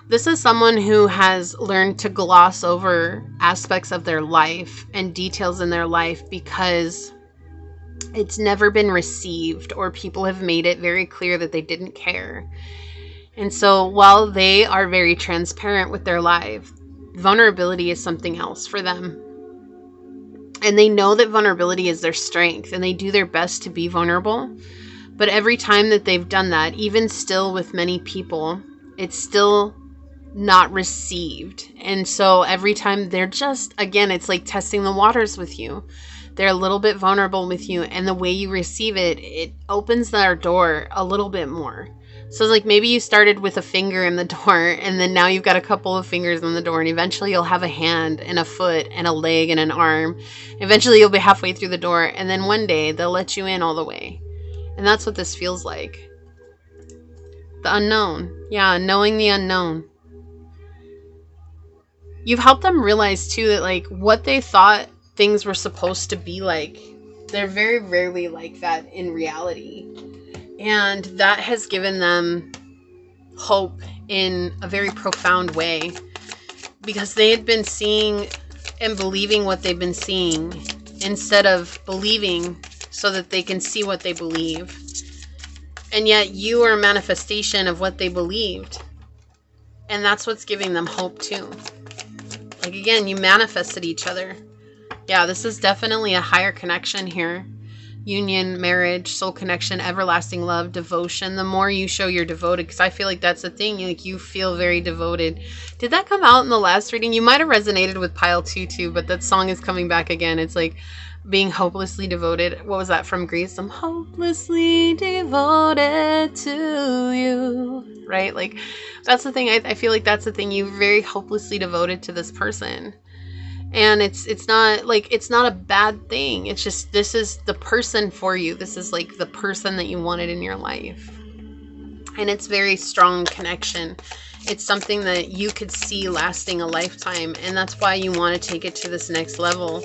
This is someone who has learned to gloss over aspects of their life and details in their life because it's never been received, or people have made it very clear that they didn't care. And so while they are very transparent with their life, vulnerability is something else for them. And they know that vulnerability is their strength, and they do their best to be vulnerable. But every time that they've done that, even still with many people, it's still not received. And so every time they're just, again, it's like testing the waters with you. They're a little bit vulnerable with you, and the way you receive it, it opens their door a little bit more. So it's like maybe you started with a finger in the door, and then now you've got a couple of fingers in the door, and eventually you'll have a hand and a foot and a leg and an arm. Eventually you'll be halfway through the door, and then one day they'll let you in all the way. And that's what this feels like. The unknown. Yeah, knowing the unknown. You've helped them realize too that like what they thought things were supposed to be like, they're very rarely like that in reality. And that has given them hope in a very profound way, because they had been seeing and believing what they've been seeing instead of believing so that they can see what they believe. And yet you are a manifestation of what they believed. And that's what's giving them hope too. Like, again, you manifested each other. Yeah, this is definitely a higher connection here. Union, marriage, soul connection, everlasting love, devotion. The more you show you're devoted, because I feel like that's the thing. Like, you feel very devoted. Did that come out in the last reading? You might have resonated with pile 2 too, but that song is coming back again. It's like being hopelessly devoted. What was that from Greece? I'm hopelessly devoted to you. Right? Like, that's the thing. I feel like that's the thing. You're very hopelessly devoted to this person. And it's not like, it's not a bad thing. It's just, this is the person for you. This is like the person that you wanted in your life. And it's very strong connection. It's something that you could see lasting a lifetime. And that's why you want to take it to this next level.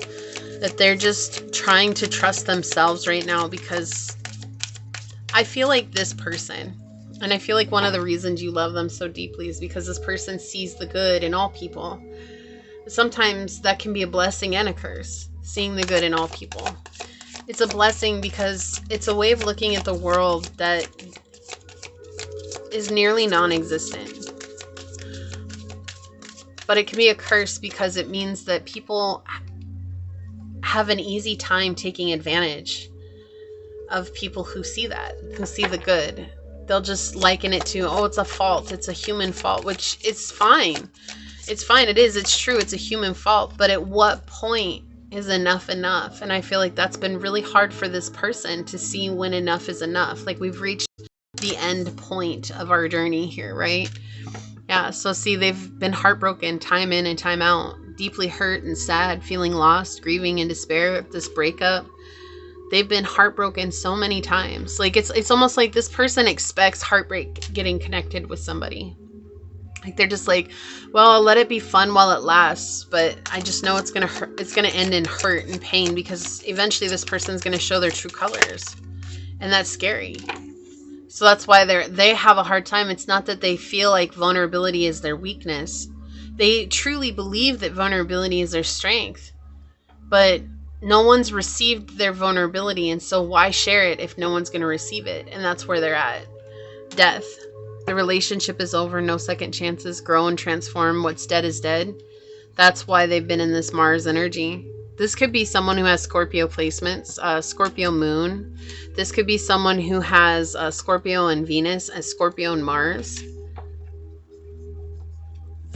That they're just trying to trust themselves right now, because I feel like this person, and I feel like one of the reasons you love them so deeply is because this person sees the good in all people. Sometimes that can be a blessing and a curse, seeing the good in all people. It's a blessing because it's a way of looking at the world that is nearly non-existent. But it can be a curse because it means that people have an easy time taking advantage of people who see that, who see the good. They'll just liken it to, oh, it's a fault. It's a human fault, which is fine. It's fine. It is. It's true. It's a human fault. But at what point is enough enough? And I feel like that's been really hard for this person to see when enough is enough. Like we've reached the end point of our journey here, right? Yeah. So see, they've been heartbroken time in and time out, deeply hurt and sad, feeling lost, grieving and despair of this breakup. They've been heartbroken so many times. Like it's almost like this person expects heartbreak getting connected with somebody. Like they're just like, well, I'll let it be fun while it lasts, but I just know it's gonna hurt. It's gonna end in hurt and pain because eventually this person's gonna show their true colors, and that's scary. So that's why they have a hard time. It's not that they feel like vulnerability is their weakness. They truly believe that vulnerability is their strength, but no one's received their vulnerability, and so why share it if no one's gonna receive it? And that's where they're at. Death. The relationship is over, no second chances, grow and transform. What's dead is dead. That's why they've been in this Mars energy. This could be someone who has Scorpio placements, Scorpio moon. This could be someone who has Scorpio and Venus, and Scorpio and Mars.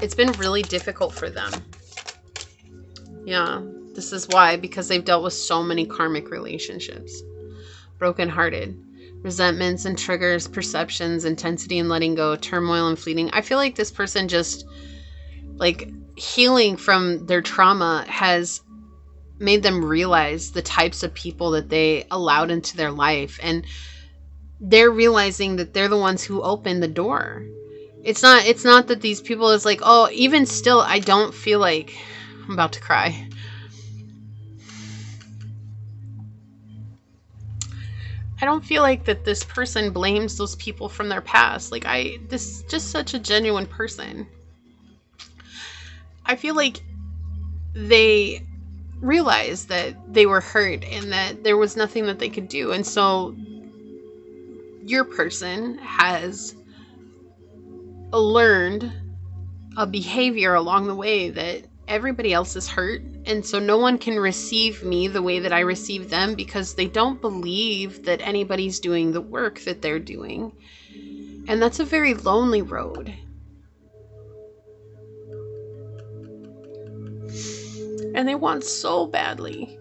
It's been really difficult for them. Yeah, this is why, because they've dealt with so many karmic relationships. Brokenhearted. Resentments and triggers, perceptions, intensity and letting go, turmoil and fleeting. I feel like this person just, like, healing from their trauma has made them realize the types of people that they allowed into their life. And they're realizing that they're the ones who opened the door. It's not that these people is like, oh, even still, I don't feel like I'm about to cry. I don't feel like that this person blames those people from their past. Like this is just such a genuine person. I feel like they realized that they were hurt and that there was nothing that they could do. And so your person has learned a behavior along the way that everybody else is hurt, and so no one can receive me the way that I receive them because they don't believe that anybody's doing the work that they're doing. And that's a very lonely road. And they want so badly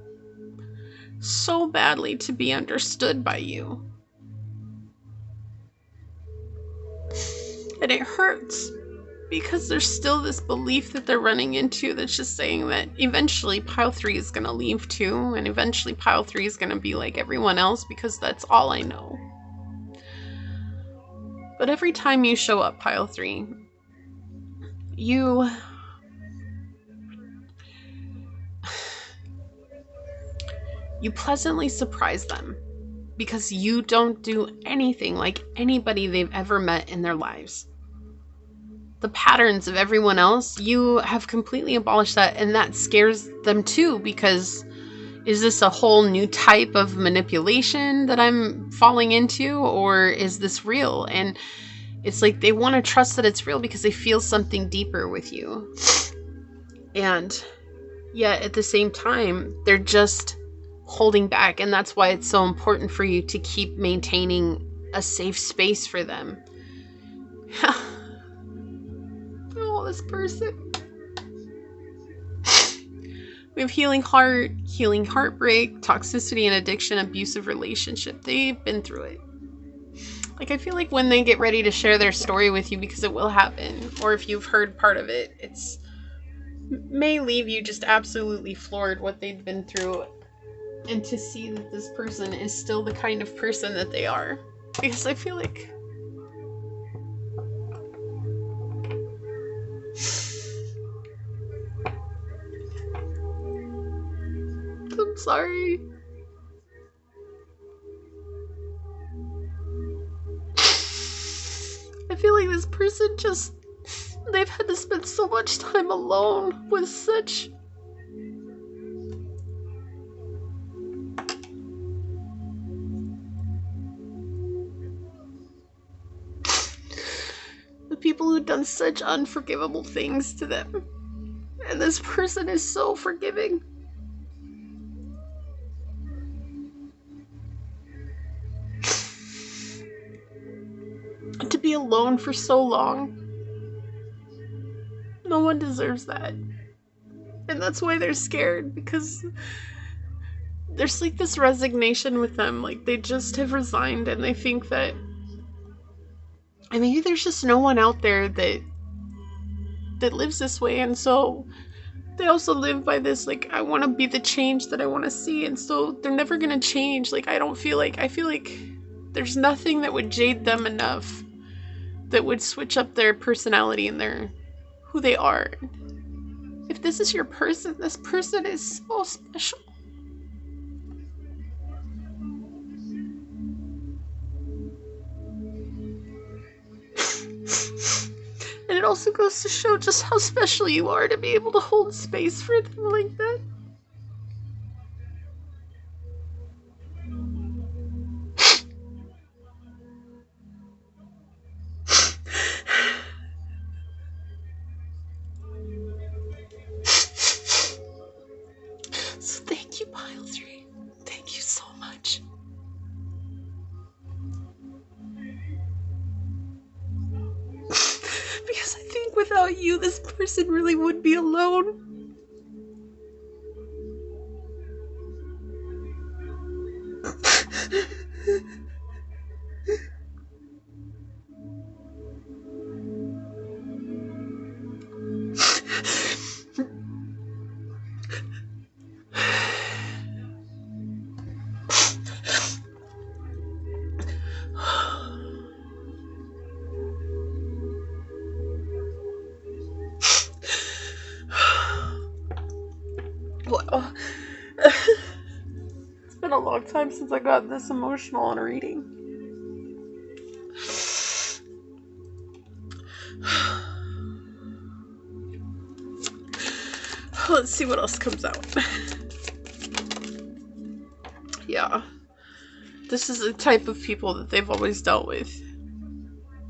to be understood by you. And it hurts. Because there's still this belief that they're running into that's just saying that eventually pile 3 is going to leave too. And eventually pile 3 is going to be like everyone else because that's all I know. But every time you show up, pile 3, you pleasantly surprise them. Because you don't do anything like anybody they've ever met in their lives. The patterns of everyone else, you have completely abolished that, and that scares them too, because is this a whole new type of manipulation that I'm falling into, or is this real? And it's like they want to trust that it's real because they feel something deeper with you. And yet at the same time, they're just holding back, and that's why it's so important for you to keep maintaining a safe space for them. Oh, this person. We have healing heart, healing heartbreak, toxicity and addiction, abusive relationship. They've been through it. Like, I feel like when they get ready to share their story with you, because it will happen, or if you've heard part of it, it's may leave you just absolutely floored what they've been through, and to see that this person is still the kind of person that they are. Because I feel like I'm sorry. I feel like this person just, they've had to spend so much time alone with such the people who've done such unforgivable things to them. And this person is so forgiving. alone for so long. No one deserves that. And that's why they're scared, because there's like this resignation with them. Like they just have resigned and they think that, and maybe there's just no one out there that lives this way. And so they also live by this, like, I want to be the change that I want to see. And so they're never going to change. Like, I feel like there's nothing that would jade them enough that would switch up their personality and their who they are. If this is your person, this person is so special. And it also goes to show just how special you are to be able to hold space for them like that. So thank you, Pile 3. Thank you so much. Because I think without you, this person really would be alone. Well, it's been a long time since I got this emotional on a reading. Let's see what else comes out. Yeah. This is the type of people that they've always dealt with.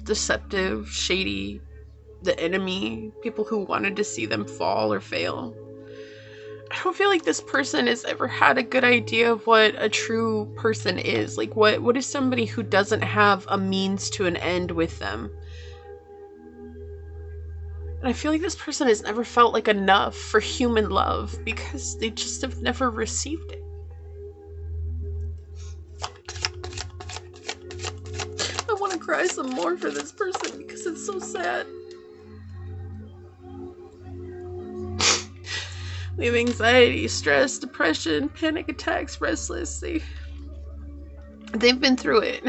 Deceptive, shady, the enemy, people who wanted to see them fall or fail. I don't feel like this person has ever had a good idea of what a true person is. Like, what is somebody who doesn't have a means to an end with them? And I feel like this person has never felt like enough for human love because they just have never received it. I want to cry some more for this person because it's so sad. We have anxiety, stress, depression, panic attacks, restless. They've been through it.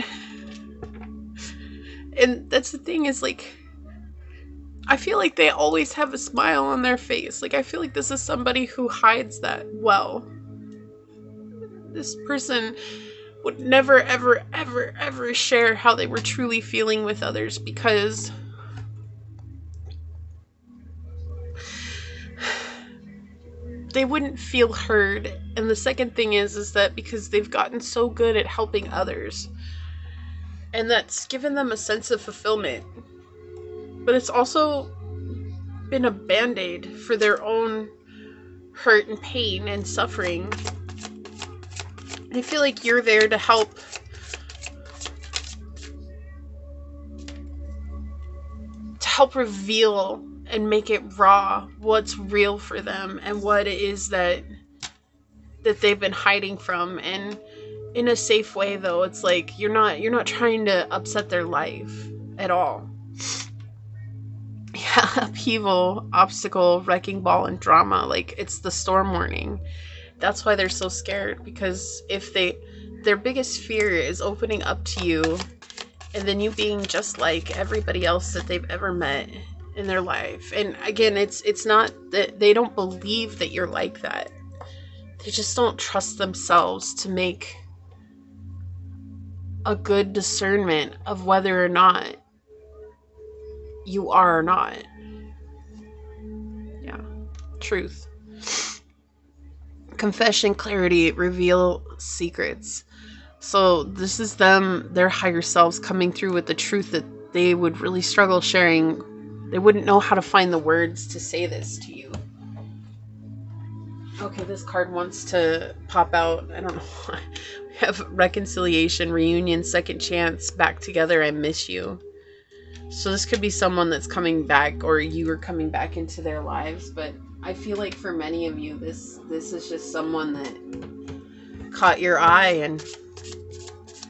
And that's the thing is, like, I feel like they always have a smile on their face. Like, I feel like this is somebody who hides that well. This person would never, ever, ever, ever share how they were truly feeling with others because they wouldn't feel heard. And the second thing is that because they've gotten so good at helping others, and that's given them a sense of fulfillment, but it's also been a band-aid for their own hurt and pain and suffering. I feel like you're there to help reveal and make it raw what's real for them and what it is that they've been hiding from. And in a safe way, though, it's like you're not trying to upset their life at all. Yeah, upheaval, obstacle, wrecking ball, and drama. Like, it's the storm warning. That's why they're so scared, because if their biggest fear is opening up to you and then you being just like everybody else that they've ever met in their life. And again, it's not that they don't believe that you're like that. They just don't trust themselves to make a good discernment of whether or not you are or not. Yeah. Truth. Confession, clarity, reveal secrets. So this is them, their higher selves, coming through with the truth that they would really struggle sharing. They wouldn't know how to find the words to say this to you. Okay, this card wants to pop out. I don't know why. We have reconciliation, reunion, second chance, back together, I miss you. So this could be someone that's coming back, or you are coming back into their lives. But I feel like for many of you, this is just someone that caught your eye, and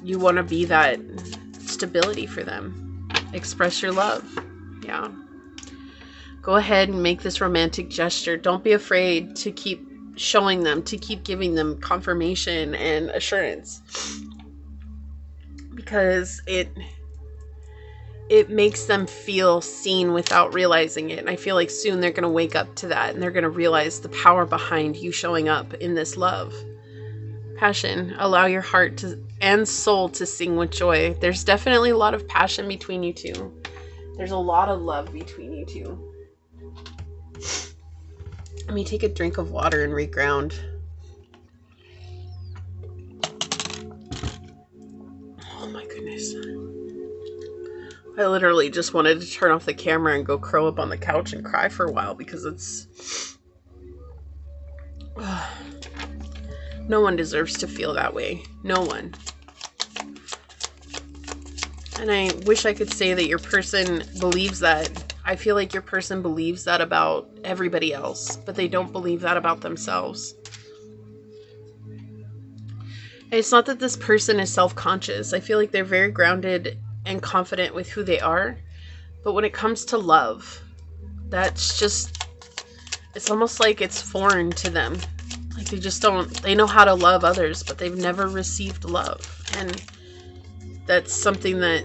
you want to be that stability for them. Express your love. Yeah. Go ahead and make this romantic gesture. Don't be afraid to keep showing them, to keep giving them confirmation and assurance, because it makes them feel seen without realizing it. And I feel like soon they're going to wake up to that, and they're going to realize the power behind you showing up in this love. Passion. Allow your heart and soul to sing with joy. There's definitely a lot of passion between you two. There's a lot of love between you two. Let me take a drink of water and reground. Oh my goodness. I literally just wanted to turn off the camera and go curl up on the couch and cry for a while, because it's... no one deserves to feel that way. No one. And I wish I could say that your person believes that. I feel like your person believes that about everybody else, but they don't believe that about themselves. And it's not that this person is self-conscious. I feel like they're very grounded and confident with who they are. But when it comes to love, that's just, it's almost like it's foreign to them. Like they just don't, they know how to love others, but they've never received love. And that's something that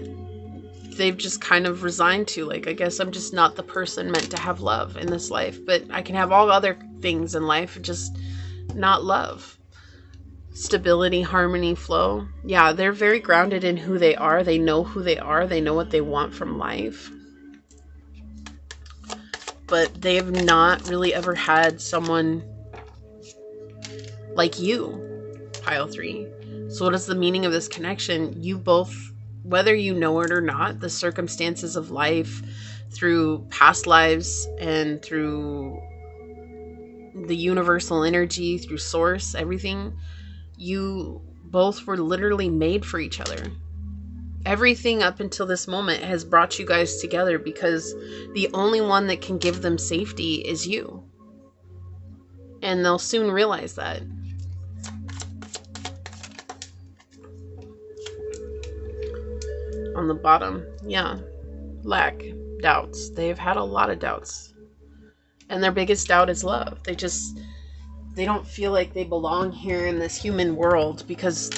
they've just kind of resigned to. Like, I guess I'm just not the person meant to have love in this life, but I can have all other things in life, just not love. Stability, harmony, flow. Yeah, they're very grounded in who they are. They know who they are. They know what they want from life. But they've not really ever had someone like you, pile 3. So what is the meaning of this connection? You both, whether you know it or not, the circumstances of life, through past lives and through the universal energy, through source, everything, you both were literally made for each other. Everything up until this moment has brought you guys together, because the only one that can give them safety is you. And they'll soon realize that. On the bottom, yeah, lack, doubts. They've had a lot of doubts. And their biggest doubt is love. They don't feel like they belong here in this human world, because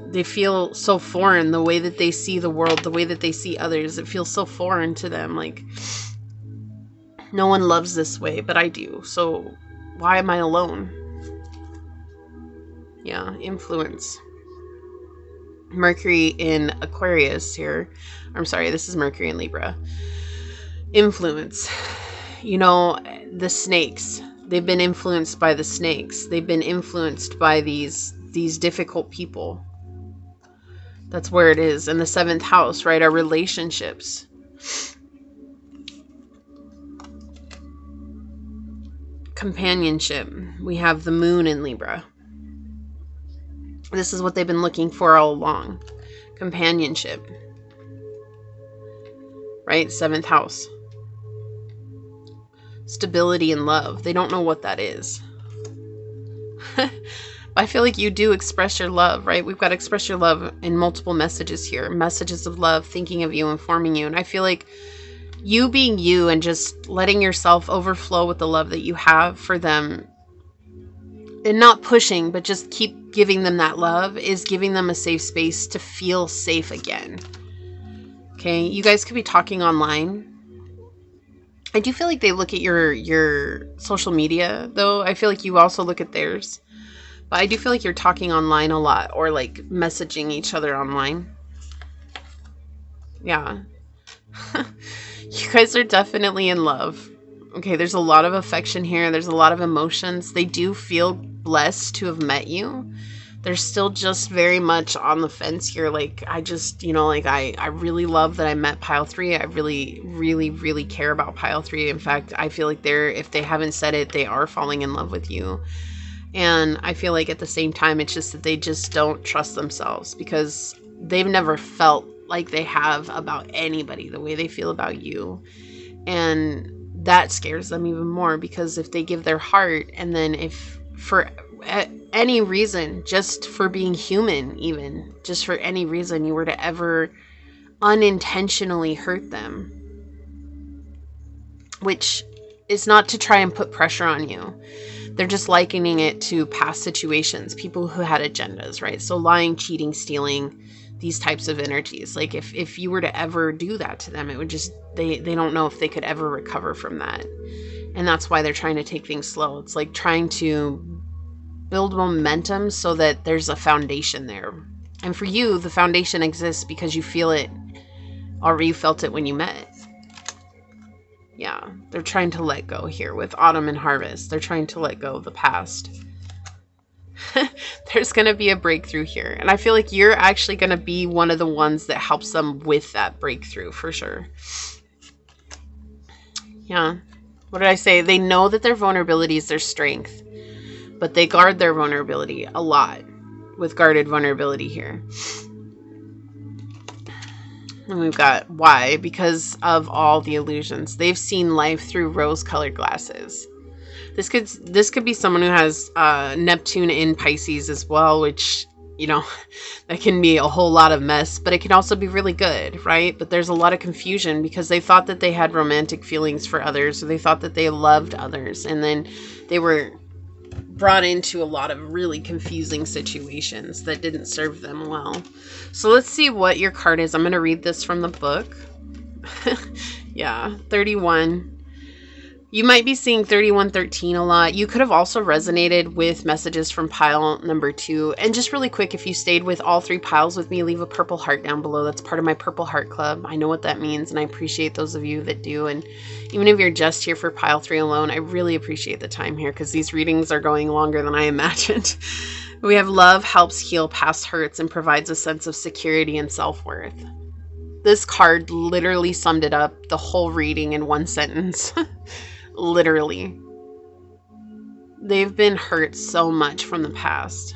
they feel so foreign. The way that they see the world, the way that they see others, it feels so foreign to them. Like, no one loves this way, but I do. So why am I alone? Yeah, influence. Mercury in Aquarius here. I'm sorry, this is Mercury in Libra. Influence. You know, the snakes. They've been influenced by the snakes. They've been influenced by these difficult people. That's where it is. In the 7th house, right? Our relationships. Companionship. We have the moon in Libra. This is what they've been looking for all along. Companionship. Right? 7th house. Stability and love. They don't know what that is. I feel like you do express your love, right? We've got to express your love in multiple messages here. Messages of love, thinking of you, informing you. And I feel like you being you and just letting yourself overflow with the love that you have for them, and not pushing, but just keep giving them that love, is giving them a safe space to feel safe again. Okay, you guys could be talking online. I do feel like they look at your social media, though. I feel like you also look at theirs. But I do feel like you're talking online a lot, or like messaging each other online. Yeah. You guys are definitely in love. Okay, there's a lot of affection here. There's a lot of emotions. They do feel blessed to have met you. They're still just very much on the fence here. Like, I just, you know, like, I really love that I met pile 3. I really, really, really care about pile 3. In fact, I feel like if they haven't said it, they are falling in love with you. And I feel like at the same time, it's just that they just don't trust themselves, because they've never felt like they have about anybody, the way they feel about you. And that scares them even more, because if they give their heart, and then if for any reason, just for being human, even just for any reason, you were to ever unintentionally hurt them, which is not to try and put pressure on you. They're just likening it to past situations, people who had agendas, right? So lying, cheating, stealing, these types of energies. Like if you were to ever do that to them, it would just, they don't know if they could ever recover from that. And that's why they're trying to take things slow. It's like trying to build momentum so that there's a foundation there. And for you, the foundation exists because you feel it, or you felt it when you met. Yeah, they're trying to let go here with autumn and harvest. They're trying to let go of the past. There's going to be a breakthrough here. And I feel like you're actually going to be one of the ones that helps them with that breakthrough, for sure. Yeah. What did I say? They know that their vulnerability is their strength, but they guard their vulnerability a lot with guarded vulnerability here. And we've got why? Because of all the illusions. They've seen life through rose-colored glasses. This could be someone who has Neptune in Pisces as well, which, you know, that can be a whole lot of mess, but it can also be really good, right? But there's a lot of confusion because they thought that they had romantic feelings for others, or they thought that they loved others, and then they were brought into a lot of really confusing situations that didn't serve them well. So let's see what your card is. I'm going to read this from the book. Yeah, 31. You might be seeing 3113 a lot. You could have also resonated with messages from pile number 2. And just really quick, if you stayed with all 3 piles with me, leave a purple heart down below. That's part of my Purple Heart Club. I know what that means, and I appreciate those of you that do. And even if you're just here for pile 3 alone, I really appreciate the time here, because these readings are going longer than I imagined. We have love helps heal past hurts and provides a sense of security and self-worth. This card literally summed it up, the whole reading, in one sentence. Literally. They've been hurt so much from the past.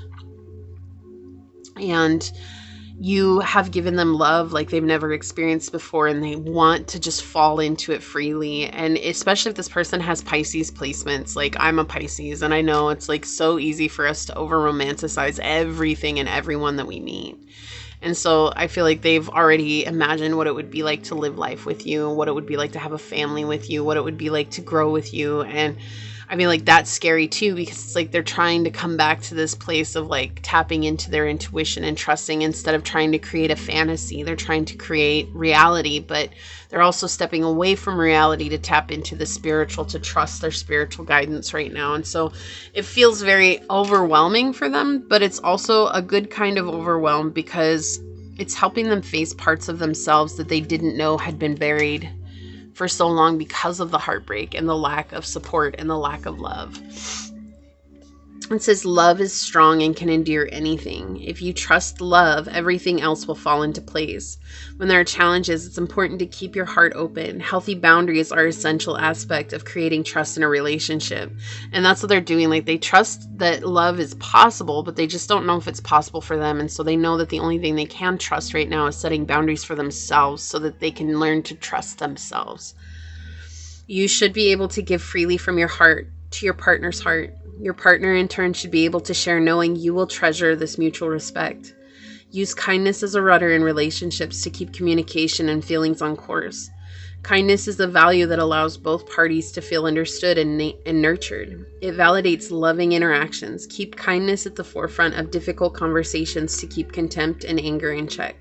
And you have given them love like they've never experienced before, and they want to just fall into it freely. And especially if this person has Pisces placements, like I'm a Pisces, and I know it's like so easy for us to over romanticize everything and everyone that we meet. And so I feel like they've already imagined what it would be like to live life with you, what it would be like to have a family with you, what it would be like to grow with you. And I mean, like, that's scary too, because it's like they're trying to come back to this place of like tapping into their intuition and trusting, instead of trying to create a fantasy. They're trying to create reality, but they're also stepping away from reality to tap into the spiritual, to trust their spiritual guidance right now. And so it feels very overwhelming for them, but it's also a good kind of overwhelm, because it's helping them face parts of themselves that they didn't know had been buried for so long because of the heartbreak and the lack of support and the lack of love. It says love is strong and can endure anything. If you trust love, everything else will fall into place. When there are challenges, it's important to keep your heart open. Healthy boundaries are an essential aspect of creating trust in a relationship. And that's what they're doing. Like, they trust that love is possible, but they just don't know if it's possible for them. And so they know that the only thing they can trust right now is setting boundaries for themselves, so that they can learn to trust themselves. You should be able to give freely from your heart to your partner's heart. Your partner, in turn, should be able to share, knowing you will treasure this mutual respect. Use kindness as a rudder in relationships to keep communication and feelings on course. Kindness is the value that allows both parties to feel understood and nurtured. It validates loving interactions. Keep kindness at the forefront of difficult conversations to keep contempt and anger in check.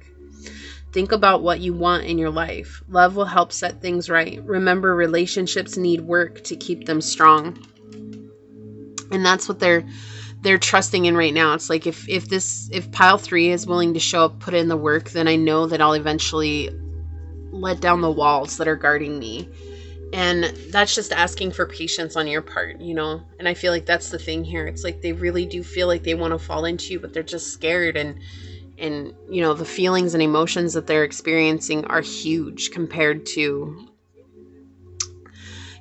Think about what you want in your life. Love will help set things right. Remember, relationships need work to keep them strong. And that's what they're trusting in right now. It's like, if pile 3 is willing to show up, put in the work, then I know that I'll eventually let down the walls that are guarding me. And that's just asking for patience on your part, you know? And I feel like that's the thing here. It's like they really do feel like they want to fall into you, but they're just scared. And you know, the feelings and emotions that they're experiencing are huge compared to,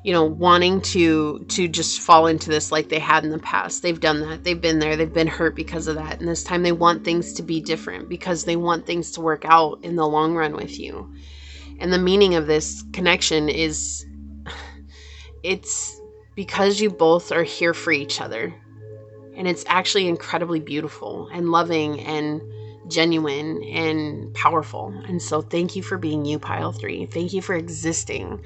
wanting to just fall into this like they had in the past. They've done that. They've been there. They've been hurt because of that. And this time they want things to be different because they want things to work out in the long run with you. And the meaning of this connection is, it's because you both are here for each other. And it's actually incredibly beautiful and loving and genuine and powerful. And so thank you for being you, pile 3. Thank you for existing.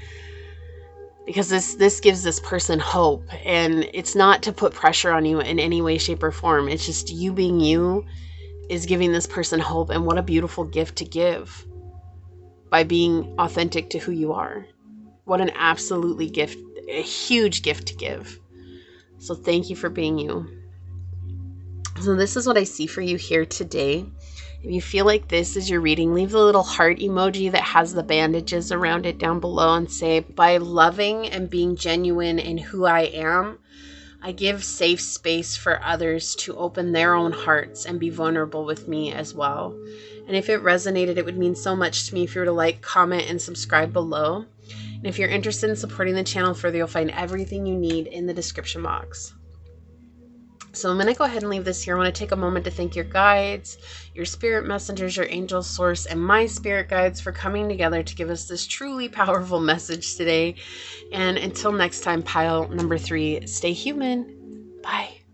Because this gives this person hope. And it's not to put pressure on you in any way, shape, or form. It's just you being you is giving this person hope. And what a beautiful gift to give by being authentic to who you are. What an absolutely gift, a huge gift to give. So thank you for being you. So this is what I see for you here today. If you feel like this is your reading, leave the little heart emoji that has the bandages around it down below and say, by loving and being genuine in who I am, I give safe space for others to open their own hearts and be vulnerable with me as well. And if it resonated, it would mean so much to me if you were to like, comment, and subscribe below. And if you're interested in supporting the channel further, you'll find everything you need in the description box. So I'm going to go ahead and leave this here. I want to take a moment to thank your guides, your spirit messengers, your angel source, and my spirit guides for coming together to give us this truly powerful message today. And until next time, pile number 3, stay human. Bye.